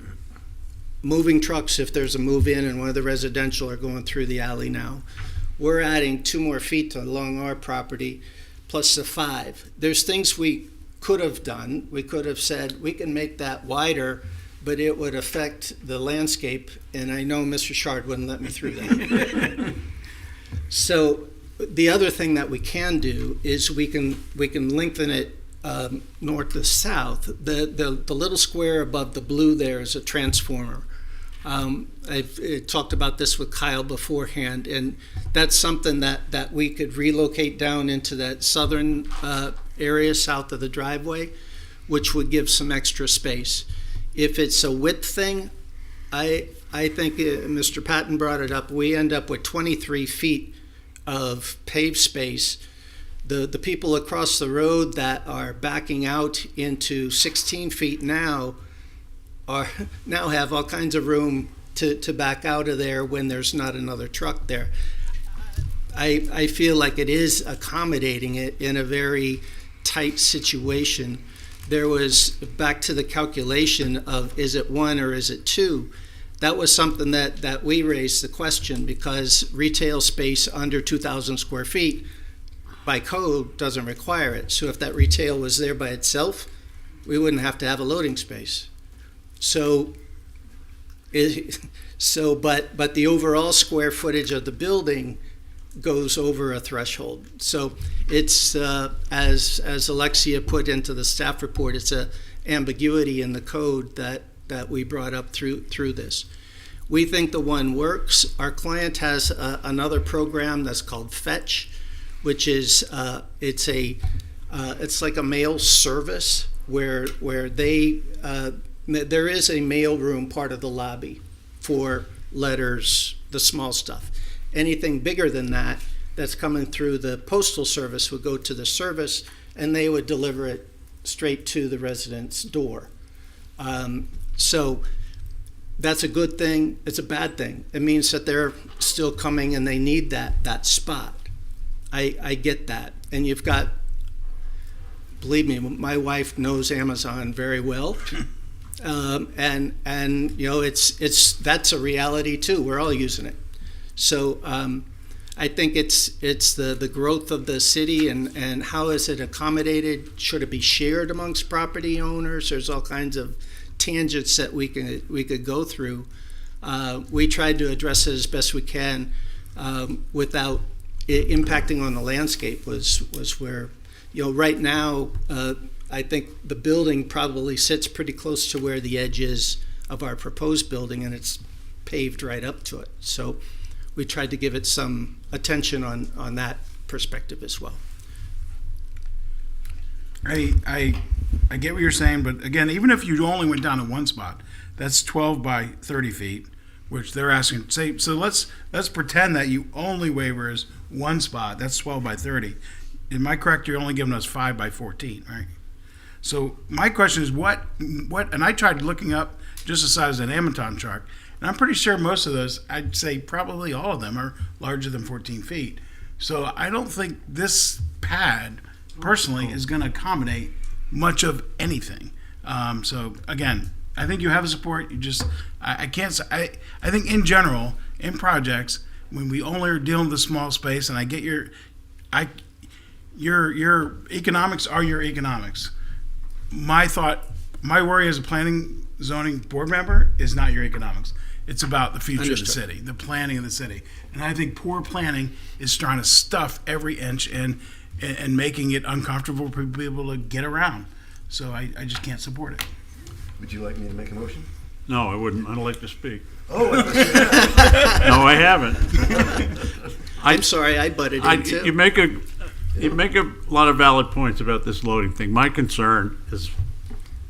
Moving trucks, if there's a move in and one of the residential, are going through the alley now. We're adding 2 more feet along our property, plus the 5. There's things we could have done. We could have said we can make that wider, but it would affect the landscape, and I know Mr. Shard wouldn't let me through that. So the other thing that we can do is we can lengthen it north to south. The little square above the blue there is a transformer. I've talked about this with Kyle beforehand, and that's something that we could relocate down into that southern area south of the driveway, which would give some extra space. If it's a width thing, I think Mr. Patton brought it up. We end up with 23 feet of paved space. The people across the road that are backing out into 16 feet now have all kinds of room to back out of there when there's not another truck there. I feel like it is accommodating it in a very tight situation. there was, back to the calculation of is it 1 or is it 2, that was something that we raised the question, because retail space under 2,000 square feet by code doesn't require it. So if that retail was there by itself, we wouldn't have to have a loading space. So, but the overall square footage of the building goes over a threshold. So it's, as Alexia put into the staff report, it's a ambiguity in the code that we brought up through this. We think the one works. Our client has another program that's called Fetch, which is it's like a mail service where they there is a mail room part of the lobby for letters, the small stuff. Anything bigger than that that's coming through the postal service would go to the service, and they would deliver it straight to the resident's door. So that's a good thing. It's a bad thing. It means that they're still coming and they need that spot. I get that. And you've got, believe me, my wife knows Amazon very well. And you know, that's a reality too. We're all using it. So I think it's the growth of the city and how is it accommodated? Should it be shared amongst property owners? There's all kinds of tangents that we could go through. We tried to address it as best we can without it impacting on the landscape. Was where, you know, right now I think the building probably sits pretty close to where the edge is of our proposed building, and it's paved right up to it. So we tried to give it some attention on that perspective as well. I get what you're saying, but again, even if you only went down to one spot, that's 12 by 30 feet, which they're asking. Say, so let's pretend that you only waiver is one spot. That's 12 by 30. Am I correct? You're only giving us 5 by 14, right? So my question is what? And I tried looking up just the size of an Amazon truck, and I'm pretty sure most of those, I'd say probably all of them, are larger than 14 feet. So I don't think this pad personally is going to accommodate much of anything. So again, I think you have support. You just, I can't. I think in general, in projects, when we only are dealing with a small space, and I get your economics are your economics. My worry as a planning zoning board member is not your economics. It's about the future of the city, the planning of the city. And I think poor planning is trying to stuff every inch and making it uncomfortable for people to get around. So I just can't support it. Would you like me to make a motion? No, I wouldn't. I don't like to speak. Oh, I thought you had. No, I haven't. I'm sorry, I butted in too. You make a lot of valid points about this loading thing. My concern is,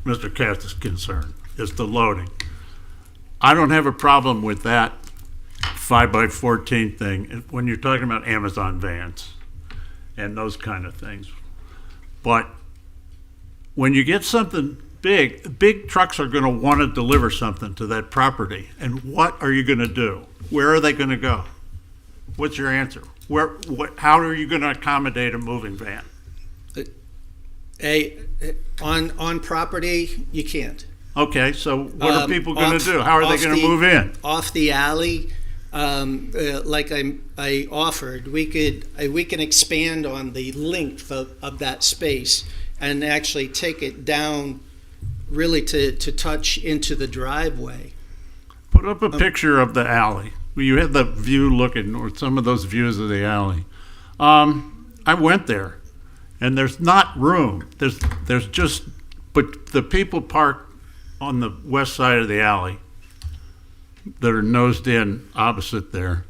Mr. Cass's concern, is the loading. I don't have a problem with that 5 by 14 thing when you're talking about Amazon vans and those kind of things. But when you get something big trucks are going to want to deliver something to that property. And what are you going to do? Where are they going to go? What's your answer? How are you going to accommodate a moving van? On property, you can't. Okay, so what are people going to do? How are they going to move in? Off the alley, like I offered, we can expand on the length of that space and actually take it down really to touch into the driveway. Put up a picture of the alley. You had the view looking, or some of those views of the alley. I went there, and there's not room. There's just, but the people park on the west side of the alley that are nosed in opposite there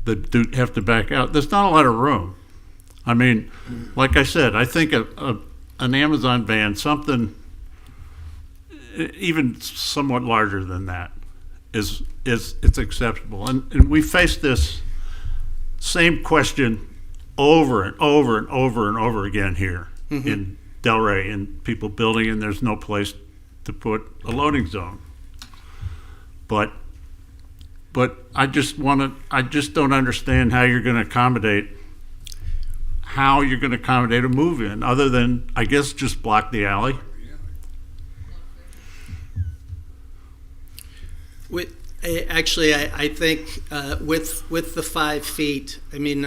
that do have to back out. There's not a lot of room. I mean, like I said, I think an Amazon van, something even somewhat larger than that, it's acceptable. And we face this same question over and over and over and over again here in Delray, and people building, and there's no place to put a loading zone. But I just don't understand how you're going to accommodate how you're going to accommodate a move-in, other than, I guess, just block the alley. Actually, I think with the 5 feet, I mean,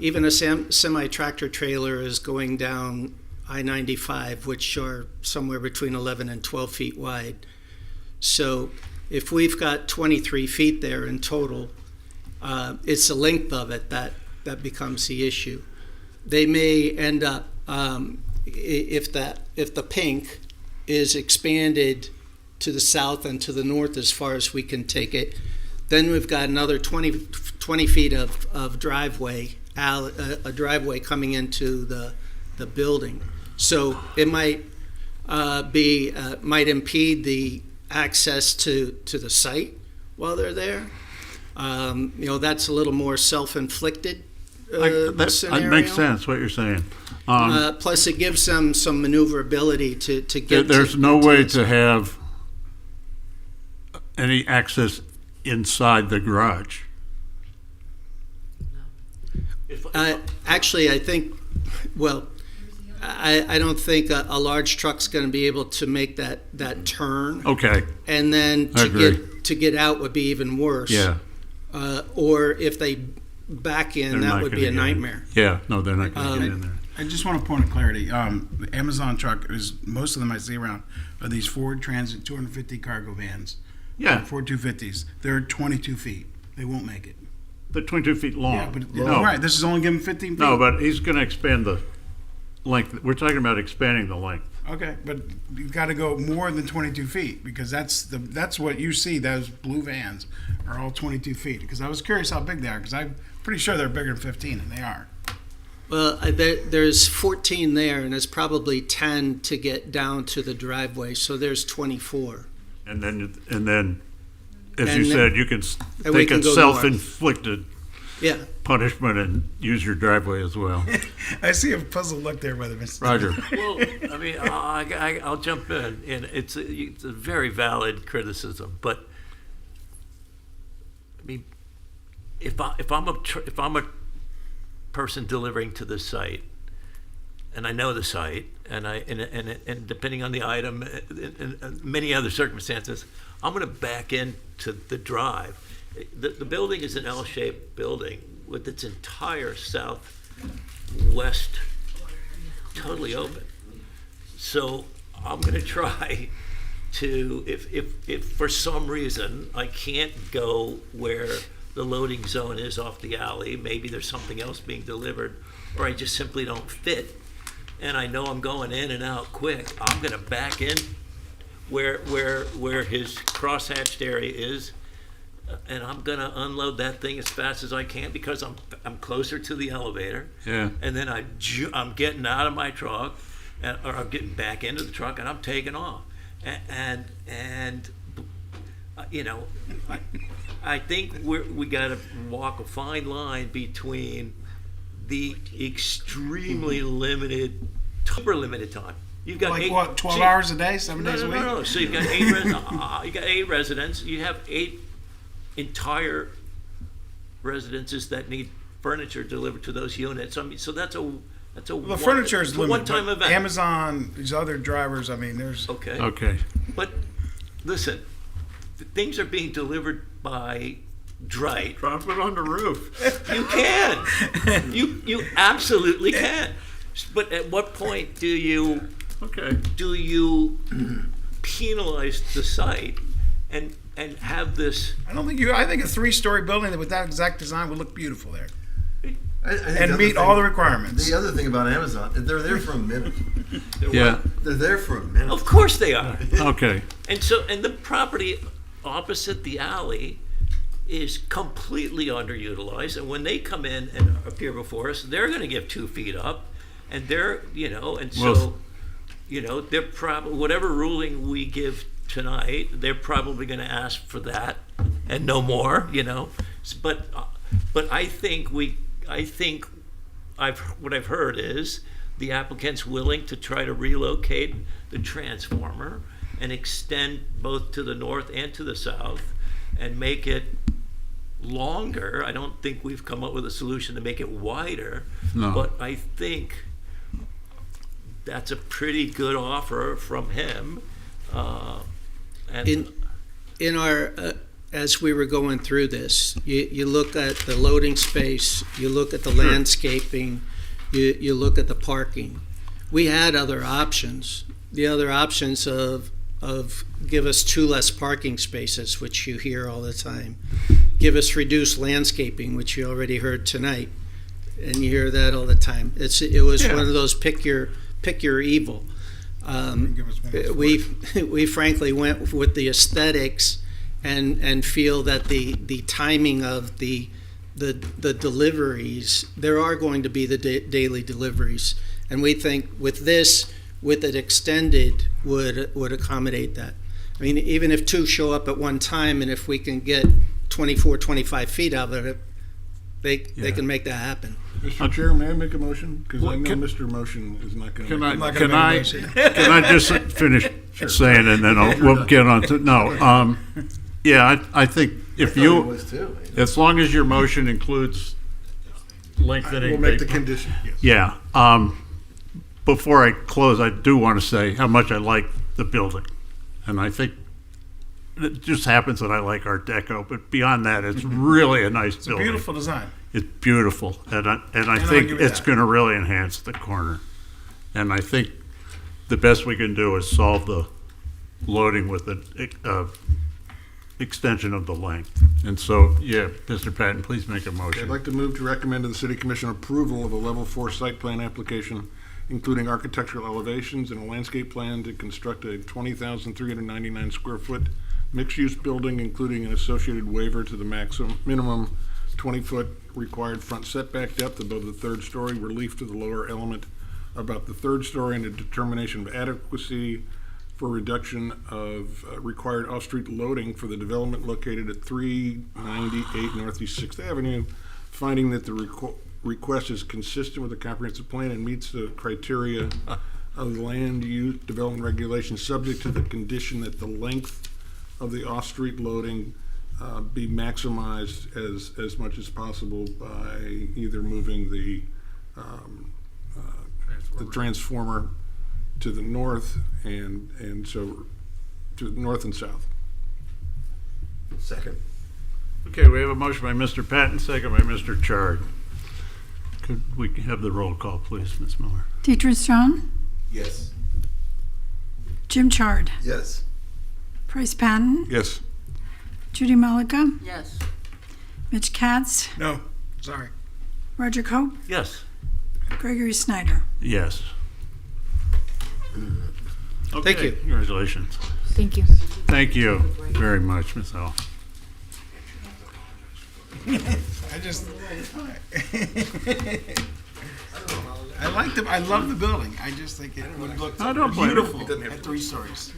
even a semi-tractor trailer is going down I-95, which are somewhere between 11 and 12 feet wide. So if we've got 23 feet there in total, it's the length of it that becomes the issue. They may end up, if the pink is expanded to the south and to the north as far as we can take it, then we've got another 20 feet of driveway, a driveway coming into the building. So it might might impede the access to the site while they're there. That's a little more self-inflicted That scenario. makes sense, what you're saying. Plus, it gives them some maneuverability to get. There's no way to have any access inside the garage. Actually, I think, well, I don't think a large truck's going to be able to make that turn. Okay. And then to get out would be even worse. Yeah. Or if they back in, that would be a nightmare. Yeah, no, they're not going to get in there. I just want a point of clarity. The Amazon truck is, most of them I see around are these Ford Transit 250 cargo vans. Yeah. Ford 250s. They're 22 feet. They won't make it. They're 22 feet long. Yeah, but No. right. This is only giving 15 feet. No, but he's going to expand the length. We're talking about expanding the length. Okay, but you've got to go more than 22 feet because that's what you see. Those blue vans are all 22 feet. Because I was curious how big they are because I'm pretty sure they're bigger than 15, and they are. Well, there's 14 there, and it's probably 10 to get down to the driveway. So there's 24. And then, as And you then- said, you can and we take can a go self-inflicted Yeah. punishment and use your driveway as well. I see a puzzled look there by the Mr. Roger. Well, I mean, I'll jump in, and it's a very valid criticism. But I mean, if I'm a person delivering to the site, and I know the site, and depending on the item and many other circumstances, I'm going to back into the drive. The building is an L-shaped building with its entire southwest totally open. So I'm going to try to, if for some reason I can't go where the loading zone is off the alley, maybe there's something else being delivered, or I just simply don't fit, and I know I'm going in and out quick, I'm going to back in where his crosshatched area is, and I'm going to unload that thing as fast as I can because I'm closer to the elevator. Yeah. And then I'm getting out of my truck, or I'm getting back into the truck, and I'm taking off. And you know, I think we got to walk a fine line between the extremely limited, super limited time. You've got Like 12 hours a day, 7 days a week? No. So you've got eight residents. You have 8 entire residences that need furniture delivered to those units. I mean, so that's a The furniture is limited. one-time but event. Amazon, these other drivers, I mean, there's... Okay. But listen, things are being delivered by Drite. Drop it on the roof. You can. You absolutely can. But at what point do you penalize the site and have this? I don't think I think a 3-story building with that exact design would look beautiful there. I think the And other meet all the requirements. The other thing about Amazon, they're there for a minute. Yeah. They're there for a minute. Of course they are. Okay. And the property opposite the alley is completely underutilized. And when they come in and appear before us, they're going to give 2 feet up, and they're they're probably, whatever ruling we give tonight, they're probably going to ask for that and no more. But I think what I've heard is the applicant's willing to try to relocate the transformer and extend both to the north and to the south and make it longer. I don't think we've come up with a solution to make it wider. No. But I think that's a pretty good offer from him. And In our, as we were going through this, you look at the loading space, you look at the landscaping, you look at the parking. We had other options. The other options of give us 2 less parking spaces, which you hear all the time. Give us reduced landscaping, which you already heard tonight, and you hear that all the time. It was one of those pick your evil. We frankly went with the aesthetics and feel that the timing of the deliveries, there are going to be the daily deliveries, and we think with this, with it extended, would accommodate that. I mean, even if 2 show up at one time, and if we can get 24, 25 feet out of it, they can make that happen. Mr. Chair, may I make a motion? Because I know Mr. Motion is not going to make a motion. Can I just finish saying, and then we'll get on to, no, yeah, I think if you, as long as your motion includes lengthening. We'll make the condition, yes. Yeah, before I close, I do want to say how much I like the building. And I think it just happens that I like Art Deco, but beyond that, it's really a nice building. It's a beautiful design. It's beautiful, and I think it's going to really enhance the corner. And I think the best we can do is solve the loading with the extension of the length. And so, yeah, Mr. Patton, please make a motion. I'd like to move to recommend to the City Commission approval of a Level 4 site plan application, including architectural elevations and a landscape plan to construct a 20,399 square foot mixed-use building, including an associated waiver to the minimum 20-foot required front setback depth above the 3rd story, relief to the lower element about the 3rd story, and a determination of adequacy for reduction of required off-street loading for the development located at 398 Northeast 6th Avenue, finding that the request is consistent with the comprehensive plan and meets the criteria of the land use development regulations, subject to the condition that the length of the off-street loading be maximized as much as possible by either moving the transformer to the north and so to the north and south. Second. Okay, we have a motion by Mr. Patton, second by Mr. Chard. Could we have the roll call, please, Ms. Miller? Dietrich Strong, Yes. Jim Chard, Yes. Price Patton, Yes. Judy Malika, Yes. Mitch Katz, No, sorry. Roger Cope, Yes. Gregory Snyder. Yes. Okay, Thank you. Congratulations. Thank you. Thank you very much, Ms. L. I just, I love the building. I just think it would look I don't blame you. beautiful at 3 stories.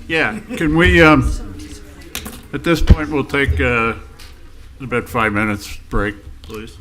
Yeah, can we, at this point, we'll take about 5 minutes break, please.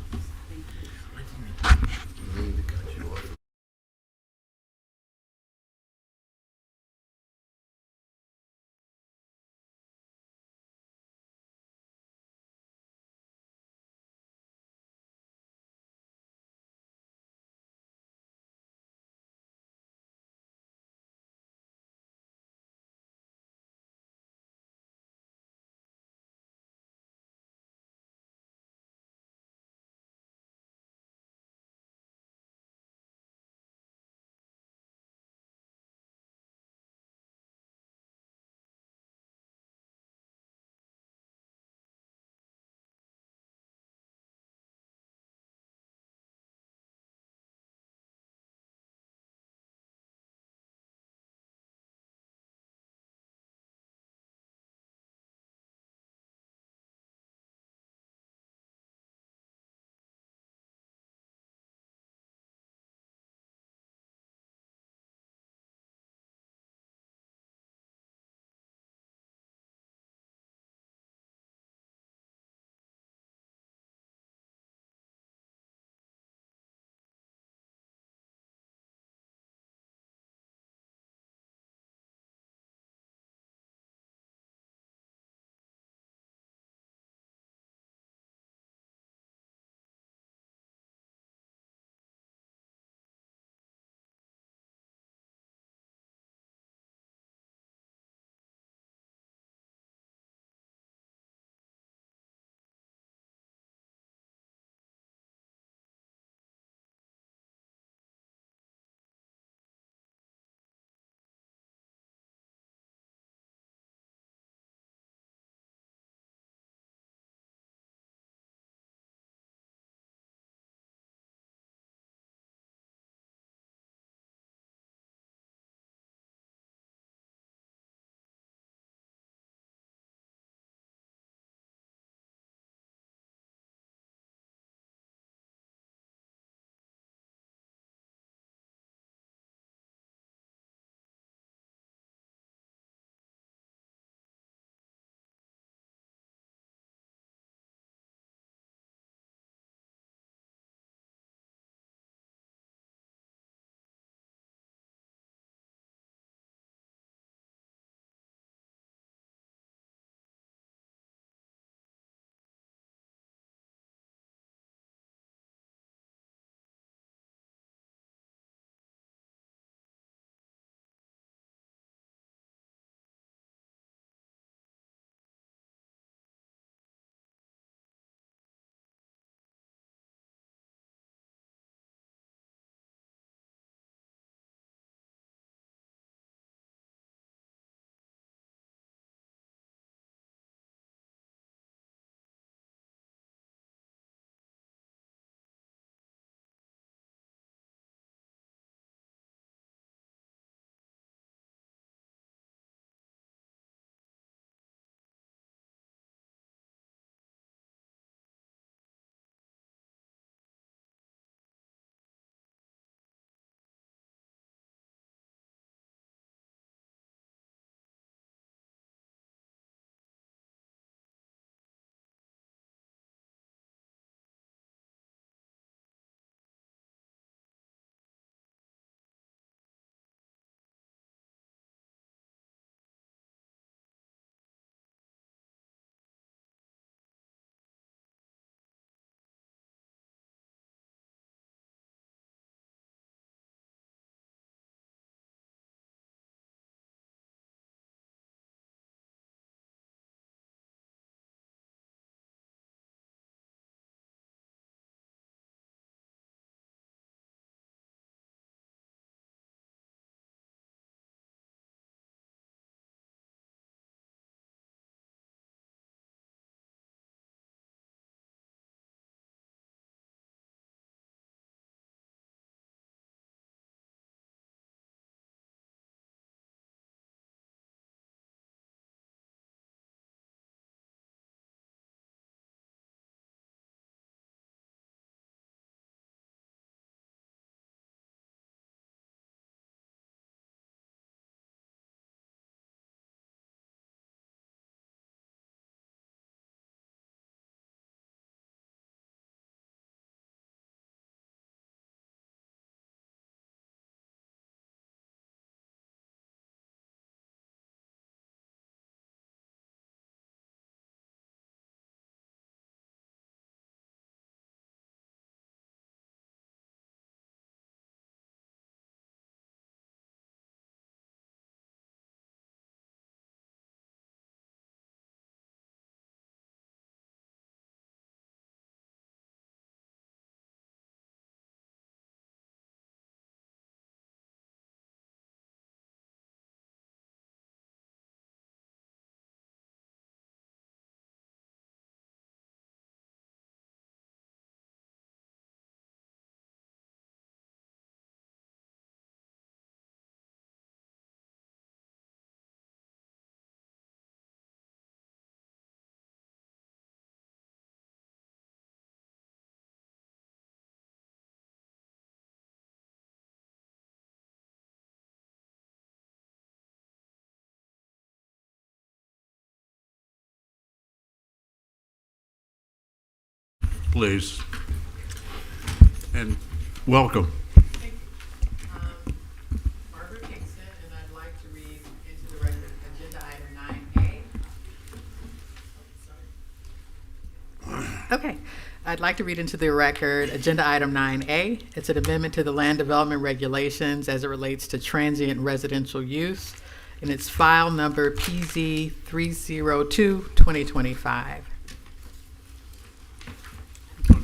please. And welcome. Barbara Kingston, and I'd like to read into the record agenda item 9A. Okay, I'd like to read into the record agenda item 9A. It's an amendment to the land development regulations as it relates to transient residential use, and it's file number PZ 302-2025.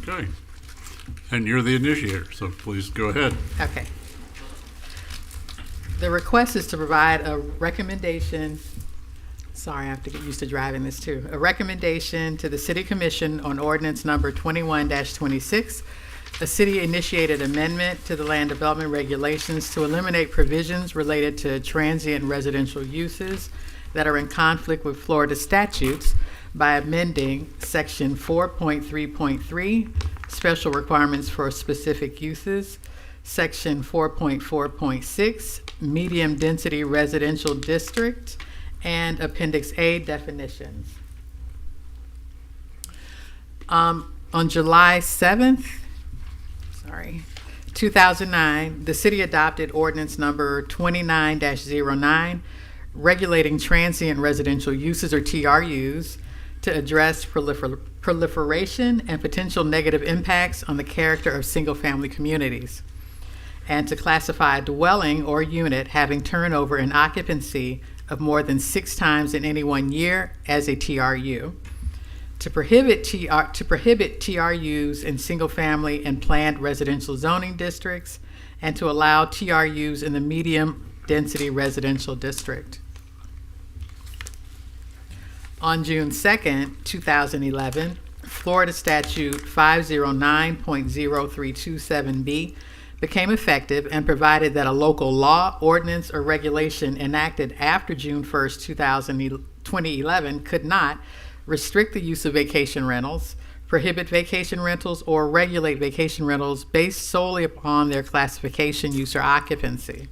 Okay. And you're the initiator, so please go ahead. Okay. The request is to provide a recommendation. Sorry, I have to get used to driving this too. A recommendation to the City Commission on ordinance number 21-26, a city-initiated amendment to the land development regulations to eliminate provisions related to transient residential uses that are in conflict with Florida statutes by amending section 4.3.3, special requirements for specific uses, section 4.4.6, medium density residential district, and Appendix A definitions. On July 7th, 2009, the city adopted ordinance number 29-09, regulating transient residential uses or TRUs to address proliferation and potential negative impacts on the character of single-family communities, and to classify a dwelling or unit having turnover and occupancy of more than 6 times in any 1 year as a TRU, to prohibit TRUs in single-family and planned residential zoning districts, and to allow TRUs in the medium-density residential district. On June 2nd, 2011, Florida Statute 509.0327B became effective and provided that a local law, ordinance, or regulation enacted after June 1st, 2011 could not restrict the use of vacation rentals, prohibit vacation rentals, or regulate vacation rentals based solely upon their classification, use, or occupancy.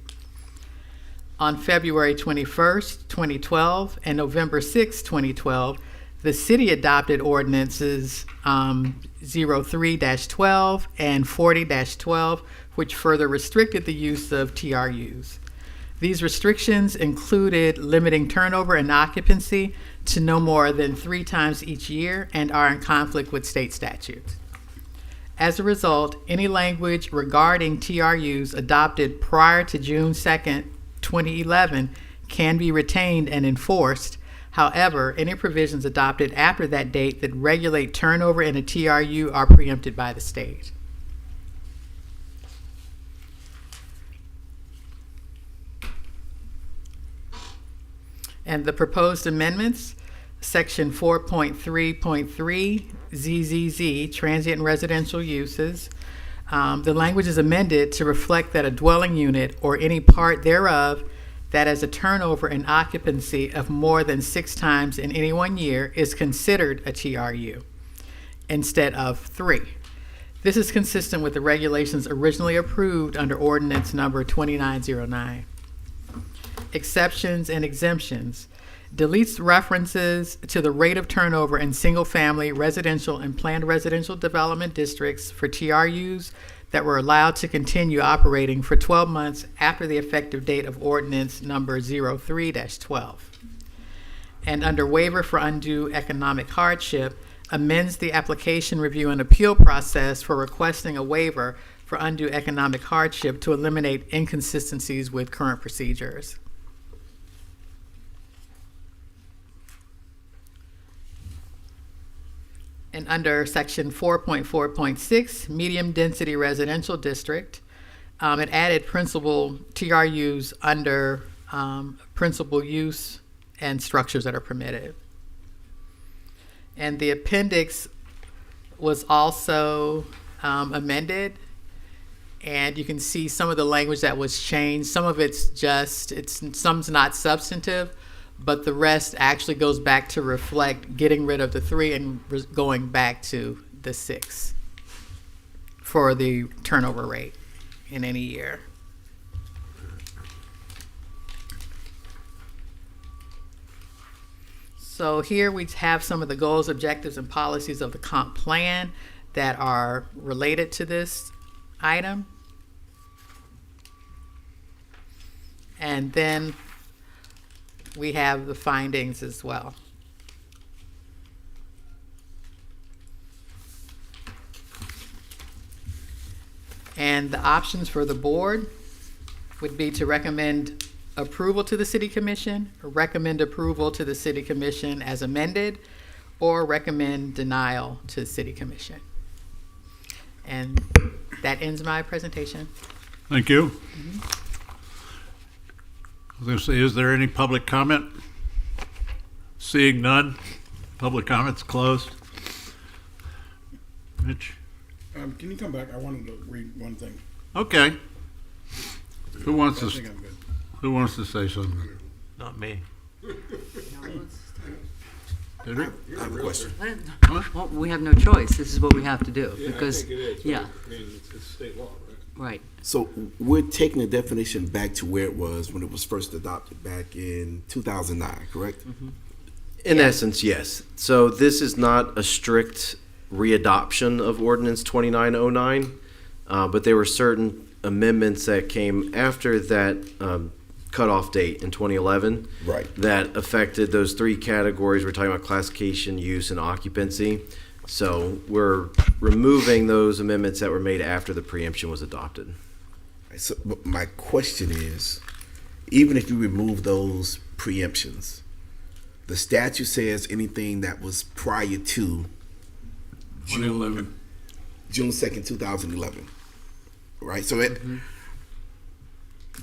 On February 21st, 2012, and November 6, 2012, the city adopted ordinances 03-12 and 40-12, which further restricted the use of TRUs. These restrictions included limiting turnover and occupancy to no more than 3 times each year and are in conflict with state statutes. As a result, any language regarding TRUs adopted prior to June 2nd, 2011 can be retained and enforced. However, any provisions adopted after that date that regulate turnover in a TRU are preempted by the state. And the proposed amendments, section 4.3.3 ZZZ, transient residential uses. The language is amended to reflect that a dwelling unit or any part thereof that has a turnover and occupancy of more than 6 times in any 1 year is considered a TRU instead of 3. This is consistent with the regulations originally approved under ordinance number 2909. Exceptions and exemptions. Deletes references to the rate of turnover in single-family residential and planned residential development districts for TRUs that were allowed to continue operating for 12 months after the effective date of ordinance number 03-12. And under waiver for undue economic hardship, amends the application review and appeal process for requesting a waiver for undue economic hardship to eliminate inconsistencies with current procedures. And under section 4.4.6, medium density residential district, it added principal TRUs under principal use and structures that are permitted. And the appendix was also amended, and you can see some of the language that was changed. Some of it's some's not substantive, but the rest actually goes back to reflect getting rid of the 3 and going back to the 6 for the turnover rate in any year. So here we have some of the goals, objectives, and policies of the comp plan. that are related to this item. And then we have the findings as well. And the options for the board would be to recommend approval to the City Commission, recommend approval to the City Commission as amended, or recommend denial to the City Commission. And that ends my presentation. Thank you. I was going to say, is there any public comment? Seeing none, public comments closed. Mitch? Can you come back? I wanted to read one thing. Okay. Who wants I to? think I'm good. Who wants to say something? Not me. Did we? I have a question. Well, we have no choice. This is what we have to do Yeah, because, I think it is. yeah, I mean, it's state law, right? right. So we're taking the definition back to where it was when it was first adopted back in 2009, correct? In essence, yes. So this is not a strict readoption of Ordinance 2909, but there were certain amendments that came after that cutoff date in 2011 Right. that affected those three categories. We're talking about classification, use, and occupancy. So we're removing those amendments that were made after the preemption was adopted. So but my question is, even if you remove those preemptions, the statute says anything that was prior to June 2nd, 2011, right? So it,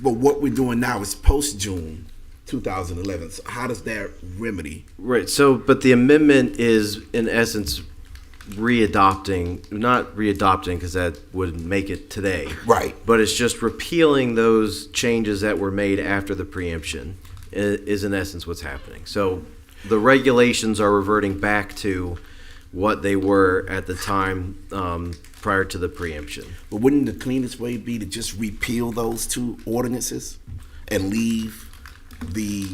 but what we're doing now is post June 2011. So how does that remedy? Right. So, but the amendment is in essence readopting, not readopting because that would make it today. Right. But it's just repealing those changes that were made after the preemption is in essence what's happening. So the regulations are reverting back to what they were at the time prior to the preemption. But wouldn't the cleanest way be to just repeal those two ordinances and leave the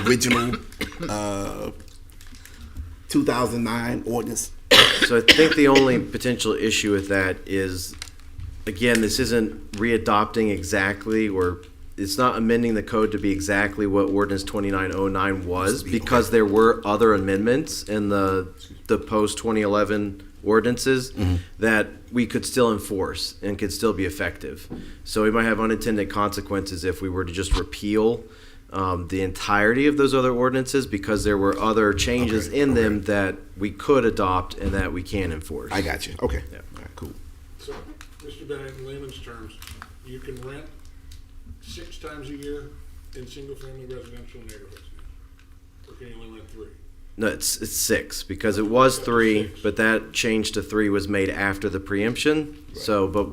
original 2009 ordinance? So I think the only potential issue with that is, again, this isn't readopting exactly, or it's not amending the code to be exactly what Ordinance 2909 was, because there were other amendments in the post-2011 ordinances that we could still enforce and could still be effective. So we might have unintended consequences if we were to just repeal the entirety of those other ordinances, because there were other changes in them that we could adopt and that we can enforce. I got you. Okay. Yeah. All right, cool. So, Mr. Bennett, in layman's terms, you can rent 6 times a year in single-family residential neighborhoods now? Or can you only rent 3? No, it's 6 because it was 3, but that change to 3 was made after the preemption. So, but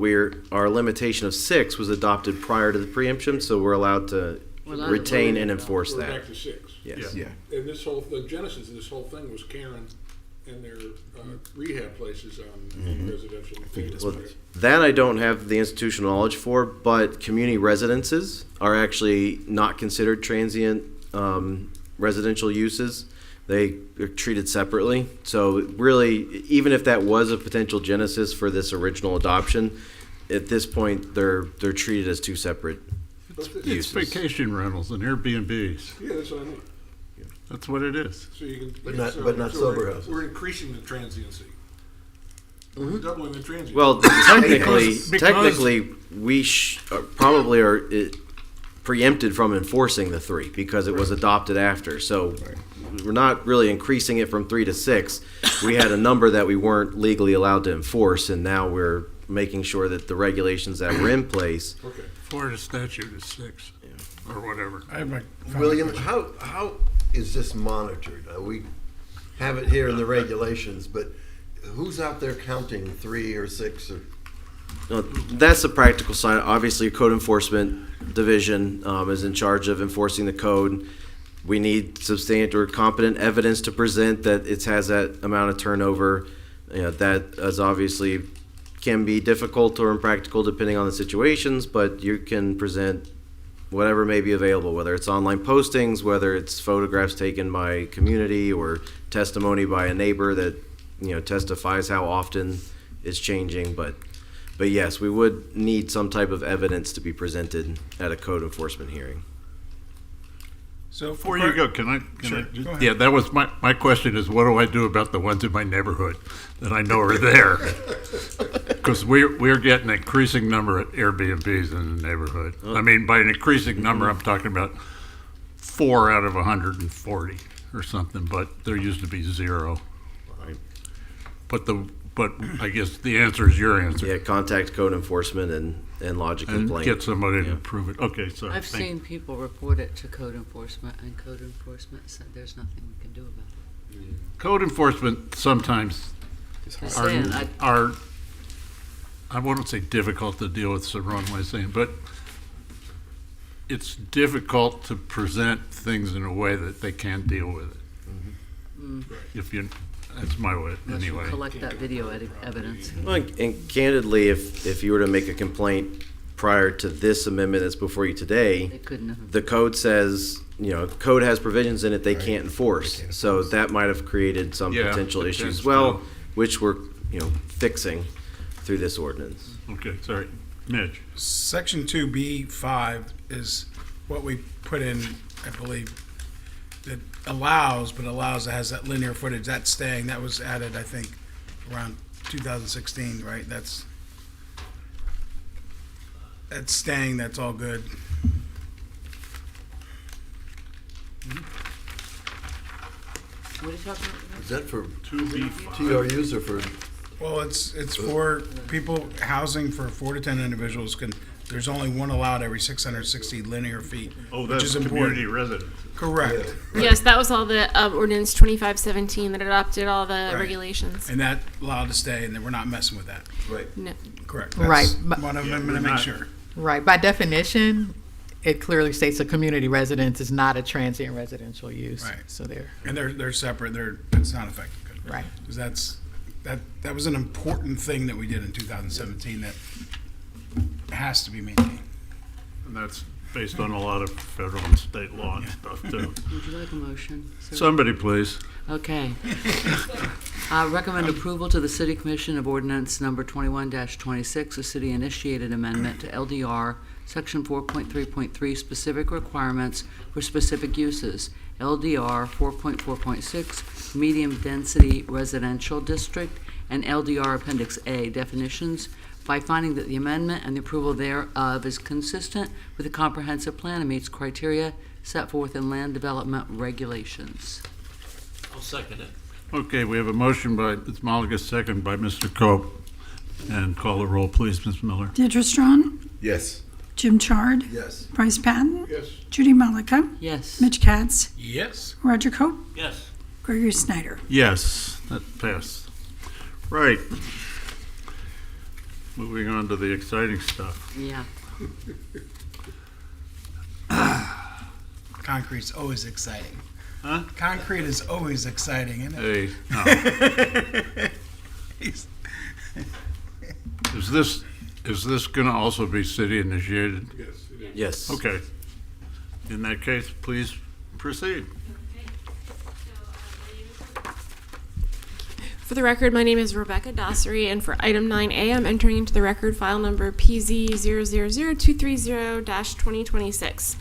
our limitation of 6 was adopted prior to the preemption, so we're allowed to retain and enforce We're that. back to 6. Yes. Yeah. And the genesis of this whole thing was Karen and their rehab places on residential neighborhoods. Well, that I don't have the institutional knowledge for, but community residences are actually not considered transient residential uses. They are treated separately. So really, even if that was a potential genesis for this original adoption, at this point, they're treated as 2 separate It's uses. vacation rentals and Airbnbs. Yeah, that's what I mean. That's what it is. So you can, But not- so- but not so sober we're- houses. We're increasing the transiency. We're doubling the transiency. Well, technically, Because- we probably are preempted from enforcing the 3 because it was adopted after. So we're not really increasing it from 3 to 6. We had a number that we weren't legally allowed to enforce, and now we're making sure that the regulations that were in place. Okay. Florida statute is 6 or whatever. I have my William, how is this monitored? We have it here in the regulations, but who's out there counting 3 or 6 or? No, that's the practical side. Obviously, Code Enforcement Division is in charge of enforcing the code. We need substantial or competent evidence to present that it has that amount of turnover. That is obviously can be difficult or impractical depending on the situations, but you can present whatever may be available, whether it's online postings, whether it's photographs taken by community or testimony by a neighbor that testifies how often it's changing, but yes, we would need some type of evidence to be presented at a code enforcement hearing. So Before you go, can I Sure, go ahead. yeah, that was my question is, what do I do about the ones in my neighborhood that I know are there? Because we're getting an increasing number of Airbnbs in the neighborhood. I mean, by an increasing number, I'm talking about 4 out of 140 or something, but there used to be 0. But I guess the answer is your answer. Yeah, contact code enforcement and lodge a And complaint. get somebody to prove it. Okay, sorry. I've seen people report it to code enforcement, and code enforcement said there's nothing we can do about it. Code enforcement sometimes Just saying, are I wouldn't say difficult to deal with, it's the wrong way of saying, but it's difficult to present things in a way that they can deal with it. If you, that's my way, Unless you anyway. collect that video evidence. Well, and candidly, if you were to make a complaint prior to this amendment that's before you today, They couldn't have. the code says, code has provisions in it they can't enforce. So that might have created some Yeah, potential it issues tends as well, to. which we're, fixing through this ordinance. Okay, sorry. Mitch? Section 2B5 is what we put in, I believe, that allows that has that linear footage, that's staying, that was added, I think, around 2016, right? That's staying, that's all good. What are you talking about? Is that for 2B5? TRUs or for? Well, it's for people, housing for 4 to 10 individuals there's only one allowed every 660 linear feet, Oh, which that's is community important. residence. Correct. Yes, that was all the ordinance 2517 that adopted all the Right. regulations. And that allowed to stay, and then we're not messing with that. Right. No. Correct. Right, That's but- one of them, I'm gonna make sure. Right, by definition, it clearly states a community residence is not a transient residential use. Right. So there, And they're separate, it's not effective. right. Because that was an important thing that we did in 2017 that has to be maintained. And that's based on a lot of federal and state law and stuff, too. Would you like a motion? sir? Somebody, please. Okay. Recommend approval to the City Commission of Ordinance Number 21-26, a city-initiated amendment to LDR, Section 4.3.3, specific requirements for specific uses. LDR 4.4.6, medium-density residential district, and LDR Appendix A, definitions, by finding that the amendment and the approval thereof is consistent with the comprehensive plan and meets criteria set forth in land development regulations. I'll second it. Okay, we have a motion by Ms. Malaga, second by Mr. Cope. And call the roll, please, Ms. Miller. Deirdre Strawn, Yes. Jim Chard, Yes. Bryce Patton, Yes. Judy Malika, Yes. Mitch Katz, Yes. Roger Cope, Yes. Gregory Snyder. Yes, that passed. Right. Moving on to the exciting stuff. Yeah. Concrete's always exciting. Huh? Concrete is always exciting, isn't it? Hey, no. Is this gonna also be city initiated? Yes, it is. Yes. Okay. In that case, please proceed. For the record, my name is Rebecca Dossery, and for item 9A, I'm entering into the record file number PZ000230-2026.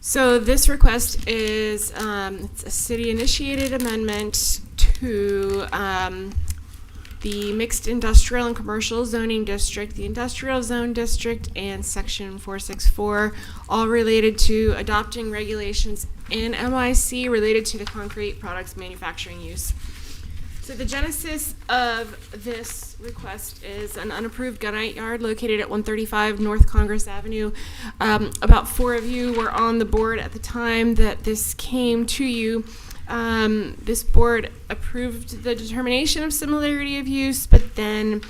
So this request is it's a city-initiated amendment to the mixed industrial and commercial zoning district, the industrial zone district, and section 464, all related to adopting regulations in MIC related to the concrete products manufacturing use. So the genesis of this request is an unapproved gunite yard located at 135 North Congress Avenue. About 4 of you were on the board at the time that this came to you. This board approved the determination of similarity of use, but then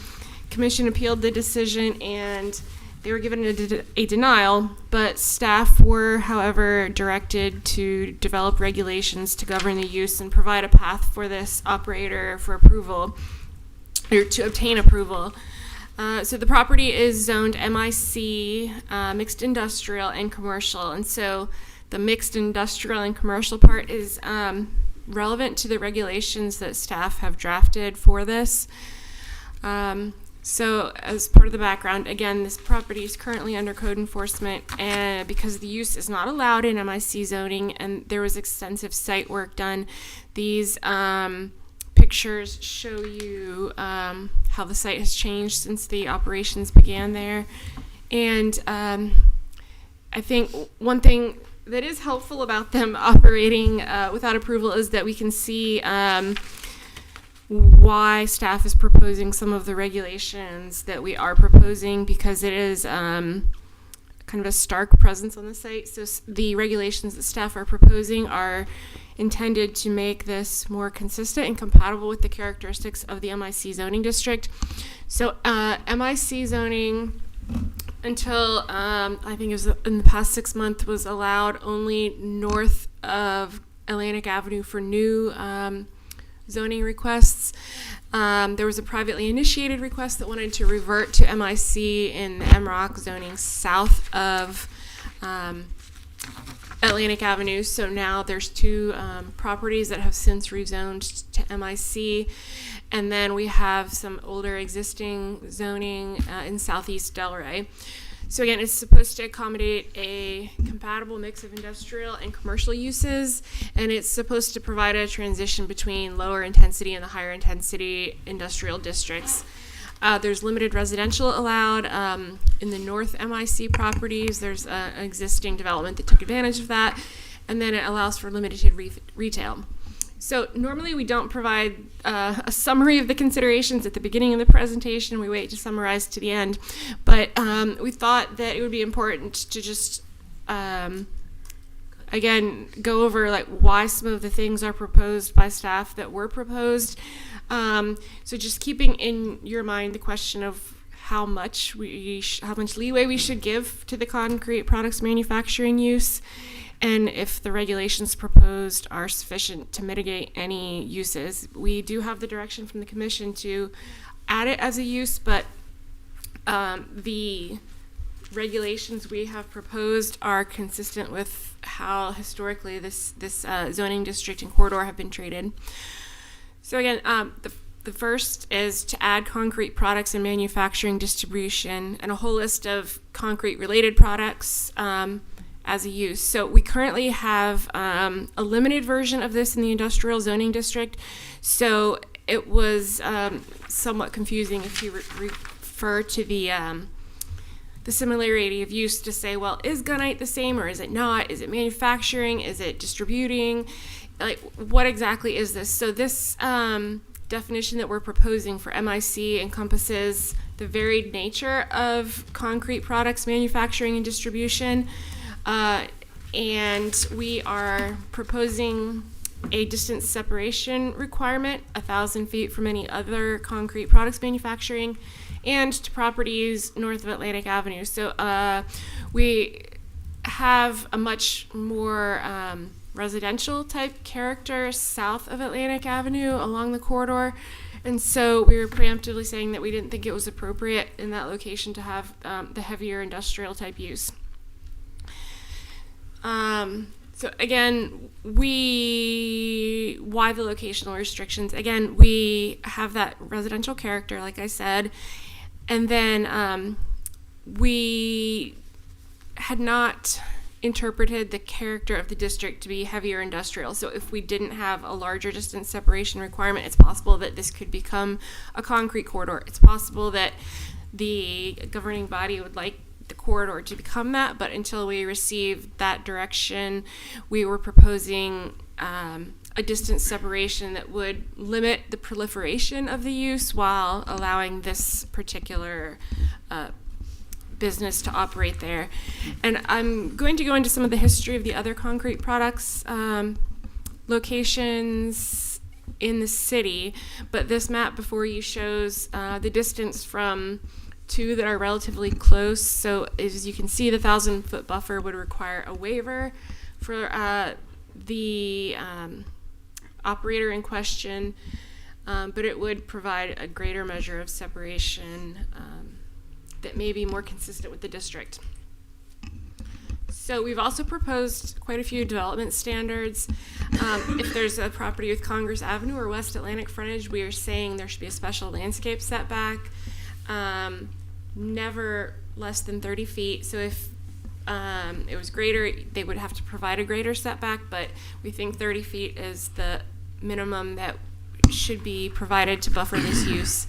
commission appealed the decision and they were given a denial, but staff were, however, directed to develop regulations to govern the use and provide a path for this operator for approval, or to obtain approval. So the property is zoned MIC, mixed industrial and commercial, and so the mixed industrial and commercial part is relevant to the regulations that staff have drafted for this. So as part of the background, again, this property is currently under code enforcement, and because the use is not allowed in MIC zoning and there was extensive site work done, these pictures show you how the site has changed since the operations began there. And I think one thing that is helpful about them operating without approval is that we can see why staff is proposing some of the regulations that we are proposing, because it is kind of a stark presence on the site. So the regulations that staff are proposing are intended to make this more consistent and compatible with the characteristics of the MIC zoning district. So MIC zoning, until I think it was in the past 6 months, was allowed only north of Atlantic Avenue for new zoning requests. There was a privately initiated request that wanted to revert to MIC in the MROC zoning south of Atlantic Avenue. So now there's two properties that have since rezoned to MIC. And then we have some older existing zoning in southeast Delray. So again, it's supposed to accommodate a compatible mix of industrial and commercial uses, and it's supposed to provide a transition between lower intensity and the higher intensity industrial districts. There's limited residential allowed in the north MIC properties. There's an existing development that took advantage of that, and then it allows for limited retail. So normally we don't provide a summary of the considerations at the beginning of the presentation. We wait to summarize to the end. But we thought that it would be important to just, again, go over like why some of the things are proposed by staff that were proposed. So just keeping in your mind the question of how much leeway we should give to the concrete products manufacturing use, and if the regulations proposed are sufficient to mitigate any uses. We do have the direction from the commission to add it as a use, but the regulations we have proposed are consistent with how historically this zoning district and corridor have been treated. So again, the first is to add concrete products and manufacturing distribution and a whole list of concrete related products as a use. So we currently have a limited version of this in the industrial zoning district. So it was somewhat confusing if you refer to the similarity of use to say, well, is gunite the same or is it not? Is it manufacturing? Is it distributing? Like, what exactly is this? So this definition that we're proposing for MIC encompasses the varied nature of concrete products manufacturing and distribution. And we are proposing a distance separation requirement, 1,000 feet from any other concrete products manufacturing, and to properties north of Atlantic Avenue. So we have a much more residential type character south of Atlantic Avenue along the corridor. And so we were preemptively saying that we didn't think it was appropriate in that location to have the heavier industrial type use. So again, why the locational restrictions? Again, we have that residential character, like I said, and then we had not interpreted the character of the district to be heavier industrial. So if we didn't have a larger distance separation requirement, it's possible that this could become a concrete corridor. It's possible that the governing body would like the corridor to become that, but until we received that direction, we were proposing a distance separation that would limit the proliferation of the use while allowing this particular business to operate there. And I'm going to go into some of the history of the other concrete products locations in the city, but this map before you shows the distance from two that are relatively close. So as you can see, the 1,000-foot buffer would require a waiver for the operator in question, but it would provide a greater measure of separation that may be more consistent with the district. So we've also proposed quite a few development standards. If there's a property with Congress Avenue or West Atlantic frontage, we are saying there should be a special landscape setback, never less than 30 feet. So if it was greater, they would have to provide a greater setback, but we think 30 feet is the minimum that should be provided to buffer this use.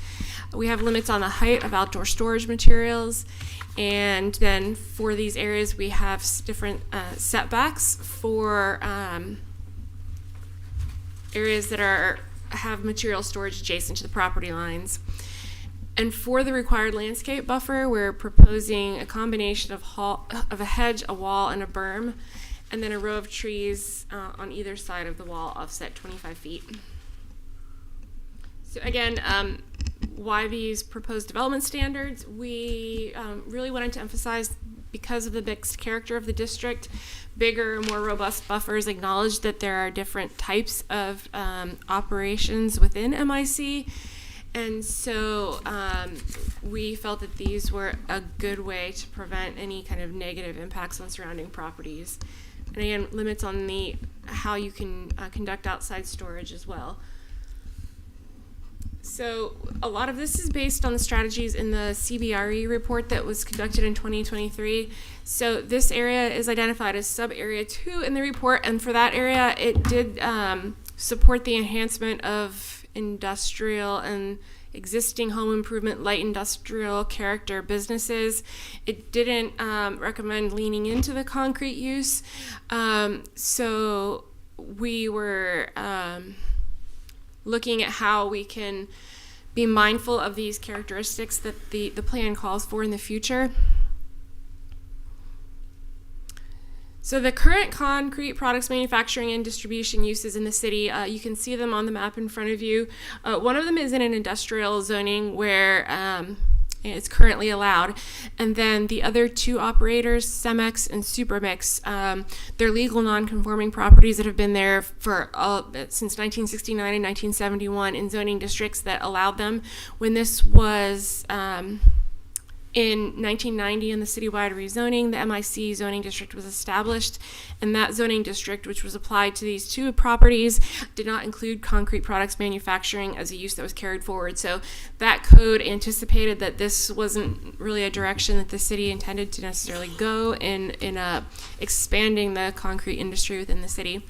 We have limits on the height of outdoor storage materials, and then for these areas we have different setbacks for areas that have material storage adjacent to the property lines. And for the required landscape buffer, we're proposing a combination of a hedge, a wall, and a berm, and then a row of trees on either side of the wall offset 25 feet. So again, why these proposed development standards? We really wanted to emphasize, because of the mixed character of the district, bigger, more robust buffers acknowledge that there are different types of operations within MIC. And so we felt that these were a good way to prevent any kind of negative impacts on surrounding properties. And again, limits on how you can conduct outside storage as well. So a lot of this is based on the strategies in the CBRE report that was conducted in 2023. So this area is identified as sub-area 2 in the report, and for that area, it did support the enhancement of industrial and existing home improvement, light industrial character businesses. It didn't recommend leaning into the concrete use. So we were looking at how we can be mindful of these characteristics that the plan calls for in the future. So the current concrete products manufacturing and distribution uses in the city, you can see them on the map in front of you. One of them is in an industrial zoning where it's currently allowed. And then the other two operators, Cemex and Supermix, they're legal non-conforming properties that have been there for since 1969 and 1971 in zoning districts that allowed them. When this was in 1990 in the citywide rezoning, the MIC zoning district was established, and that zoning district, which was applied to these two properties, did not include concrete products manufacturing as a use that was carried forward. So that code anticipated that this wasn't really a direction that the city intended to necessarily go in expanding the concrete industry within the city.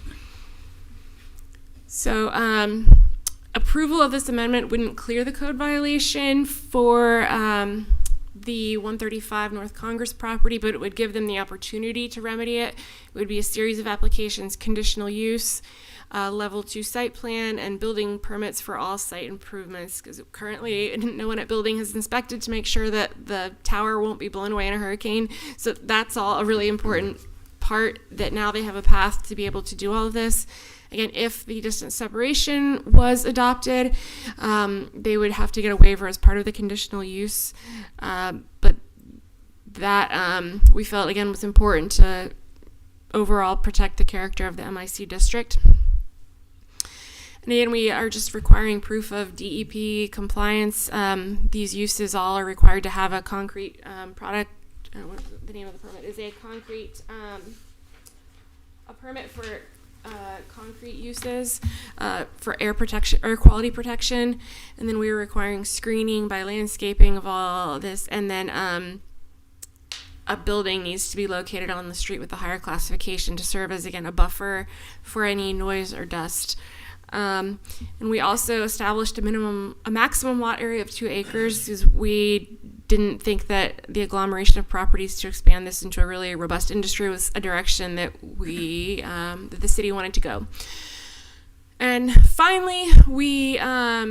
So approval of this amendment wouldn't clear the code violation for the 135 North Congress property, but it would give them the opportunity to remedy it. It would be a series of applications: conditional use, level 2 site plan, and building permits for all site improvements, because currently no one at building has inspected to make sure that the tower won't be blown away in a hurricane. So that's all a really important part, that now they have a path to be able to do all of this. Again, if the distance separation was adopted, they would have to get a waiver as part of the conditional use. But that we felt, again, was important to overall protect the character of the MIC district. And again, we are just requiring proof of DEP compliance. These uses all are required to have a concrete product. What the name of the permit is? A concrete, a permit for concrete uses for air protection, air quality protection, and then we were requiring screening by landscaping of all this, and then a building needs to be located on the street with a higher classification to serve as, again, a buffer for any noise or dust. And we also established a maximum lot area of 2 acres, because we didn't think that the agglomeration of properties to expand this into a really robust industry was a direction that that the city wanted to go. And finally, we are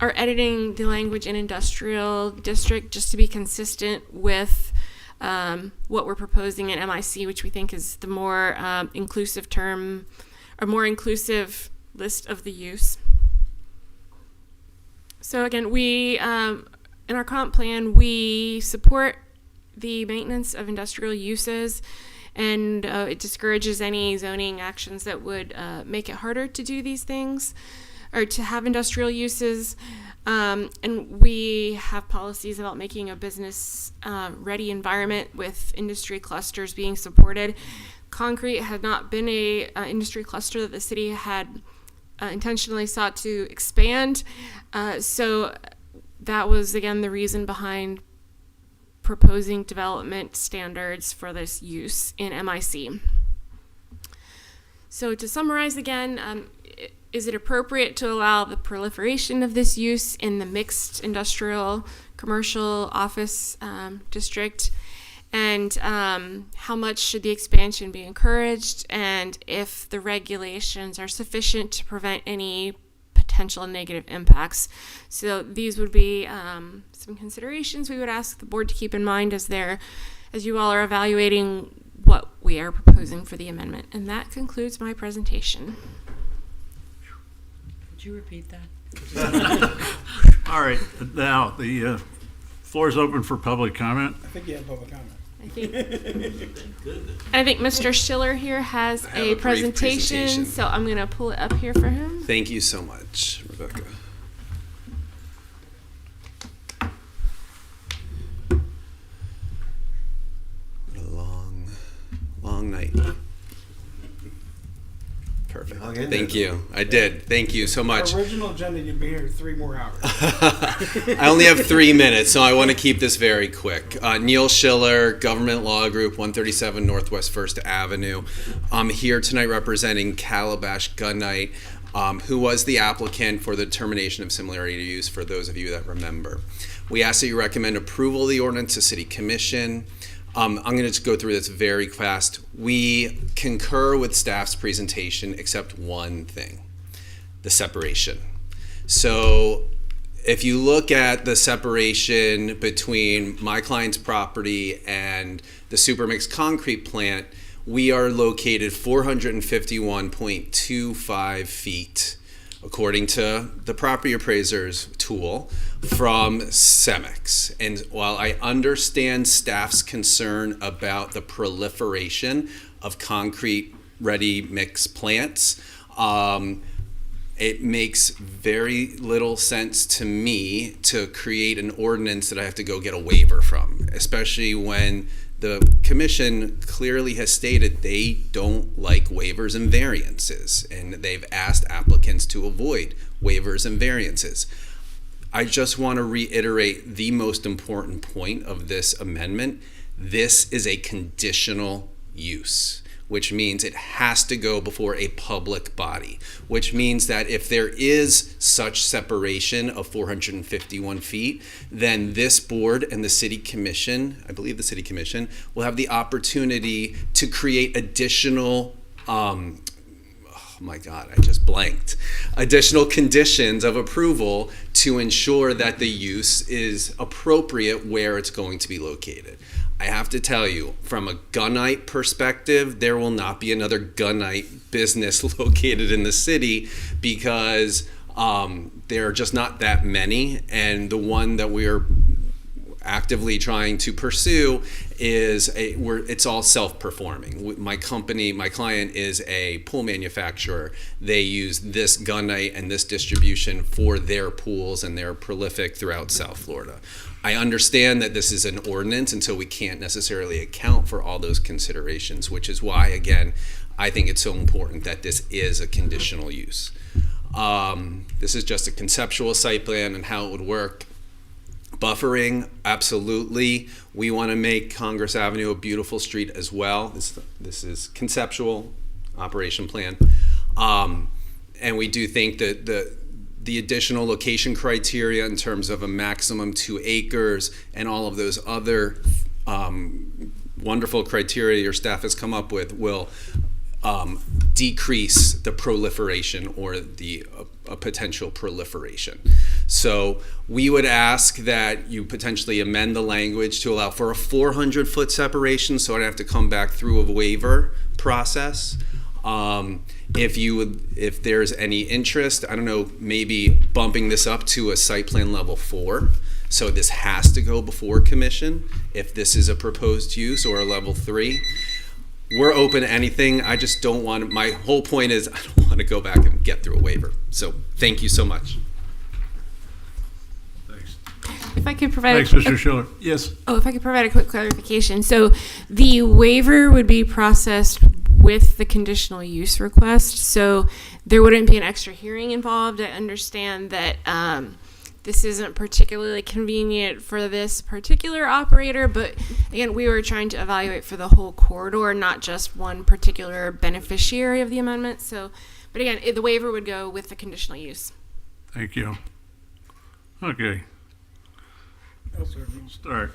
editing the language in industrial district just to be consistent with what we're proposing in MIC, which we think is the more inclusive term, or more inclusive list of the use. So again, we in our comp plan, we support the maintenance of industrial uses, and it discourages any zoning actions that would make it harder to do these things, or to have industrial uses. And we have policies about making a business ready environment with industry clusters being supported. Concrete had not been a industry cluster that the city had intentionally sought to expand. So that was, again, the reason behind proposing development standards for this use in MIC. So to summarize again, is it appropriate to allow the proliferation of this use in the mixed industrial, commercial, office district? And how much should the expansion be encouraged? And if the regulations are sufficient to prevent any potential negative impacts. So these would be some considerations we would ask the board to keep in mind as you all are evaluating what we are proposing for the amendment. And that concludes my presentation. Could you repeat that? All right, now the floor is open for public comment. I think you have public comment. I think Mr. Schiller here has a presentation, so I'm going to pull it up here for him. Thank you so much, Rebecca. What a long night. Perfect. Thank you. I did. Thank you so much. Our original agenda, you'd be here 3 more hours. I only have 3 minutes, so I want to keep this very quick. Neil Schiller, Government Law Group, 137 Northwest 1st Avenue. I'm here tonight representing Calabash Gunite, who was the applicant for the determination of similarity to use, for those of you that remember. We ask that you recommend approval of the ordinance to City Commission. I'm going to just go through this very fast. We concur with staff's presentation except one thing, the separation. So if you look at the separation between my client's property and the Supermix concrete plant, we are located 451.25 feet, according to the property appraiser's tool, from Cemex. And while I understand staff's concern about the proliferation of concrete ready mix plants, it makes very little sense to me to create an ordinance that I have to go get a waiver from, especially when the commission clearly has stated they don't like waivers and variances, and they've asked applicants to avoid waivers and variances. I just want to reiterate the most important point of this amendment. This is a conditional use, which means it has to go before a public body, which means that if there is such separation of 451 feet, then this board and the city commission, I believe the city commission, will have the opportunity to create additional, oh my God, I just blanked, additional conditions of approval to ensure that the use is appropriate where it's going to be located. I have to tell you, from a gunite perspective, there will not be another gunite business located in the city because there are just not that many. And the one that we are actively trying to pursue is it's all self-performing. My client is a pool manufacturer. They use this gunite and this distribution for their pools, and they're prolific throughout South Florida. I understand that this is an ordinance, and so we can't necessarily account for all those considerations, which is why, again, I think it's so important that this is a conditional use. This is just a conceptual site plan and how it would work. Buffering, absolutely. We want to make Congress Avenue a beautiful street as well. This is conceptual operation plan. And we do think that the additional location criteria in terms of a maximum 2 acres and all of those other wonderful criteria your staff has come up with will decrease the proliferation or a potential proliferation. So we would ask that you potentially amend the language to allow for a 400-foot separation, so I'd have to come back through a waiver process. If there's any interest, I don't know, maybe bumping this up to a site plan level 4. So this has to go before commission if this is a proposed use, or a level 3. we're open to anything. I just don't want, my whole point is I don't want to go back and get through a waiver. So thank you so much. Thanks. If I could provide Thanks, Mr. Schiller. Yes. Oh, if I could provide a quick clarification. So the waiver would be processed with the conditional use request. So there wouldn't be an extra hearing involved. I understand that this isn't particularly convenient for this particular operator, but again, we were trying to evaluate for the whole corridor, not just one particular beneficiary of the amendment. So, but again, the waiver would go with the conditional use. Thank you. Okay. We'll start.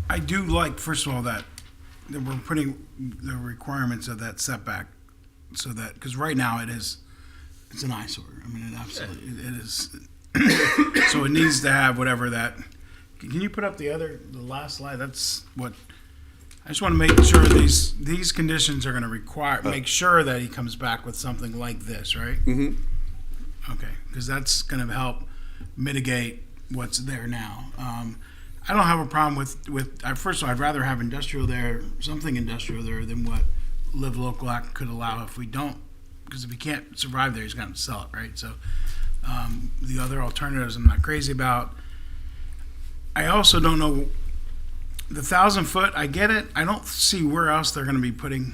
I do like, first of all, that we're putting the requirements of that setback, so that, because right now it's an eyesore. I mean, it absolutely it is. So it needs to have whatever that. Can you put up the last slide? That's what. I just want to make sure these conditions are going to require, make sure that he comes back with something like this, right? Mm-hmm. Okay, because that's going to help mitigate what's there now. I don't have a problem with first of all, I'd rather have something industrial there than what Live Local Act could allow if we don't, because if he can't survive there, he's going to sell it, right? So the other alternatives I'm not crazy about. I also don't know, the 1,000-foot, I get it. I don't see where else they're going to be putting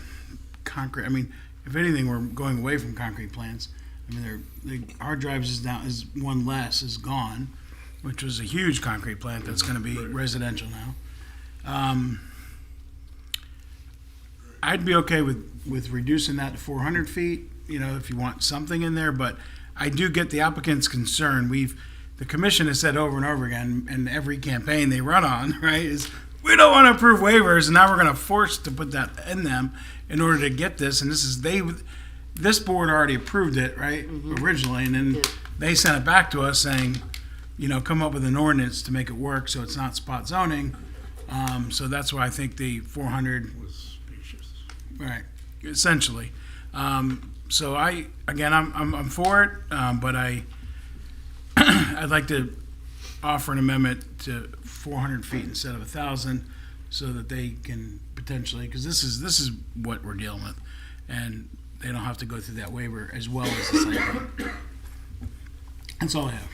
concrete. I mean, if anything, we're going away from concrete plants. I mean, the hard drives is one less, is gone, which was a huge concrete plant that's going to be residential now. I'd be okay with reducing that to 400 feet, if you want something in there, but I do get the applicant's concern. The commission has said over and over again, and every campaign they run on, right, is we don't want to approve waivers, and now we're going to force to put that in them in order to get this, and this board already approved it, right, originally, and then they sent it back to us saying, come up with an ordinance to make it work so it's not spot zoning. So that's why I think the 400 was specious. Right, essentially. So I'm for it, but I'd like to offer an amendment to 400 feet instead of 1,000, so that they can potentially, because this is what we're dealing with, and they don't have to go through that waiver as well as the site plan. That's all I have.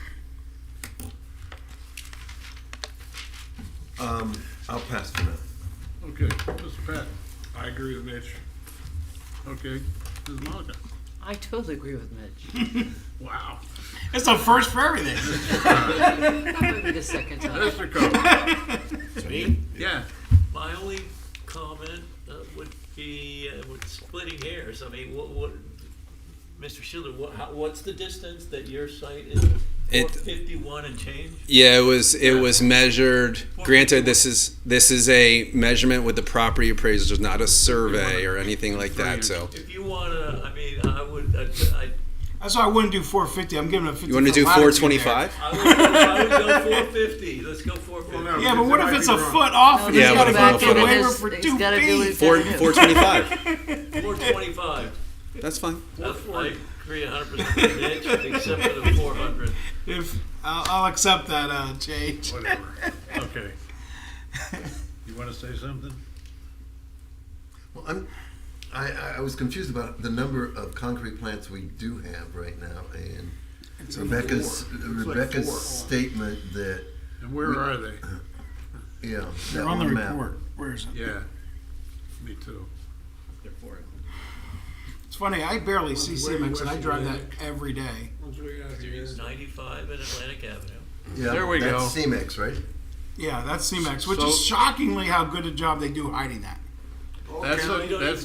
I'll pass for now. Okay, Mr. Pat. I agree with Mitch. Okay, Ms. Monica. I totally agree with Mitch. Wow. It's a first for everything. Probably the second time. Mr. Coe. Me? Yeah. My only comment would be with splitting hairs. I mean, what Mr. Schiller, what's the distance that your site is? 451 and change? Yeah, it was measured. Granted, this is a measurement with the property appraisers, not a survey or anything like that. So if you want to, I mean, I would. That's why I wouldn't do 450. I'm giving a 50. You want to do 425? I would go 450. Let's go 450. Yeah, but what if it's a foot off and he's got to back in waiver for 2 feet? 425. 425. That's fine. I agree 100% with Mitch, except for the 400. I'll accept that change. Whatever. Okay. You want to say something? Well, I was confused about the number of concrete plants we do have right now, and It's Rebecca's like 4. statement that. And where are they? Yeah, They're that on the one map. report. Where is it? Yeah. Me too. It's funny, I barely see Cemex, and I drive that every day. There's 95 in Atlantic Avenue. Yeah, There we go. that's CMEX, right? Yeah, that's Cemex, which So- is shockingly how good a job they do hiding that. That's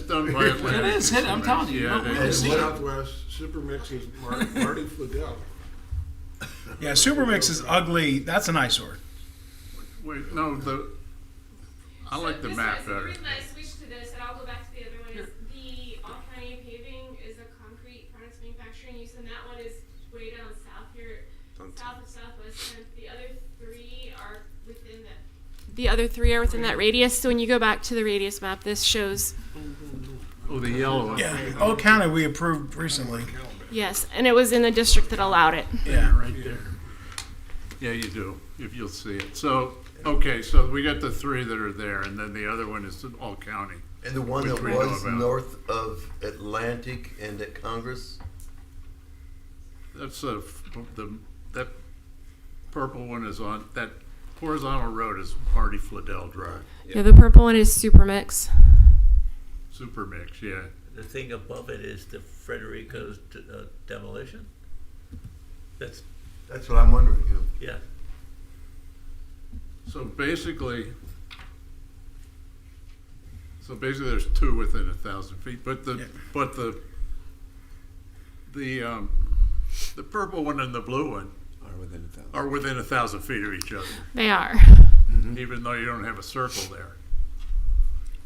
done by Atlantic. It is, I'm telling you. Yeah, You don't they really do. see it. Southwest, Supermix is Marty Fidel. Yeah, Supermix is ugly. That's an eyesore. Wait, no, I like the map The better. reason I switched to this, and I'll go back to the other one, is the All-County Paving is a concrete products manufacturing use, and that one is way down south here, south of Southwest 10th. The other three are within that. The other three are within that radius. So when you go back to the radius map, this shows. Oh, the yellow one. Yeah, Oak County we approved recently. Yes, and it was in the district that allowed it. Yeah, right there. Yeah, you do, if you'll see it. So Okay, so we got the three that are there, and then the other one is all county. And the one which that we know was about. north of Atlantic and at Congress? That's that purple one is on, that horizontal road is Marty Fladell Drive. Yeah, the purple one is Super Mix. Super Mix, yeah. The thing above it is the Frederico's demolition. That's what I'm wondering. Yeah. So basically, there's two within 1,000 feet, but the purple one and the blue one are within 1,000 feet of each other. They are. Even though you don't have a circle there.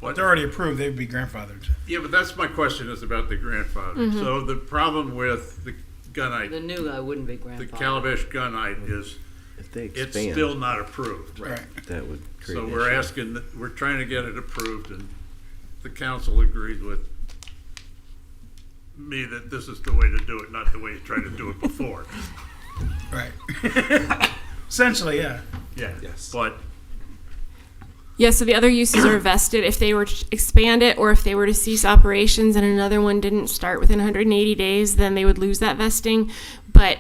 But they're already approved, they'd be grandfathered. Yeah, but that's my question, is about the grandfather. Mhm. So the problem with the gunite, The new guy wouldn't be the grandfathered. Calabash gunite is If they it's expand, still not approved. that would create So an we're issue. asking, we're trying to get it approved, and the council agreed with me that this is the way to do it, not the way you tried to do it before. Right. Essentially, yeah. Yeah. Yes. But Yeah, so the other uses are vested if they were to expand it or if they were to cease operations and another one didn't start within 180 days, then they would lose that vesting. But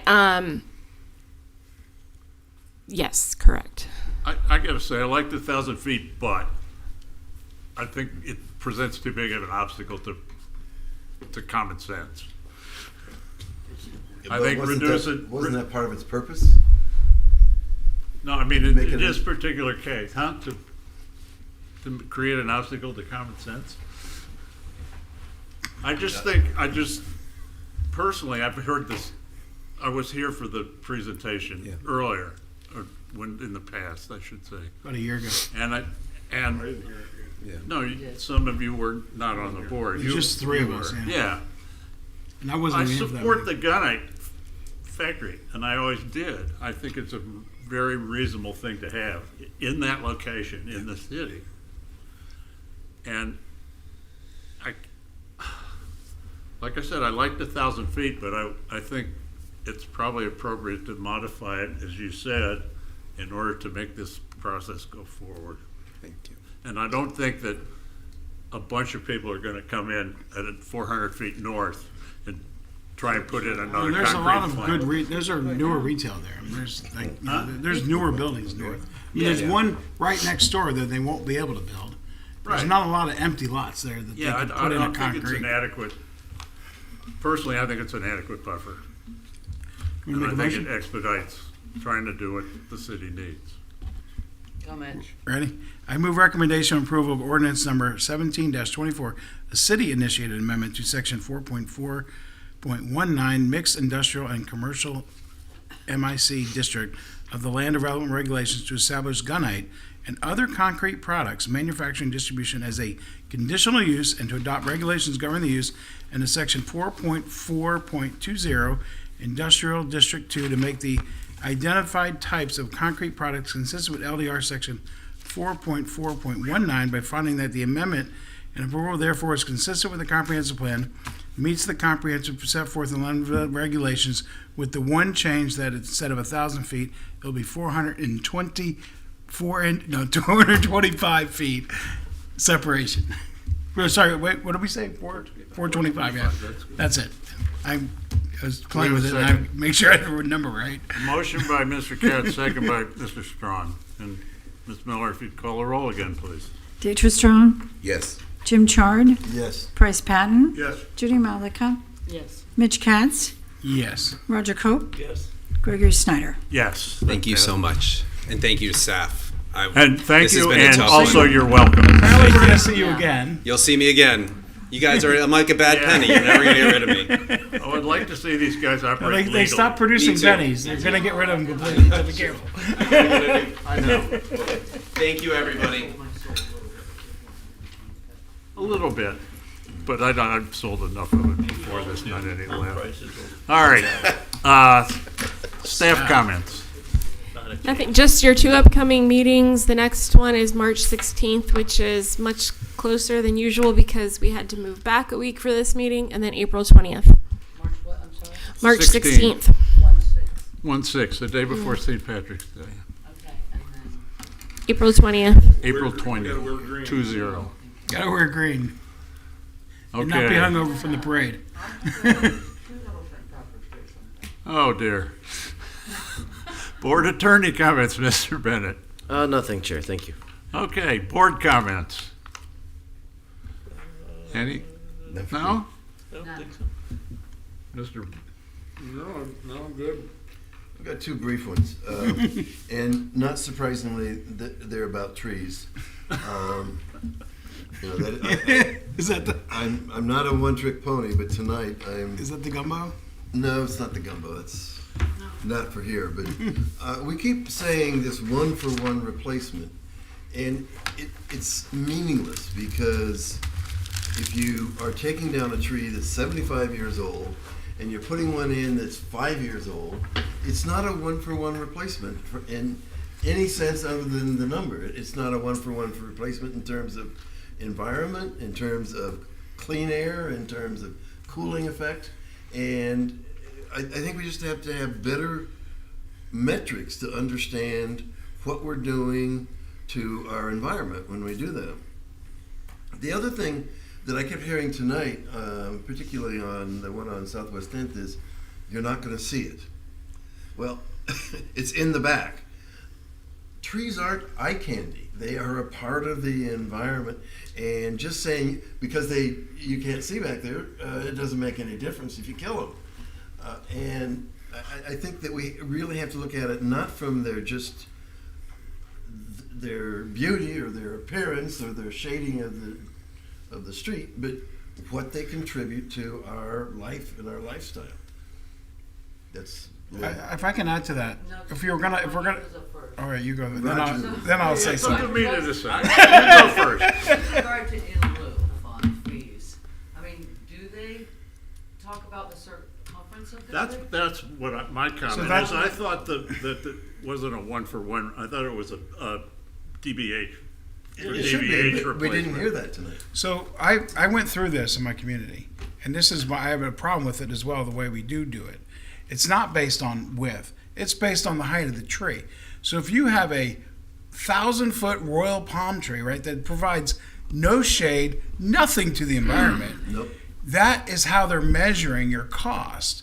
yes, correct. I gotta say, I like the 1,000 feet, but I think it presents too big of an obstacle to common sense. I But think wasn't that part of its purpose? No, I mean, Make in it this particular case, to create an obstacle to common sense? I just personally, I've heard this, I was here for the presentation earlier, or in the past, I should say. About a year ago. Some of you were not on the board. There's just three of us, yeah. And I wasn't even here for that support the meeting. gunite factory, and I always did. I think it's a very reasonable thing to have in that location in the city. And like I said, I like the 1,000 feet, but I think it's probably appropriate to modify it, as you said, in order to make this process go forward. Thank you. And I don't think that a bunch of people are gonna come in at 400 feet north and try and put in another There's a concrete lot of plant. good, there's our newer retail there. I mean, there's newer buildings north. I mean, Yeah, there's yeah. one right next door that they won't be able to build. There's Right. not a lot of empty lots there that Yeah, they can I put in a don't think it's concrete. an adequate, personally, I think it's an adequate buffer. You And wanna I make a think it motion? expedites trying to do what the city needs. Comment. Ready? I move recommendation and approval of ordinance number 17-24, a city-initiated amendment to section 4.4.19, mixed industrial and commercial MIC district of the land development regulations to establish gunite and other concrete products manufacturing and distribution as a conditional use and to adopt regulations governing the use, and to section 4.4.20 industrial district 2 to make the identified types of concrete products consistent with LDR section 4.4.19 by finding that the amendment and approval therefore is consistent with the comprehensive plan, meets the comprehensive set forth in land regulations, with the one change that instead of 1,000 feet, it'll be 225 feet separation. Sorry, wait, what did we say? 425, yeah. That's it. I was playing with it, and I make sure I had the number right. Motion by Mr. Katz, second by Mr. Strong. And Ms. Miller, if you'd call the roll again, please. Deidre Strong, Yes. Jim Chard, Yes. Price Patton, Yes. Judy Malika, Yes. Mitch Katz, Yes. Roger Cope, Yes. Gregory Snyder. Yes. Thank you so much. And thank you to staff. And thank this has you, been a and tough also one. you're welcome. Apparently we're gonna see you again. You'll see me again. You guys are, I'm like a bad penny. You're never going to get rid of me. I would like to see these guys operate They legally. stopped producing Me too. pennies. They're gonna get rid of them completely. So be careful. I know. Thank you, everybody. A little bit, but I've sold enough of it before there's not any left. All right, staff comments. Nothing, just your two upcoming meetings. The next one is March 16th, which is much closer than usual because we had to move back a week for this meeting, and then April 20th. March what, I'm sorry? March 16th. 16th. 1/6, the day before St. Patrick's Day. Okay, and then April 20th. April 20th, 20. Gotta wear green. And not be Okay. hungover from the parade. Oh, dear. Board attorney comments, Mr. Bennett. Nothing, Chair. Thank you. Okay, board comments. Any? No? Mr. No, I'm good. I've got two brief ones, and not surprisingly, they're about trees. You know, Is that the? I'm not a one-trick pony, but tonight I'm. Is that the gumbo? No, it's not the gumbo. It's not for here. But we keep saying this one-for-one replacement, and it's meaningless because if you are taking down a tree that's 75 years old and you're putting one in that's 5 years old, it's not a one-for-one replacement in any sense other than the number. It's not a one-for-one replacement in terms of environment, in terms of clean air, in terms of cooling effect. And I think we just have to have better metrics to understand what we're doing to our environment when we do that. The other thing that I kept hearing tonight, particularly on the one on Southwest 10th, is you're not going to see it. Well, it's in the back. Trees aren't eye candy. They are a part of the environment, and just saying because you can't see back there, it doesn't make any difference if you kill them. And I think that we really have to look at it not from their beauty or their appearance or their shading of the street, but what they contribute to our life and our lifestyle. That's. If I can add to that, if we're gonna, all right, you go. Then I'll say It's up to something. me to decide. You go first. With regard to in lieu on trees, I mean, do they talk about the circumference of the tree? That's what my comment is. I thought that it wasn't a one-for-one. I thought it was a DBH. It should be, but we didn't hear that tonight. So I went through this in my community, and this is why I have a problem with it as well, the way we do it. It's not based on width. It's based on the height of the tree. So if you have a 1,000-foot royal palm tree, right, that provides no shade, nothing to the environment, Nope. that is how they're measuring your cost.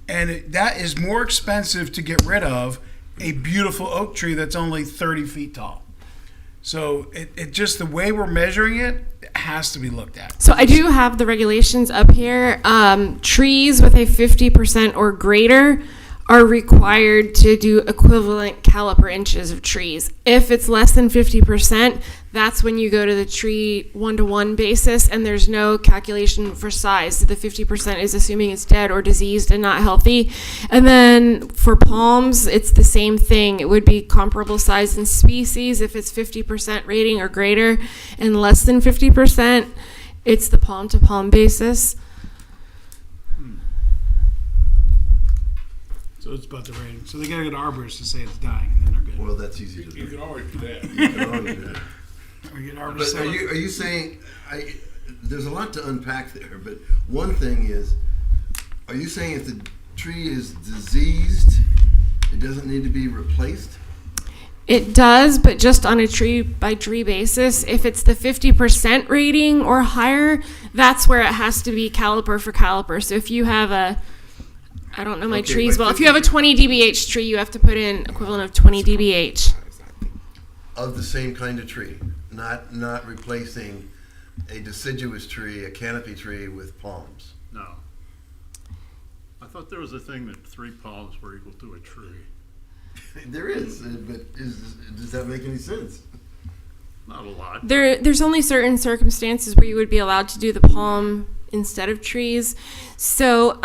And that is more expensive to get rid of a beautiful oak tree that's only 30 feet tall. So it just, the way we're measuring it has to be looked at. So I do have the regulations up here. Trees with a 50% or greater are required to do equivalent caliper inches of trees. If it's less than 50%, that's when you go to the tree one-to-one basis, and there's no calculation for size. The 50% is assuming it's dead or diseased and not healthy. And then for palms, it's the same thing. It would be comparable size and species if it's 50% rating or greater, and less than 50%, it's the palm-to-palm basis. So it's about the rating. So they gotta go to arborists to say it's dying, and then they're good. Well, that's easy to do. You can always do that. You can always do that. We get But arborists. are you saying, there's a lot to unpack there, but one thing is, are you saying if the tree is diseased, it doesn't need to be replaced? It does, but just on a tree by tree basis. If it's the 50% rating or higher, that's where it has to be caliper for caliper. So if you have I don't know my trees well. If you have a 20 dBH tree, you have to put in equivalent of 20 dBH. Of the same kind of tree, not replacing a deciduous tree, a canopy tree with palms. No. I thought there was a thing that 3 palms were equal to a tree. There is, but does that make any sense? Not a lot. There's only certain circumstances where you would be allowed to do the palm instead of trees. So,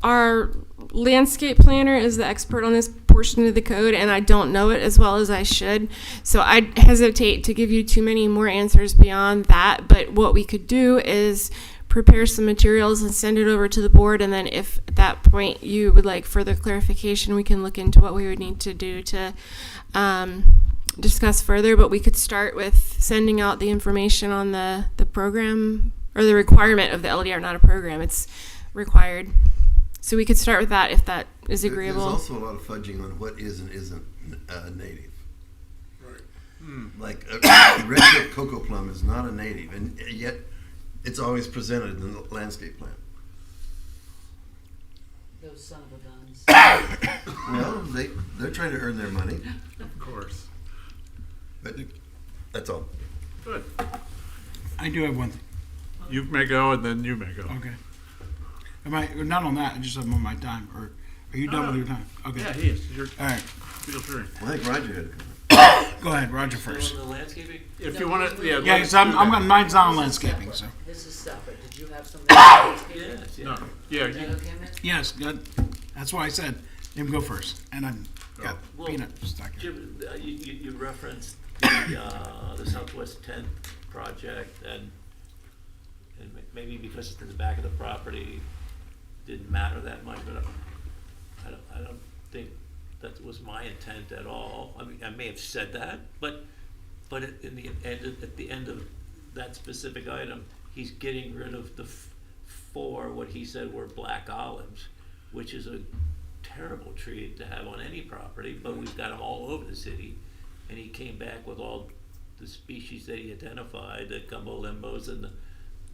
our landscape planner is the expert on this portion of the code, and I don't know it as well as I should. So I'd hesitate to give you too many more answers beyond that. But what we could do is prepare some materials and send it over to the board, and then if at that point you would like further clarification, we can look into what we would need to do to discuss further. But we could start with sending out the information on the program, or the requirement of the LDR, not a program. It's required. So we could start with that if that is agreeable. There's also a lot of fudging on what is and isn't native. Right. Like a red tip cocoa plum is not a native, and yet it's always presented in the landscape plan. Those son of a guns. Well, they're trying to earn their money, Of course. but that's all. Good. I do have one thing. You may go, and then you may go. Okay. Am I not on that? I just have on my time, or are you done with your time? Okay. Yeah, he is. You're, All right. feel free. I think Roger had a comment. Go ahead, Roger first. The landscaping? If you want to, yeah. Yeah, let's so I'm do on that. mine's on landscaping. So This is separate. Did you have something? else? Yes, yeah. No, yeah, Is that you- okay, Mitch? yes, good. That's why I said him go first, and I'm got Well, peanut stuck here. Jim, you referenced the Southwest 10th project, and maybe because it's in the back of the property, didn't matter that much, but I don't think that was my intent at all. I mean, I may have said that, but at the end of that specific item, he's getting rid of the four, what he said were black olives, which is a terrible tree to have on any property, but we've got them all over the city. And he came back with all the species that he identified, the gumbo limbos and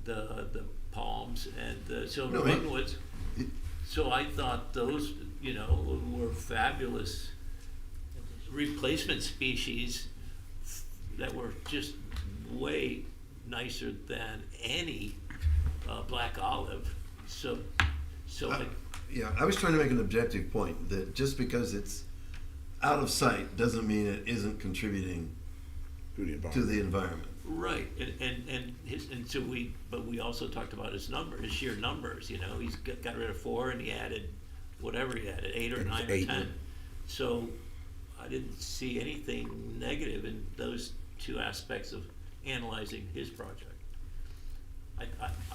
the palms and the silver ringwoods. So I thought those, were fabulous replacement species that were just way nicer than any black olive. So Yeah, I was trying to make an objective point that just because it's out of sight doesn't mean it isn't contributing to the environment. Right, but we also talked about his sheer numbers. He's got rid of 4 and he added whatever he added, 8 or 9 or 10. So I didn't see anything negative in those two aspects of analyzing his project.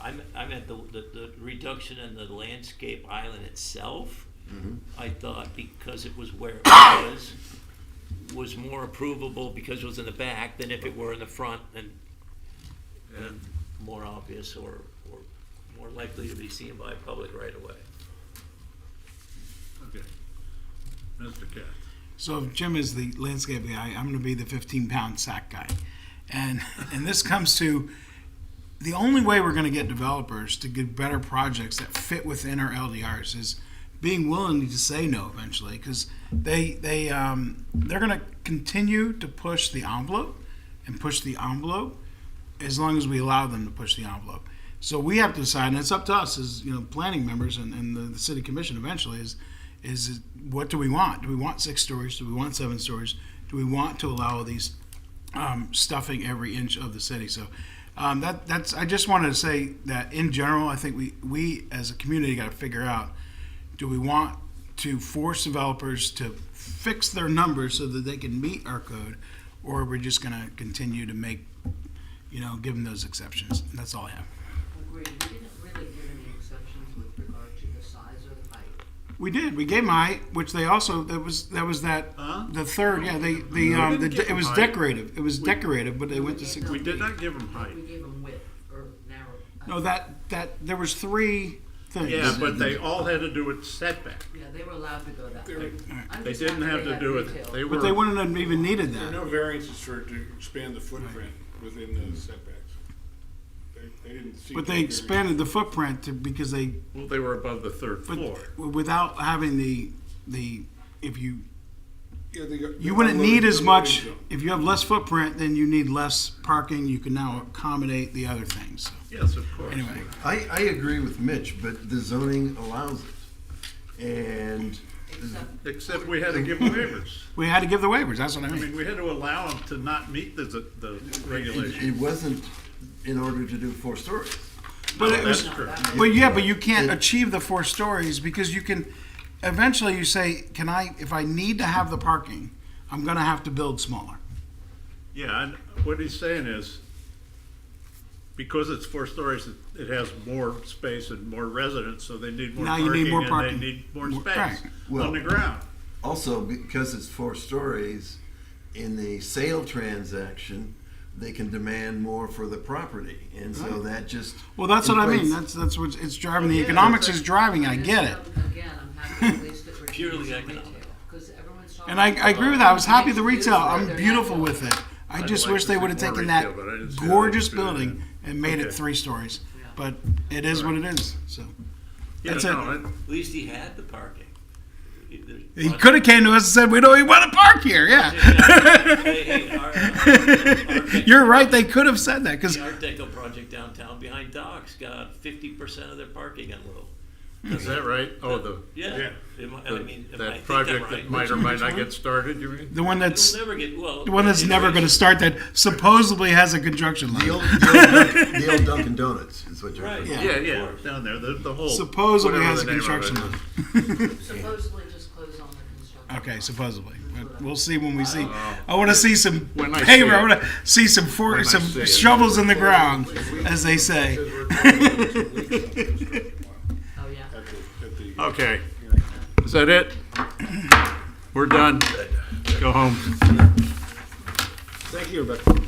I meant the reduction in the landscape island itself. Mm-hmm. I thought because it was where it was more approvable because it was in the back than if it were in the front and more obvious or more likely to be seen by public right away. Okay. Mr. Katz. So if Jim is the landscape guy, I'm going to be the 15-pound sack guy, and this comes to the only way we're going to get developers to get better projects that fit within our LDRs is being willing to say no eventually, because they're going to continue to push the envelope as long as we allow them to push the envelope. So we have to decide, and it's up to us as planning members and the city commission eventually is what do we want? Do we want 6 stories? Do we want 7 stories? Do we want to allow these stuffing every inch of the city? So that's I just wanted to say that in general, I think we as a community got to figure out, do we want to force developers to fix their numbers so that they can meet our code, or are we just going to continue to make, give them those exceptions? And that's all I have. Agreed. We didn't really give any exceptions with regard to the size or the height. We did. We gave them height, which they also the third. Yeah, it was height. decorative. It was decorative, but they went to 6. We did not give them height. We gave them width or narrow. No, that there was 3 things. Yeah, but they all had to do with setback. Yeah, they were allowed to go that way. They didn't have to do it. But they wouldn't have even needed There are that. no variances to expand the footprint within the setbacks. They didn't see. But they expanded the footprint because they. Well, they were above the 3rd floor. Without having if you. Yeah, they got- You wouldn't they need as unloaded much, zone. if you have less footprint, then you need less parking, you can now accommodate the other things. Yes, of course. Anyway, I agree with Mitch, but the zoning allows it. And Except we had to give waivers. we had to give the waivers, that's what I I mean. mean, we had to allow them to not meet the regulation. it wasn't in order to do 4 stories. But No, it was, that's correct. but yeah, but you can't achieve the 4 stories because you can, eventually you say, if I need to have the parking, I'm gonna have to build smaller. Yeah, and what he's saying is, because it's 4 stories, it has more space and more residents, so they need more Now parking. you need more And parking. they need more Right. space Well- on the ground. Also, because it's 4 stories, in the sale transaction, they can demand more for the property. And so Right. that just. Well, that's what I mean, inflates- that's what it's driving, the Yeah, economics that's is driving, I get it. Again, I'm happy at least that we're Purely keeping some economic. retail. 'cause everyone's talking And I agree with that. I was happy the mixed retail. use, I'm they're beautiful not with it. I I'd just like wish to they see would have more taken that retail, but I didn't see gorgeous that. building and made it Okay. 3 stories. But it is what it is, so. Yeah, That's no, it. At least he had the parking. He could have came to us and said, we don't even want to park here, yeah. You're right, they could have said that, because The Art Deco project downtown behind Doc's got 50% of their parking in lieu. Is that right? Oh, Yeah. I mean, if I that think project I'm that right. might or might not get started, you mean? the one that's, It'll never get, well, the one that's never going to start that supposedly has a construction line. The old Dunkin' Donuts is what you're Right. referring Yeah, to. yeah, down there, the whole. Supposedly whatever has a the name of construction it line. is. Supposedly just closed on the construction. Okay, supposedly. But we'll see when we see. I want to see some When I see paver. I it. want to see some When I see it. shovels in the ground, as they say. Oh, yeah. Okay. Is that it? We're done. Go home. Thank you, Rebecca.